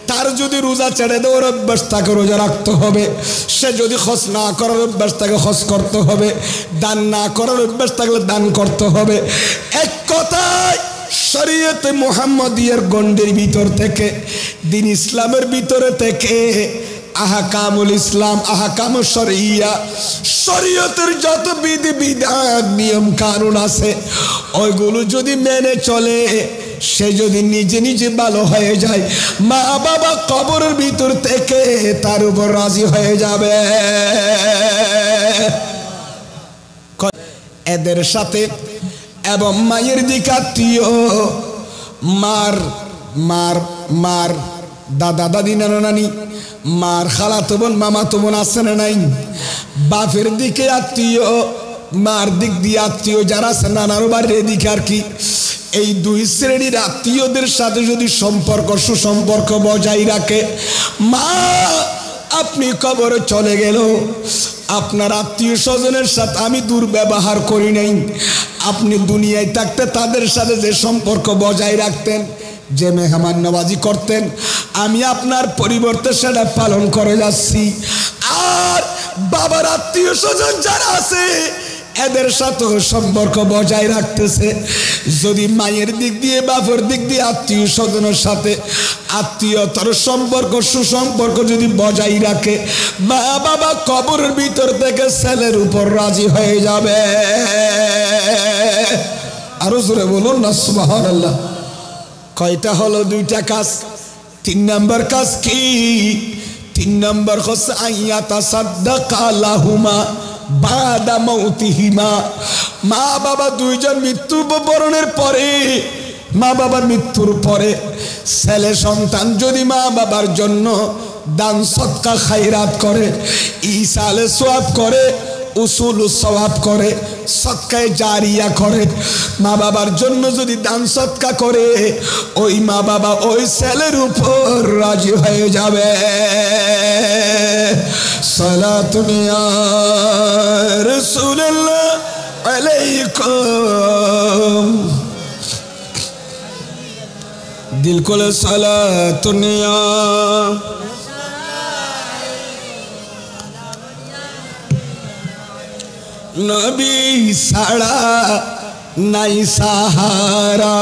তার যদি রোজা ছেড়ে দেওয়ার অভ্যাস তাকে রোজা রাখতে হবে সে যদি খরচ না করার অভ্যাস তাকে খরচ করতে হবে দান না করার অভ্যাস থাকলে দান করতে হবে এক কথায় শরীয়তে মুহাম্মাদিয়ার গণ্ডির ভিতর থেকে দিন ইসলামের ভিতরে থেকে আহকামুল ইসলাম আহকাম শরিয়া শরীয়তের যত বিধি বিধান নিয়ম কানুন আছে ওইগুলো যদি মেনে চলে সে যদি নিজে নিজে ভালো হয়ে যায় মা বাবা কবরের ভিতর থেকে তার উপর রাজি হয়ে যাবে এদের সাথে এবং মায়ের দিকে আত্মীয় মার মার মার দাদা দাদি নানা নানি মার খালাতো বোন মামাতো বোন আছে না নাই বাপের দিকে আত্মীয় মার দিক দিয়ে আত্মীয় যারা আছে নানার বাড়ির দিকে আর কি এই দুই শ্রেণীর আত্মীয়দের সাথে যদি সম্পর্ক সুসম্পর্ক বজায় রাখে মা আপনি কবরে চলে গেল আপনার আত্মীয় স্বজনের সাথে আমি দুর্ব্যবহার করি নাই আপনি দুনিয়ায় থাকতে তাদের সাথে যে সম্পর্ক বজায় রাখতেন যে মেহমান নওয়াজি করতেন আমি আপনার পরিবর্তে সেটা পালন করে যাচ্ছি আর বাবার আত্মীয় স্বজন যারা আছে এদের সাথে সম্পর্ক বজায় রাখতেছে যদি মায়ের দিক দিয়ে বাপের দিক দিয়ে আত্মীয় স্বজনের সাথে আত্মীয়তার সম্পর্ক সুসম্পর্ক যদি বজায় রাখে মা বাবা কবরের ভিতর থেকে ছেলের উপর রাজি হয়ে যাবে আরো জোরে বলুন না সুবহানাল্লাহ কয়টা হলো দুইটা কাজ তিন নাম্বার কাজ কি তিন নাম্বার হচ্ছে আইয়াতা সাদ্দাকা লাহুমা বাদা মাউতিহিমা মা বাবা দুইজন মৃত্যুবরণের পরে মা বাবার মৃত্যুর পরে ছেলে সন্তান যদি মা বাবার জন্য দান সদকা খায়রাত করে ইসালে সওয়াব করে উসুল সওয়াব করে সদকায়ে জারিয়া করে মা বাবার জন্য যদি দান সদকা করে ওই মা বাবা ওই ছেলের উপর রাজি হয়ে যাবে সালাতুন ইয়া রাসূলুল্লাহ আলাইকুম দিল কোলে সালাতুন ইয়া নবী ছাড়া নাই সাহারা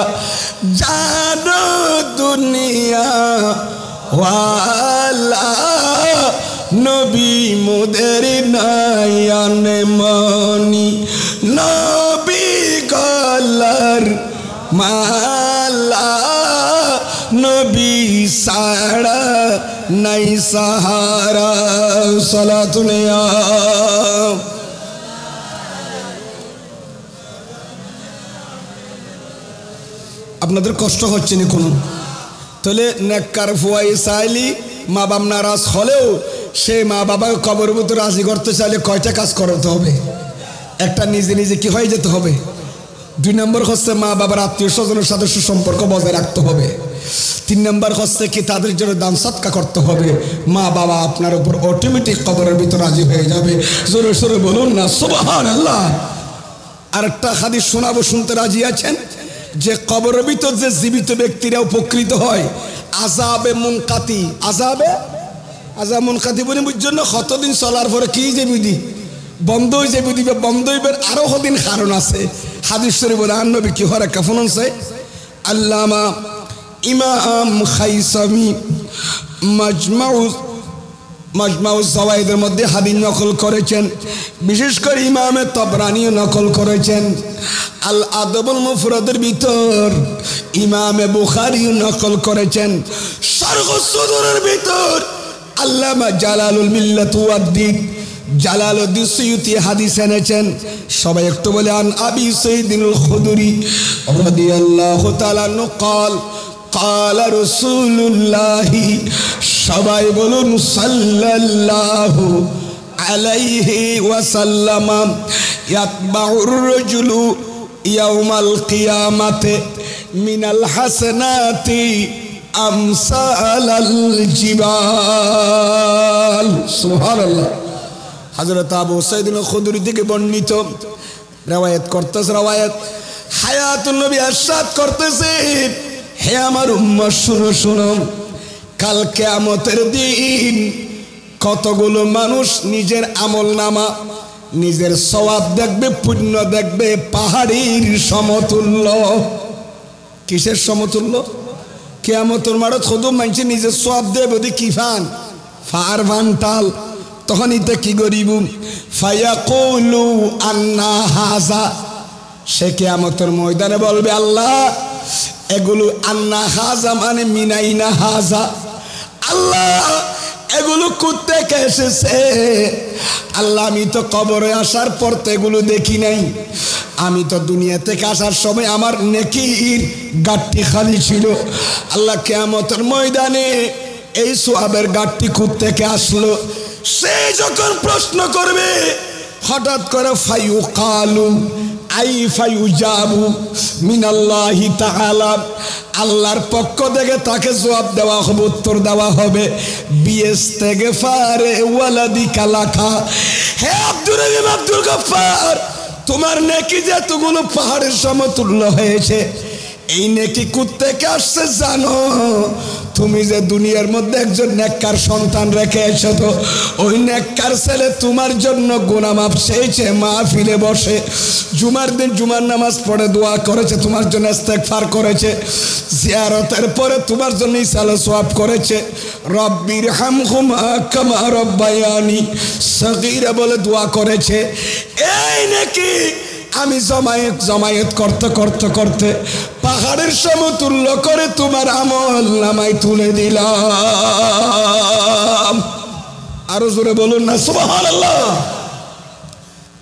জানো দুনিয়া ওয়ালা নবী মোদের নয়ন মনি নবী গলার মালা নবী ছাড়া নাই সাহারা সালাতুন ইয়া আপনাদের কষ্ট হচ্ছে না কোনো তাহলে নেককার ফুয়াই চাইলি মা বাপ নারাজ হলেও সে মা বাবাকে কবরের ভিতরে রাজি করতে চাইলে কয়টা কাজ করতে হবে একটা নিজে নিজে কি হয়ে যেতে হবে 2 নম্বর হচ্ছে মা বাবার আত্মীয় স্বজনের সাথে সুসম্পর্ক বজায় রাখতে হবে। 3 নম্বর হচ্ছে কি তাদের জন্য দান সদকা করতে হবে। মা বাবা আপনার উপর অটোমেটিক কবরের ভিতর রাজি হয়ে যাবে। জোরে সোরে বলুন না সুবহানাল্লাহ। আরেকটা হাদিস শোনাবো, শুনতে রাজি আছেন? যে কবরের ভিতর যে জীবিত ব্যক্তিরা উপকৃত হয় আযাবে মুনকাতি, আযাব মুনকাতি বলে বুঝছেন না? কতদিন চলার পরে কি যে বিধি বন্ধ হয়ে যাবে, দিবে বন্ধ হইবার আরো কদিন কারণ আছে। হাদিস শরীফ বলে নবী কি হরে কাফন আছে। আল্লামা ইমাম খাইসামি মাজমাউজ যাওয়াইদের মধ্যে হাদিস নকল করেছেন, বিশেষ করে ইমামে তবরানিও নকল করেছেন। আল আদবুল মুফরাদের ভিতর ইমামে বুখারীও নকল করেছেন। শারহ সুদুরের ভিতর আল্লামা জালালুল মিল্লাত ওয়াদ্দিন জালালউদ্দিন সুয়ুতি হাদিস এনেছেন। সবাই একটু বলে আন আবি সাইয়্যিদুল খুদরি রাদিয়াল্লাহু তাআলা আনহু قال قال রাসূলুল্লাহ, সবাই বলুন সাল্লাল্লাহু আলাইহি ওয়াসাল্লাম, ইয়াতবাউর রাজুলু ইয়াউমাল কিয়ামাতি মিনাল হাসানাতি আমসালাল জিবাল। সুবহানাল্লাহ। হযরত আবু সাইয়্যিদুল খুদরি থেকে বর্ণিত রওয়ায়াত করতেছে, রওয়ায়াত হায়াতুন নবী ইরশাদ করতেছে, হে আমার উম্মত শুনো শুনো, কাল কিয়ামতের দিন কতগুলো মানুষ নিজের আমলনামা নিজের সওয়াব দেখবে, পুণ্য দেখবে পাহাড়ের সমতুল্য। কিসের সমতুল্য? কিয়ামতের মাঠে শুধু মানুষ নিজের সওয়াব দেবে বলি কি ফান ফার ভান্টাল। তখন ইতে কি করিব? ফায়াকুলু আন্না হাযা, সে কিয়ামতের ময়দানে বলবে আল্লাহ এগুলো, আন্না হাযা মানে মিনাইনা হাযা, আল্লাহ এগুলো কোত্থেকে এসেছে? আল্লাহ আমি তো কবরে আসার পর তো এগুলো দেখি নাই, আমি তো দুনিয়া থেকে আসার সময় আমার নেকির গাঁটটি খালি ছিল। আল্লাহ কিয়ামতের ময়দানে এই সওয়াবের গাঁটটি কোত্থেকে আসলো? সে যখন প্রশ্ন করবে হঠাৎ করে ফায়ুকালু আই ফায়ুজাবু মিনাল্লাহি তাআলা, আল্লাহর পক্ষ থেকে তাকে জবাব দেওয়া হবে, উত্তর দেওয়া হবে বিইস্তিগফারে ওয়ালাদিকা লাকা, হে আব্দুর রহিম আব্দুল গফফার, তোমার নেকি যে এতগুলো পাহাড়ের সমতুল্য হয়েছে, এই নেকি কোত্থেকে আসছে জানো? তুমি যে দুনিয়ার মধ্যে একজন নেককার সন্তান রেখে এসেছো, ওই নেককার ছেলে তোমার জন্য গুনাহ মাফ চেয়েছে, মাহফিলে বসে জুমার দিন জুমার নামাজ পড়ে দোয়া করেছে, তোমার জন্য ইস্তেগফার করেছে, জিয়ারতের পরে তোমার জন্য ইসালে সওয়াব করেছে, রব্বির হামহুমা কামা রব্বায়ানি সগীরা বলে দোয়া করেছে। এই নাকি আমি জমায়েত করতে করতে করতে পাহাড়ের সমতুল্য করে তোমার আমল নামায় তুলে দিলাম। আরো জোরে বলুন না সুবহানাল্লাহ।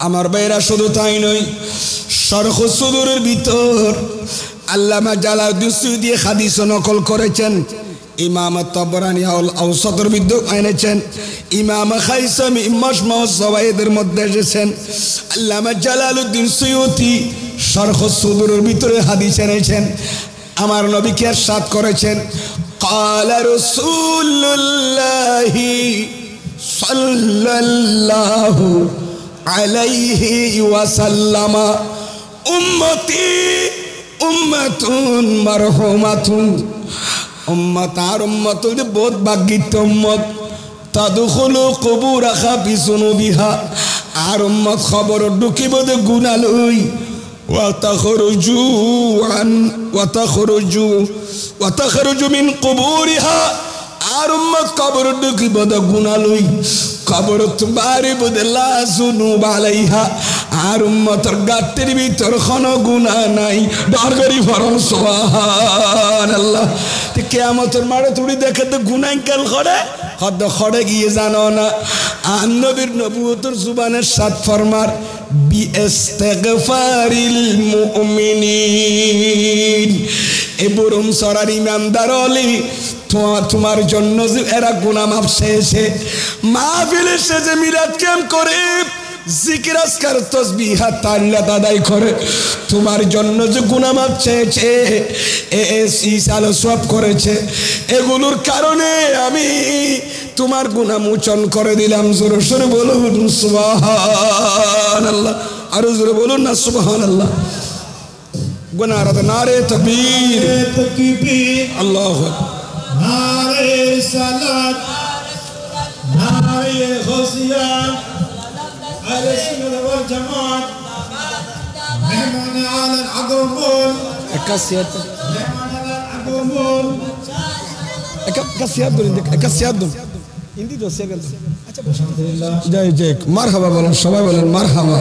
আমার ভাইরা শুধু তাই নয়, শারহ সুদুরের ভিতর আল্লামা জালালউদ্দিন সুয়ুতি হাদিস নকল করেছেন, ইমাম তাবরানী আল আওসাতের ভিতর এনেছেন, ইমাম খাইসামি মাজমাউজ যাওয়াইদের মধ্যে এসেছেন। আল্লামা জালালউদ্দিন সুয়ুতি শারহ সুদুরের ভিতরে হাদিস এনেছেন। আমার নবীকে ইরশাদ করেছেন, ক্বালা রাসূলুল্লাহি সাল্লাল্লাহু আলাইহি ওয়াসাল্লাম, উম্মতি উম্মাতুন মারহুমাতুন, উম্মত আর উম্মত বহুত ভাগ্যিত উম্মত, তাদখুলু কুবুরাহা বিযুনুবিহা, আর উম্মত খবর ঢুকিব দে গুনাহ লই, ওয়া তাখরুজু মিন কুবুরিহা, আর উম্মত কবর ঢুকিব দে গুনাহ লই, কবর তোমারি বদে লা যুনুব আলাইহা, আর উম্মতের গাতের ভিতর কোনো গুনাহ নাই। ডর করি ফরম সুবহানাল্লাহ। কিয়ামতের মাঠে তুমি দেখে তো গুনাহ কাল করে হদ খড়ে গিয়ে জানো না, আর নবীর নবুয়তের জুবানের সাত ফরমার বিইস্তিগফারিল মুমিনিন, এ বরুম সরার ইমানদার অলি তোমার জন্য যে এরা গুনাহ মাফ চেয়েছে, মাহফিলে সে যে মিলাদ ক্যাম্প করে জিকির আজকার তাসবিহ তাহলিয়াত আদায় করে তোমার জন্য যে গুনাহ মাফ চেয়েছে ঈসাল সওয়াব করেছে এগুলোর কারণে আমি তোমার গুনাহ মোচন করে দিলাম জোরে জোরে বলুন সুবহানাল্লাহ আরো জোরে বলুন না সুবহানাল্লাহ গুনাহ রাতে নারে তাকবীর আল্লাহু আকবার নারে সালাত নারে গসিয়া আহলে সুন্নাত ওয়াল জামাত মেহমান আলা আগমন একাসিয়াত মেহমান আলা আগমন একাসিয়াত দিন একাসিয়াত হিন্দি দোসে গেল আচ্ছা আলহামদুলিল্লাহ জয় জয় মারহাবা বলেন সবাই বলেন মারহাবা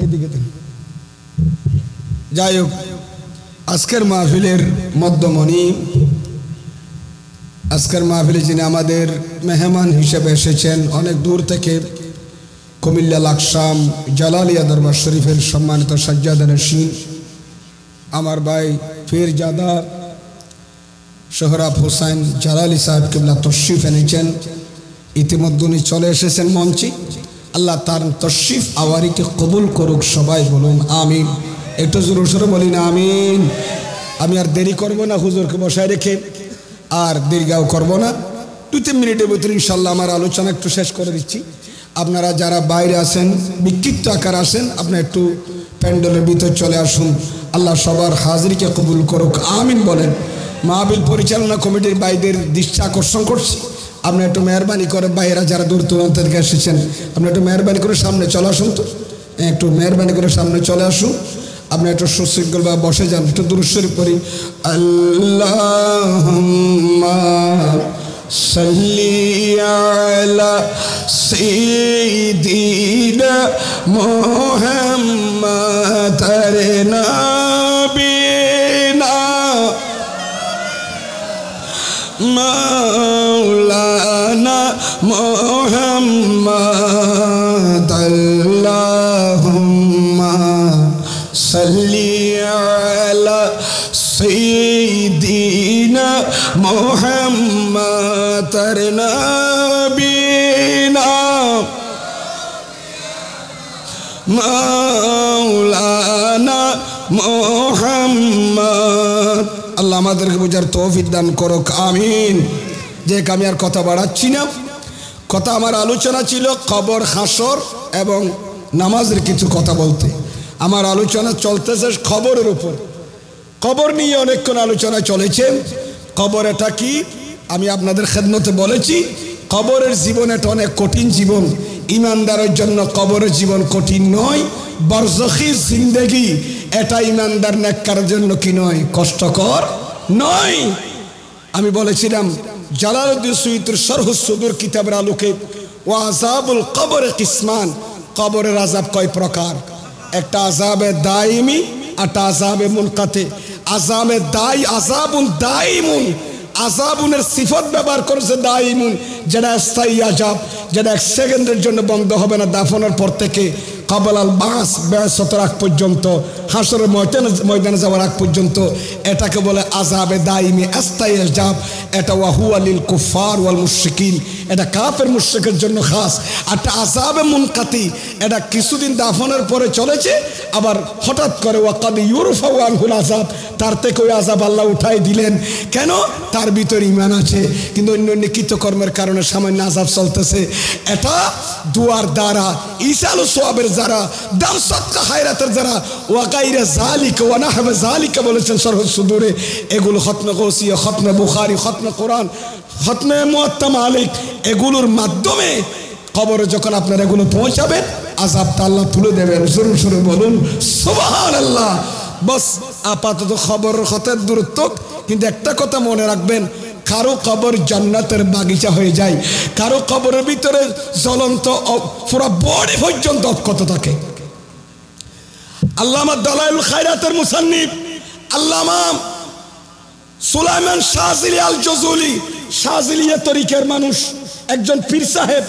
এইদিকে দেখুন যাই হোক আজকের মাহফিলের মধ্যমণি আজকের মাহফিলে যিনি আমাদের মেহমান হিসেবে এসেছেন অনেক দূর থেকে কুমিল্লা লাকসাম জালালিয়া দরবার শরীফের সম্মানিত সাজ্জাদা নশীন আমার ভাই পীরজাদা সোহরাব হোসেন জালালি সাহেব কিবলা তশরিফ এনেছেন ইতিমধ্যে উনি চলে এসেছেন মঞ্চে আল্লাহ তার তশরিফ আওয়ারিকে কবুল করুক সবাই বলুন আমিন একটু জোরে জোরে বলি না আমিন আমি আর দেরি করব না হুজুরকে বসায় রেখে আর দীর্ঘাও করব না 2-3 মিনিটের ভিতরে ইনশাআল্লাহ আমার আলোচনা একটু শেষ করে দিচ্ছি আপনারা যারা বাইরে আছেন বিক্ষিপ্ত আকার আসেন আপনারা একটু প্যান্ডেলের ভিতর চলে আসুন আল্লাহ সবার হাজিরিকে কবুল করুক আমিন বলেন মাহফিল পরিচালনা কমিটির ভাইদের দৃষ্টি আকর্ষণ করছি আপনারা একটু মেহরবানি করে বাইরে যারা দূর দূরান্ত থেকে এসেছেন আপনারা একটু মেহরবানি করে সামনে চলে আসুন তো একটু মেহরবানি করে সামনে চলে আসুন আপনি একটু সুশৃঙ্খলভাবে বসে যান একটু দুরূদ শরীফ পড়ি আল্লাহুম্মা সাল্লি আলা সাইয়্যিদিনা মুহাম্মাদের নবিনা মাওলানা মুহাম্মাদ আল্লাহুম্মা সাল্লি আলা সাইয়্যিদিনা মুহাম্মাদের নবিনা মাওলানা মুহাম্মাদ আল্লাহ আমাদেরকে বুঝার তৌফিক দান করুক আমিন যে আমি আর কথা বাড়াচ্ছি না কথা আমার আলোচনা ছিল কবর হাসর এবং নামাজের কিছু কথা বলতে আমার আলোচনা চলতেছে খবরের উপর কবর নিয়ে অনেকক্ষণ আলোচনা চলেছে কবর এটা কি আমি আপনাদের খেদমতে বলেছি কবরের জীবন এটা অনেক কঠিন জীবন ইমানদারের জন্য কবরের জীবন কঠিন নয় বরজখী জিন্দেগি এটা ইমানদার নেককারের জন্য কি নয় কষ্টকর নয় আমি বলেছিলাম জালালউদ্দিন সুয়ুতির শরহুস সুদুর কিতাবের আলোকে ওয়া আযাবুল কবর কিসমান কবরের আযাব কয় প্রকার একটা আযাবে দাইমি একটা আযাবে মুনকাতি আযাবে আযাবুন দাইমুন আযাবুনের সিফত ব্যবহার করেছে দাইমুন যেটা স্থায়ী আযাব যেটা 1 সেকেন্ডের জন্য বন্ধ হবে না দাফনের পর থেকে কাবল আল বাস বেয়াসতের আগ পর্যন্ত হাসরের ময়দানে যাওয়ার আগ পর্যন্ত এটাকে বলে আযাবে দাইমি স্থায়ী আযাব এটা ওয়াহুয়া লিল কুফার ওয়াল মুশরিকিন এটা কাফের মুশরিকের জন্য খাস আর আযাবে মুনকাতি এটা কিছুদিন দাফনের পরে চলেছে আবার হঠাৎ করে ওয়াকাদ ইউরফাউ আনহুল আযাব তার থেকে ওই আযাব আল্লাহ উঠাই দিলেন কেন তার ভিতরে ঈমান আছে কিন্তু অন্য কৃতকর্মের কারণে সামান্য আযাব চলতেছে এটা দুয়ার দ্বারা ঈসাল সোয়াবের যারা দান সাদকা খায়রাতের যারা ওয়াগাইরা যালিকা ওয়া নাহবা যালিকা বলেছেন শরহুস সুদুরে এগুলো খতমে গৌসিয়া খতমে বুখারী খতমে কোরআন খতমে মুয়াত্তা মালিক এগুলোর মাধ্যমে কবরে যখন আপনারা এগুলো পৌঁছাবেন আযাবটা আল্লাহ তুলে দেবেন জোরে জোরে বলুন সুবহানাল্লাহ বস আপাতত খবরের কথার দূরত্ব কিন্তু একটা কথা মনে রাখবেন কারো কবর জান্নাতের বাগিচা হয়ে যায় কারো কবরের ভিতরে জ্বলন্ত পুরো বডি পর্যন্ত অক্ষত থাকে আল্লামা দালাইল খায়রাতের মুসান্নিফ আল্লামা সুলাইমান শাযিলি আল জুজুলি শাযিলিয়া তরিকার মানুষ একজন পীর সাহেব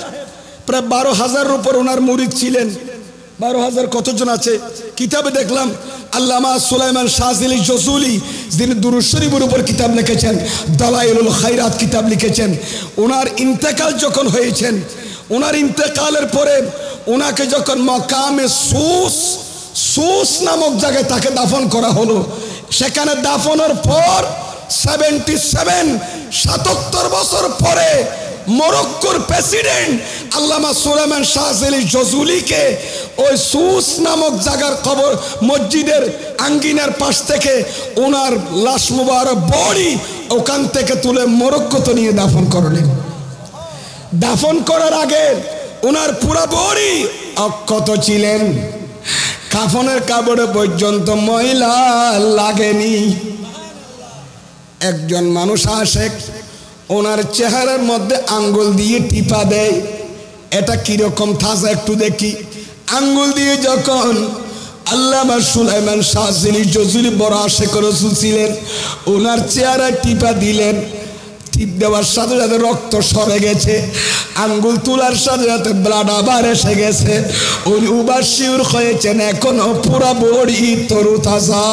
প্রায় 12,000 উপর ওনার মুরিদ ছিলেন 12,000 কতজন আছে কিতাবে দেখলাম আল্লামা সুলাইমান শাযিলি জুজুলি যিনি দুরূদ শরীফের উপর কিতাব লিখেছেন দালাইলুল খায়রাত কিতাব লিখেছেন ওনার ইন্তেকাল যখন হয়েছেন ওনার ইন্তেকালের পরে ওনাকে যখন মকামে সুস নামক জায়গায় তাকে দাফন করা হলো, সেখানে দাফনের পর 77 বছর পরে মরক্কোর প্রেসিডেন্ট আল্লামা সুলাইমান শাহজালি জজুলিকে ওই সুস নামক জায়গার কবর মসজিদের আঙ্গিনার পাশ থেকে ওনার লাশ মুবারক বডি ওখান থেকে তুলে মরক্কোতে নিয়ে দাফন করলেন। দাফন করার আগে ওনার পুরো বডি অক্ষত ছিলেন, কাফনের কাপড়ে পর্যন্ত ময়লা লাগেনি। একজন মানুষ আসে, ওনার চেহারার মধ্যে আঙ্গুল দিয়ে টিপা দেয়, এটা কিরকম থাজা একটু দেখি। আঙ্গুল দিয়ে যখন আল্লামা সুলাইমান শাহজালি জজুলি বড় আশেক রাসূল ছিলেন, ওনার চেহারা টিপা দিলেন, টিপ দেওয়ার সাথে সাথে রক্ত সরে গেছে, আঙ্গুল তোলার সাথে সাথে ব্লাড আবার এসে গেছে, উনি উবাসিউর হয়েছেন, এখনো পুরা বড়ি তরু তাজা।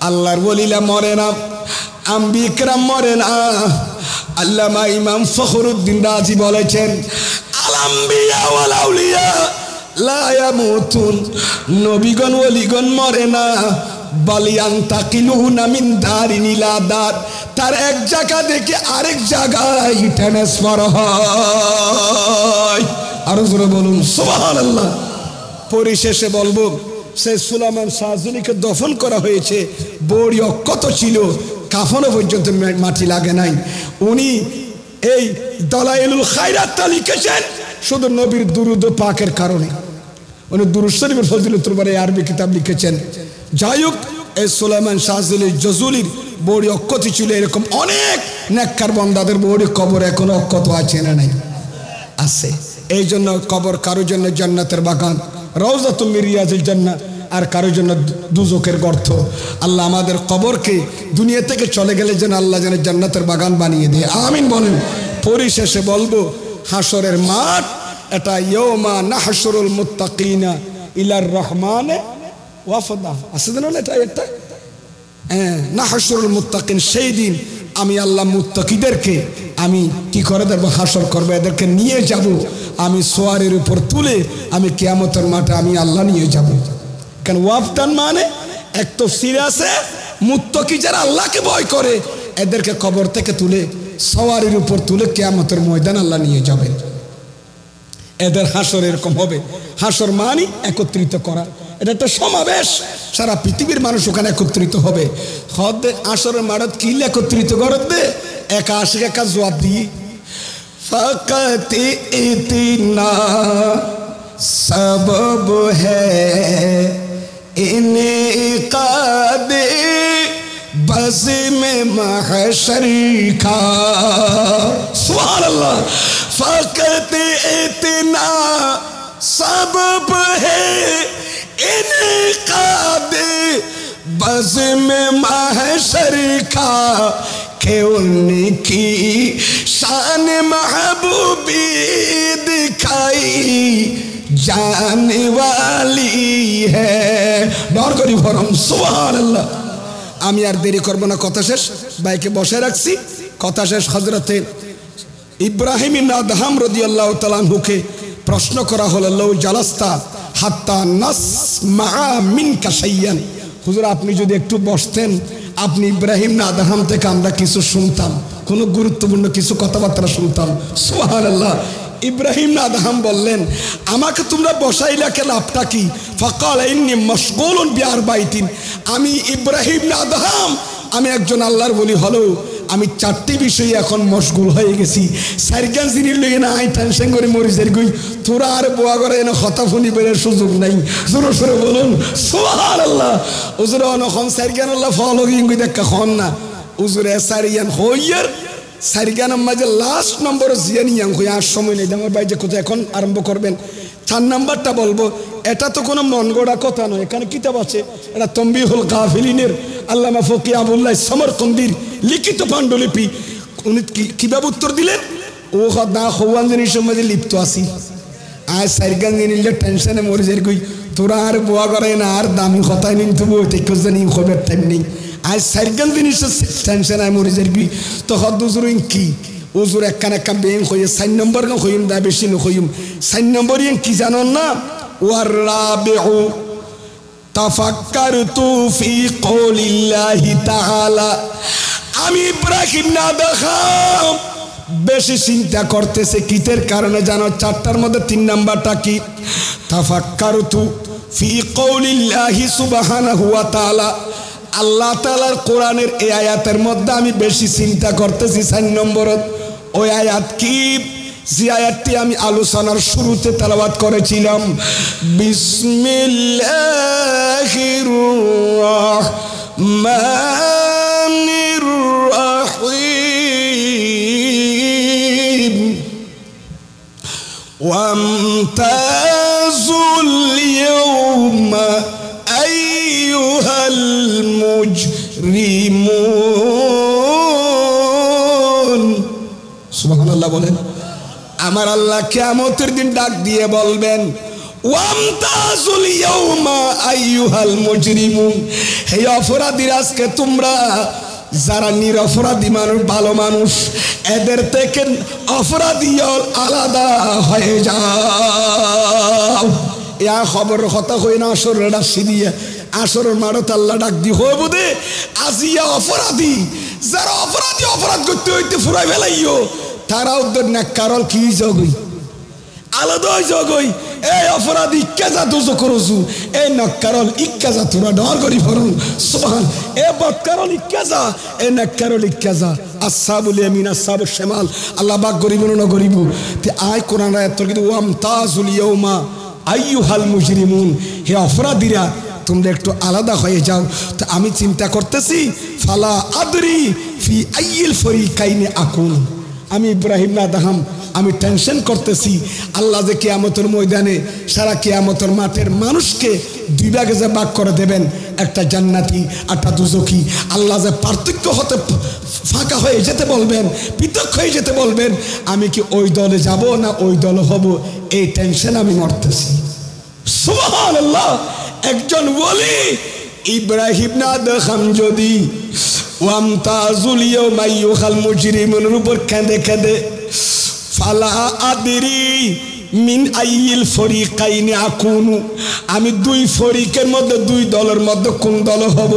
আল্লাহর ওলিরা মরে না, আম্বিয়া কিরাম মরে না। আল্লামা ইমাম ফখরুদ্দিন রাজি বলেছেন, আল আম্বিয়া ওয়াল আউলিয়া লা ইয়ামুতুন, নবীগণ ওলিগণ মরে না, বালিয়ান তাকিলুনা মিন দারিন ইলা দার, তার এক জায়গা থেকে আরেক জায়গায় ট্রান্সফার হয়। আরো জোরে বলুন সুবহানাল্লাহ। পরিশেষে বলবো, সে সুলাইমান শাহজালিকে দফন করা হয়েছে, বড়ি অক্ষত ছিল, কাফনও পর্যন্ত মাটি লাগে নাই। উনি এই দালাইলুল খায়রাতটা লিখেছেন শুধু নবীর দুরুদ পাকের কারণে। উনি দুরূদ শরীফের ফজিলতের উপরে আরবি কিতাব লিখেছেন। যাই হোক, এই সুলাইমান শাহজালি জজুলির বড়ি অক্ষত ছিল। এরকম অনেক নেককার বান্দাদের বড়ি কবর এখনো অক্ষত আছে না নাই? আছে। এই জন্য কবর কারোর জন্য জান্নাতের বাগান, রওজাতুম মিন রিয়াজিল জান্নাহ, আর কারোর জন্য দুজকের গর্ত। আল্লাহ আমাদের কবরকে দুনিয়া থেকে চলে গেলে যেন আল্লাহ যেন জান্নাতের বাগান বানিয়ে দেয়, আমিন বলেন। পরিশেষে বলবো, হাসরের মাঠ এটা ইয়াউমা নাহশুরুল মুত্তাকিনা ইলার রহমানে ওয়াফদা, আছে না এটা? হ্যাঁ, নাহশুরুল মুত্তাকিন, সেই দিন আমি আল্লাহ মুত্তাকিদেরকে আমি কি করে দেবো, হাসর করবো, এদেরকে নিয়ে যাব আমি সোয়ারের উপর তুলে, আমি কিয়ামতের মাঠে আমি আল্লাহ নিয়ে যাব। কারণ ওয়াফদান মানে এক তাফসীর আছে, মুত্তাকি যারা আল্লাহকে ভয় করে এদেরকে কবর থেকে তুলে সওয়ারির উপর তুলে কিয়ামতের ময়দান আল্লাহ নিয়ে যাবেন। এদের হাসর এরকম হবে। হাসর মানে একত্রিত করা, এটা একটা সমাবেশ, সারা পৃথিবীর মানুষ ওখানে একত্রিত হবে। হদে হাসরের মাঠত কি একত্রিত করবে, একা আশিক একা জবাব দিয়ে ফাকাত ইতিনা सबब है इनेकाद बज़्म महशर का, सुभान अल्लाह। फ़क़त इतना सबब है इनेकाद बज़्म महशर का कि उनकी शान महबूबी दिखाई जाने वाली है। डर करी फरम सुबहानाल्लाह। আমি আর দেরি করব না, কথা শেষ, বাইকে বসে রাখছি, কথা শেষ। হযরতে ইব্রাহিম ইবনে আদহাম রাদিয়াল্লাহু তাআলা আনহুকে প্রশ্ন করা হলো, লাউ জালাস্তা হাত্তা নাসমা মিনকা শাইয়ান, হুজুর আপনি যদি একটু বসতেন, আপনি ইব্রাহিম ইবনে আদহাম থেকে আমরা কিছু শুনতাম, কোনো গুরুত্বপূর্ণ কিছু কথাবার্তা শুনতাম। সুবহানাল্লাহ। ইব্রাহিম আদহাম বললেন, আমাকে তোমরা বসাইলা কে, লাভটা কি? ফাকাল ইন্নী মাশগুলুন বিআরবাইতিন, আমি ইব্রাহিম আদহাম, আমি একজন আল্লাহর ওলি হলো, আমি 4টি বিষয়ে এখন মশগুল হয়ে গেছি। সারগান জিনির লইয়ে না আই টেনশন করে মরিজের গই, তোরা আর বোয়া করে এনে কথা ফোনি বের সুযোগ নাই। জোরে সরে বলুন সুবহানাল্লাহ। উজুরে অনখন সারগান আল্লাহ ফলো গিয়ে দেখা খন না, উজুরে সারিয়ান হইয়ার সারিগানের মাঝে লাস্ট নম্বর জিয়ানিয়াং হয়ে আর সময় নেই, আমার ভাই যে কোথায় এখন আরম্ভ করবেন। 4 নাম্বারটা বলবো, এটা তো কোনো মন গড়া কথা নয়, এখানে কিতাব আছে, এটা তম্বিহুল গাফিলিনের আল্লামা ফকি আবুল্লাহ সমরকন্দির লিখিত পাণ্ডুলিপি। উনি কিভাবে উত্তর দিলেন, ও না হওয়ান জিনিসের মাঝে লিপ্ত আছি, আর সারিগান জিনিসলে টেনশনে মরে যাই কই, তোরা আর বোয়া করে না, আর দামি কথায় নিন, তবু জানি খবর টাইম নেই, আজ সারগান জিনিসের টেনশন আয় মরে যাবি। তো হদুজুরিং কি উজুর একখান একখান বেং হয়ে 4 নম্বর গান হইম দা বেশি ন হইম 4 নম্বর ইন কি জানোন না ওয়ার রাবিউ তাফাক্কারতু ফি কওলিল্লাহি তাআলা আমি ইব্রাহিম না দেখাম বেশি চিন্তা করতেছে কিতের কারণে জানো 4টার মধ্যে 3 নাম্বারটা কি তাফাক্কারতু ফি কওলিল্লাহি সুবহানাহু ওয়া তাআলা আল্লাহ তাআলার কোরআনের এই আয়াতের মধ্যে আমি বেশি চিন্তা করতেছি 4 নম্বরত ওই আয়াত কি যে আয়াতটি আমি আলোচনার শুরুতে তেলাওয়াত করেছিলাম বিসমিল্লাহির রাহমানির রাহিম ওয়ামতাজুল ইয়াওমা আইয়ুহাল মুজরিমুন সুবহানাল্লাহ বলেন আমার আল্লাহ কিয়ামতের দিন ডাক দিয়ে বলবেন ওয়ামতাজুল ইয়াওমা আইয়ুহাল মুজরিমুন হে অপরাধীরা আজকে তোমরা যারা নিরপরাধী মানুষ ভালো মানুষ এদের থেকে অপরাধী আলাদা হয়ে যাও ইয়া খবর কথা কই না আসরের রাশি দিয়ে আসরের মারত আল্লাহ ডাক দি হই বুদে আজিয়া অপরাধী যারা অপরাধী অপরাধ করতে হইতে ফুরাই ফেলাইও তারা উদ্দের না কারল কি জগই আলাদা জগই এই অপরাধী কেজা দুজো করছু এই নক্কারল ইক্কাজা তোরা ডর করি ফরন সুবহান এ বদকারল ইক্কাজা এ নক্কারল ইক্কাজা আসহাবুল ইয়ামিন আসহাবুশ শিমাল আল্লাহ পাক গরিব না গরিব তে আয় কোরআন আয়াত কিন্তু ওয়ামতাজুল ইয়াউমা আইয়ুহাল মুজরিমুন হে অপরাধীরা তোমরা একটু আলাদা হয়ে যাও তো আমি চিন্তা করতেছি ফালা আদরি ফি আইয়িল ফরিকাইনি আকুন আমি ইব্রাহিম না দাহাম আমি টেনশন করতেছি আল্লাহ যে কিয়ামতের ময়দানে সারা কিয়ামতের মাঠের মানুষকে দুই ভাগে যে ভাগ করে দেবেন একটা জান্নাতি একটা দুজকি আল্লাহ যে পার্থক্য হতে ফাঁকা হয়ে যেতে বলবেন পৃথক হয়ে যেতে বলবেন আমি কি ওই দলে যাব না ওই দলে হব এই টেনশন আমি মরতেছি সুবহানাল্লাহ একজন ওলি ইব্রাহিম না দেখাম যদি ওয়ামতাজুল ইয়াওমা আইয়ুহাল মুজরিমুনের উপর কেঁদে কেঁদে ফালা আদরি মিন আইয়িল ফরিকাইনি আকুনু আমি দুই ফরিকের মধ্যে দুই দলের মধ্যে কোন দলে হব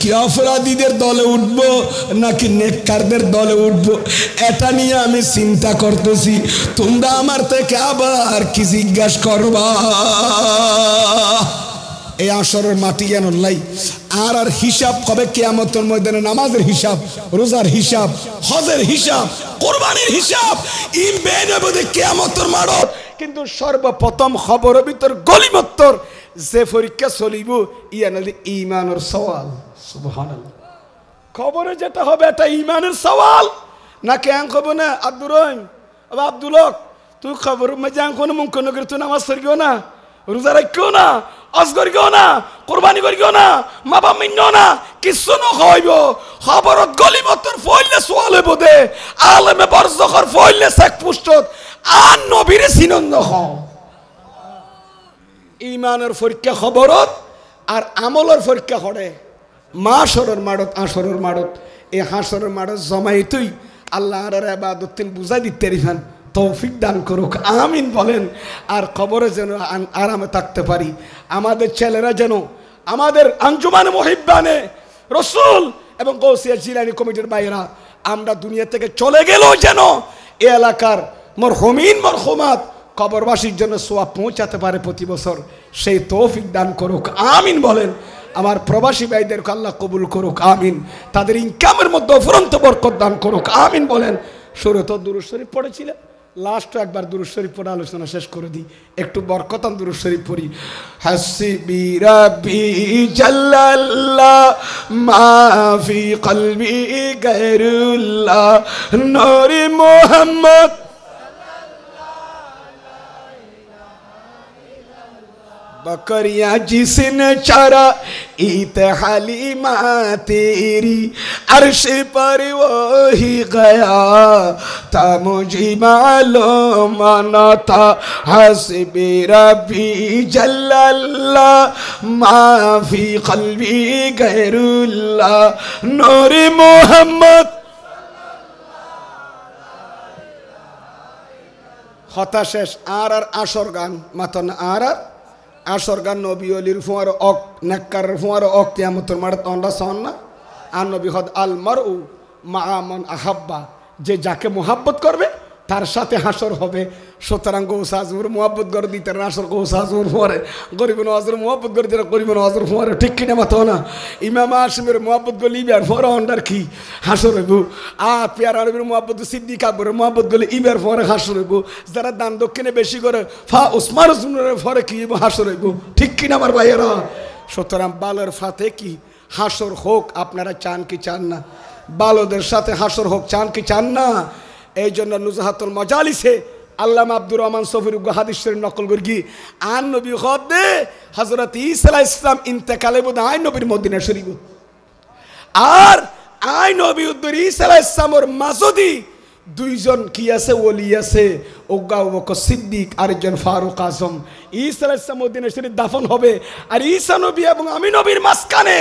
কি অপরাধীদের দলে উঠব নাকি নেককারদের দলে উঠব এটা নিয়ে আমি চিন্তা করতেছি তোমরা আমার থেকে আবার কি জিজ্ঞাসা করবা এই আসরের মাটি যেন লাই আর হিসাব কবে কিয়ামতের ময়দানে নামাজের হিসাব রোজার হিসাব হজের হিসাব কুরবানির হিসাব ইমবেনবদে কিয়ামতের মাঠত কিন্তু সর্বপ্রথম খবরের ভিতর গলিমত্তর যে পরীক্ষা চলিব ইয়ানালি ঈমানের সওয়াল সুবহানাল্লাহ খবরে যেটা হবে এটা ঈমানের সওয়াল না কেন কব না আব্দুর রহিম আবা আব্দুল হক তুই খবর মধ্যে কোন মুমকিন নগর তুই নামাজ পড়িও না রোজা রাখিও না হজ করিও না কুরবানি করিও না মা বাপ মানিও না কিছু নকইব খবরত গলিমতের ফইলে সওয়াল হইব দে আলেমে বরজখর ফইলে চেক পুষ্টত আর নবীরে চিনন্দ হ ঈমানের পরীক্ষা খবরত আর আমলের পরীক্ষা করে মাশরের মাঠত আসরের মাঠত এই হাসরের মাঠত জমাই তুই আল্লাহর ইবাদত বুঝাই দিতে রিফান তৌফিক দান করুক আমিন বলেন আর খবরে যেন আরামে থাকতে পারি আমাদের ছেলেরা যেন আমাদের আঞ্জুমানে মুহিব্বানে রাসূল এবং গাউসিয়া জিলানী কমিটির বাইরা আমরা দুনিয়া থেকে চলে গেলেও যেন এই এলাকার মরহুমিন মরহুমাত কবরবাসীর জন্য সওয়াব পৌঁছাতে পারে প্রতি বছর সেই তৌফিক দান করুক আমিন বলেন আমার প্রবাসী ভাইদেরকে আল্লাহ কবুল করুক আমিন তাদের ইনকামের মধ্যে অফুরন্ত বরকত দান করুক আমিন বলেন শুরুতে দুরূদ শরীফ পড়েছিলেন লাস্ট একবার দুরূদ শরীফ পড়ে আলোচনা শেষ করে দিই একটু বরকতান দুরূদ শরীফ পড়ি হাসবি রাব্বি জাল্লাল্লাহ মা ফি কলবি গায়রুল্লাহ নূরে মুহাম্মদ बकरियां जिसने चरा ईत हलीमा तेरी अर्श पर वो ही गया था मुझे मालूम न था हस्बी रब्बी जल्लल्लाह माफी कल्बी गैरुल्लाह नूर मोहम्मद হতা শেষ আর আসর গান মাতন আর আসর গান নবী অলির ফুয়ার অক নেককার ফুয়ার অক কিয়ামতের মাঠে তন্ডা সন না আর নবী হদ আল মারউ মা মান আহাব্বা যে যাকে মোহাব্বত করবে তার সাথে হাসর হবে সুতরাং গৌসা আজমর মোহাব্বত করে দিতে হাসর গৌসা আজমর ফুয়ারে গরিব নওয়াজের মোহাব্বত করে দিতে গরিব নওয়াজের ফুয়ারে ঠিক কিনা মাতো না ইমাম আসিমের মোহাব্বত গলি ইবার ফুয়ারে অন্ডার কি হাসর হইব পেয়ার আরবের মোহাব্বত সিদ্দিক আকবরের মোহাব্বত গলি ইবার ফুয়ারে হাসর হইব যারা দান দক্ষিণে বেশি করে ফা উসমান উসমানের ফুয়ারে কি হাসর হইব ঠিক কিনা আমার ভাইয়েরা সুতরাং বালের ফাতে কি হাসর হোক আপনারা চান কি চান না বালদের সাথে হাসর হোক চান কি চান না এই জন্য নুজহাতুল মাজালিসে আল্লামা আব্দুর রহমান সফির হাদিস শরীফ নকল করি আন নবী খদে হযরত ঈসা আলাইহিস সালাম ইন্তেকালে বুদ আই নবীর মদিনা শরীফ আর আই নবী উদ্দর ঈসা আলাইহিস সালামের মাসুদি দুইজন কি আছে ওলি আছে ওগা আবু বকর সিদ্দিক আর একজন ফারুক আজম ঈসা আলাইহিস সালাম মদিনা শরীফ দাফন হবে আর ঈসা নবী এবং আমি নবীর মাঝখানে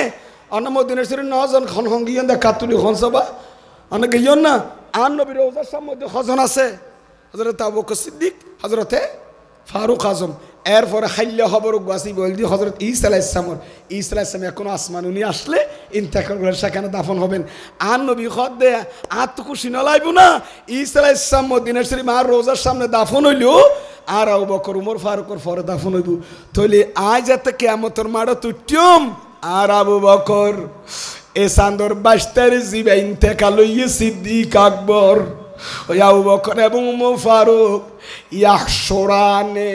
অন্য মদিনা শরীফ নজন খন হঙ্গিয়ন দা কাতুলি খনসবা অনেক গিয়ন না আর নবীর রওজার সামনে হজন আছে হযরত আবু বকর সিদ্দিক হযরতে ফারুক আজম এরপরে হাইল্লা খবর গাছি বলদি হযরত ঈসা আলাইহিস সালাম ঈসা আলাইহিস সালাম এখন আসমান উনি আসলে ইন্তেকাল করে সেখানে দাফন হবেন আর নবী খদে আর তো খুশি নলাইব না ঈসা আলাইহিস সালাম মদিনা শরীফ আর রওজার সামনে দাফন হইল আর আবু বকর উমর ফারুকের পরে দাফন হইব তাহলে আজ এত কিয়ামতের মাঠ তুটিয়ম আর আবু বকর এ সান্দর 22 তারিখ জিবা ইন্তেকাল হইয়ে সিদ্দিক আকবর ওই আবু বকর এবং উমর ফারুক ইয়াহশরানে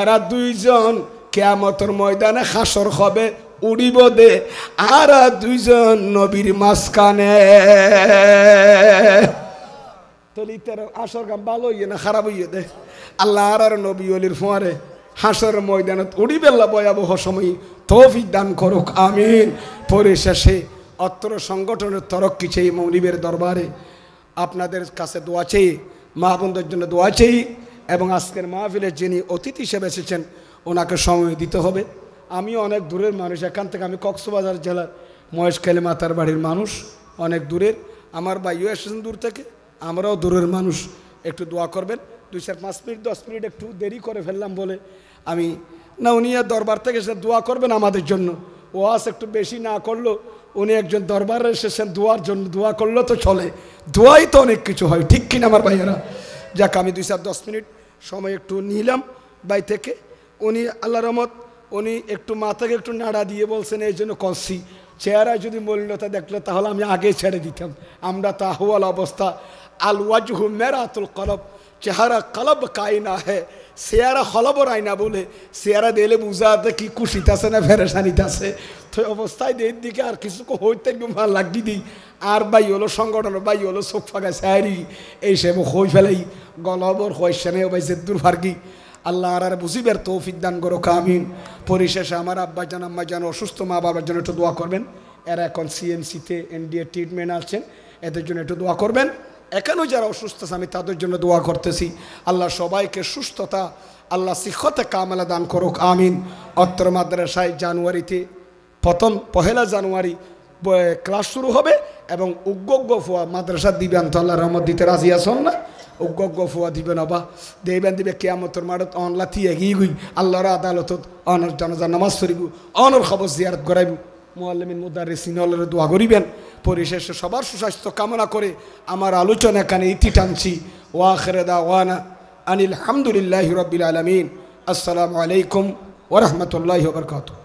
এরা দুইজন কিয়ামতের ময়দানে হাসর হবে উড়িব দে আর দুইজন নবীর মাঝখানে তলি তার আসর গান ভালো হইয়ে না খারাপ হইয়ে দে আল্লাহ আর নবী অলির ফোয়ারে হাসর ময়দানত উড়িবেল্লা ভয়াবহ সময় তৌফিক দান করুক আমিন পরিশেষে অত্র সংগঠনের তরক্কি চেয়ে মৌলিবের দরবারে আপনাদের কাছে দোয়া চেয়ে মা বোনদের জন্য দোয়া চেয়ে এবং আজকের মাহফিলের যিনি অতিথি হিসেবে এসেছেন ওনাকে সময় দিতে হবে আমিও অনেক দূরের মানুষ এখান থেকে আমি কক্সবাজার জেলার মহেশখালী মাতার বাড়ির মানুষ অনেক দূরের আমার ভাইও এসেছেন দূর থেকে আমরাও দূরের মানুষ একটু দোয়া করবেন 2-5 মিনিট 10 মিনিট একটু দেরি করে ফেললাম বলে আমি না উনি দরবার থেকে এসে দোয়া করবেন আমাদের জন্য ওয়াজ একটু বেশি না করলো উনি একজন দরবারে এসেছেন দোয়ার জন্য দোয়া করলো তো চলে দোয়াই তো অনেক কিছু হয় ঠিক কিনা আমার ভাইয়েরা যাক আমি 2-10 মিনিট সময় একটু নিলাম ভাই থেকে উনি আল্লাহ রহমত উনি একটু মাথাকে একটু নাড়া দিয়ে বলছেন এই জন্য কষি চেহারা যদি মলিনতা দেখলে তাহলে আমি আগে ছেড়ে দিতাম আমরা তা আহওয়াল অবস্থা আল ওয়াজহু মেরাতুল কলব চেহারা কলব কায়না হে চেহারা হলবর আয়না বলে চেহারা দিলে বুঝাতে কি খুশিতে না ফেরেশানিতে আছে তো অবস্থায় দের দিকে আর কিছু হইতে ভাল লাগি দিই আর ভাই হলো সংগঠন ভাই হলো চোখ ফাঁকা সারি এই সব হই ফেলাই গলবর হয়েছে ভাই জেদ্দুর ফার্গি আল্লাহ আর বুঝিবের তৌফিক দান করো আমিন পরিশেষে আমার আব্বাজান আম্মাজান অসুস্থ মা বাবার জন্য একটু দোয়া করবেন এরা এখন সিএমসিতে এনডিএ ট্রিটমেন্ট আছেন এদের জন্য একটু দোয়া করবেন এখানেও যারা অসুস্থ আছে আমি তাদের জন্য দোয়া করতেছি আল্লাহ সবাইকে সুস্থতা আল্লাহ শিক্ষতে কামেলা দান করুক আমিন অত্র মাদ্রাসায় জানুয়ারিতে প্রথম 1 জানুয়ারি ক্লাস শুরু হবে এবং উগ্গজ্ঞ ফুয়া মাদ্রাসা দিবেন তো আল্লাহ রহমত দিতে রাজি আসন না উগ্গজ্ঞ ফুয়া দিবেন আবা দেবেন দিবে কিয়ামতের মাঠত অনলাথি এগিয়ে গুই আল্লাহর আদালতত অনর জানাজা নামাজ পড়িব অনর খবর জিয়ারত করাইব মুআল্লিমিন মুদাররিসিন হলের দোয়া করিবেন পরিশেষে সবার সুস্বাস্থ্য কামনা করে আমার আলোচনা এখানে ইতি টানছি ওয়া আখিরু দাওয়ানা আনিল হামদুলিল্লাহি রাব্বিল আলামিন আসসালামু আলাইকুম ওয়া রাহমাতুল্লাহি ওয়া বারাকাতুহু।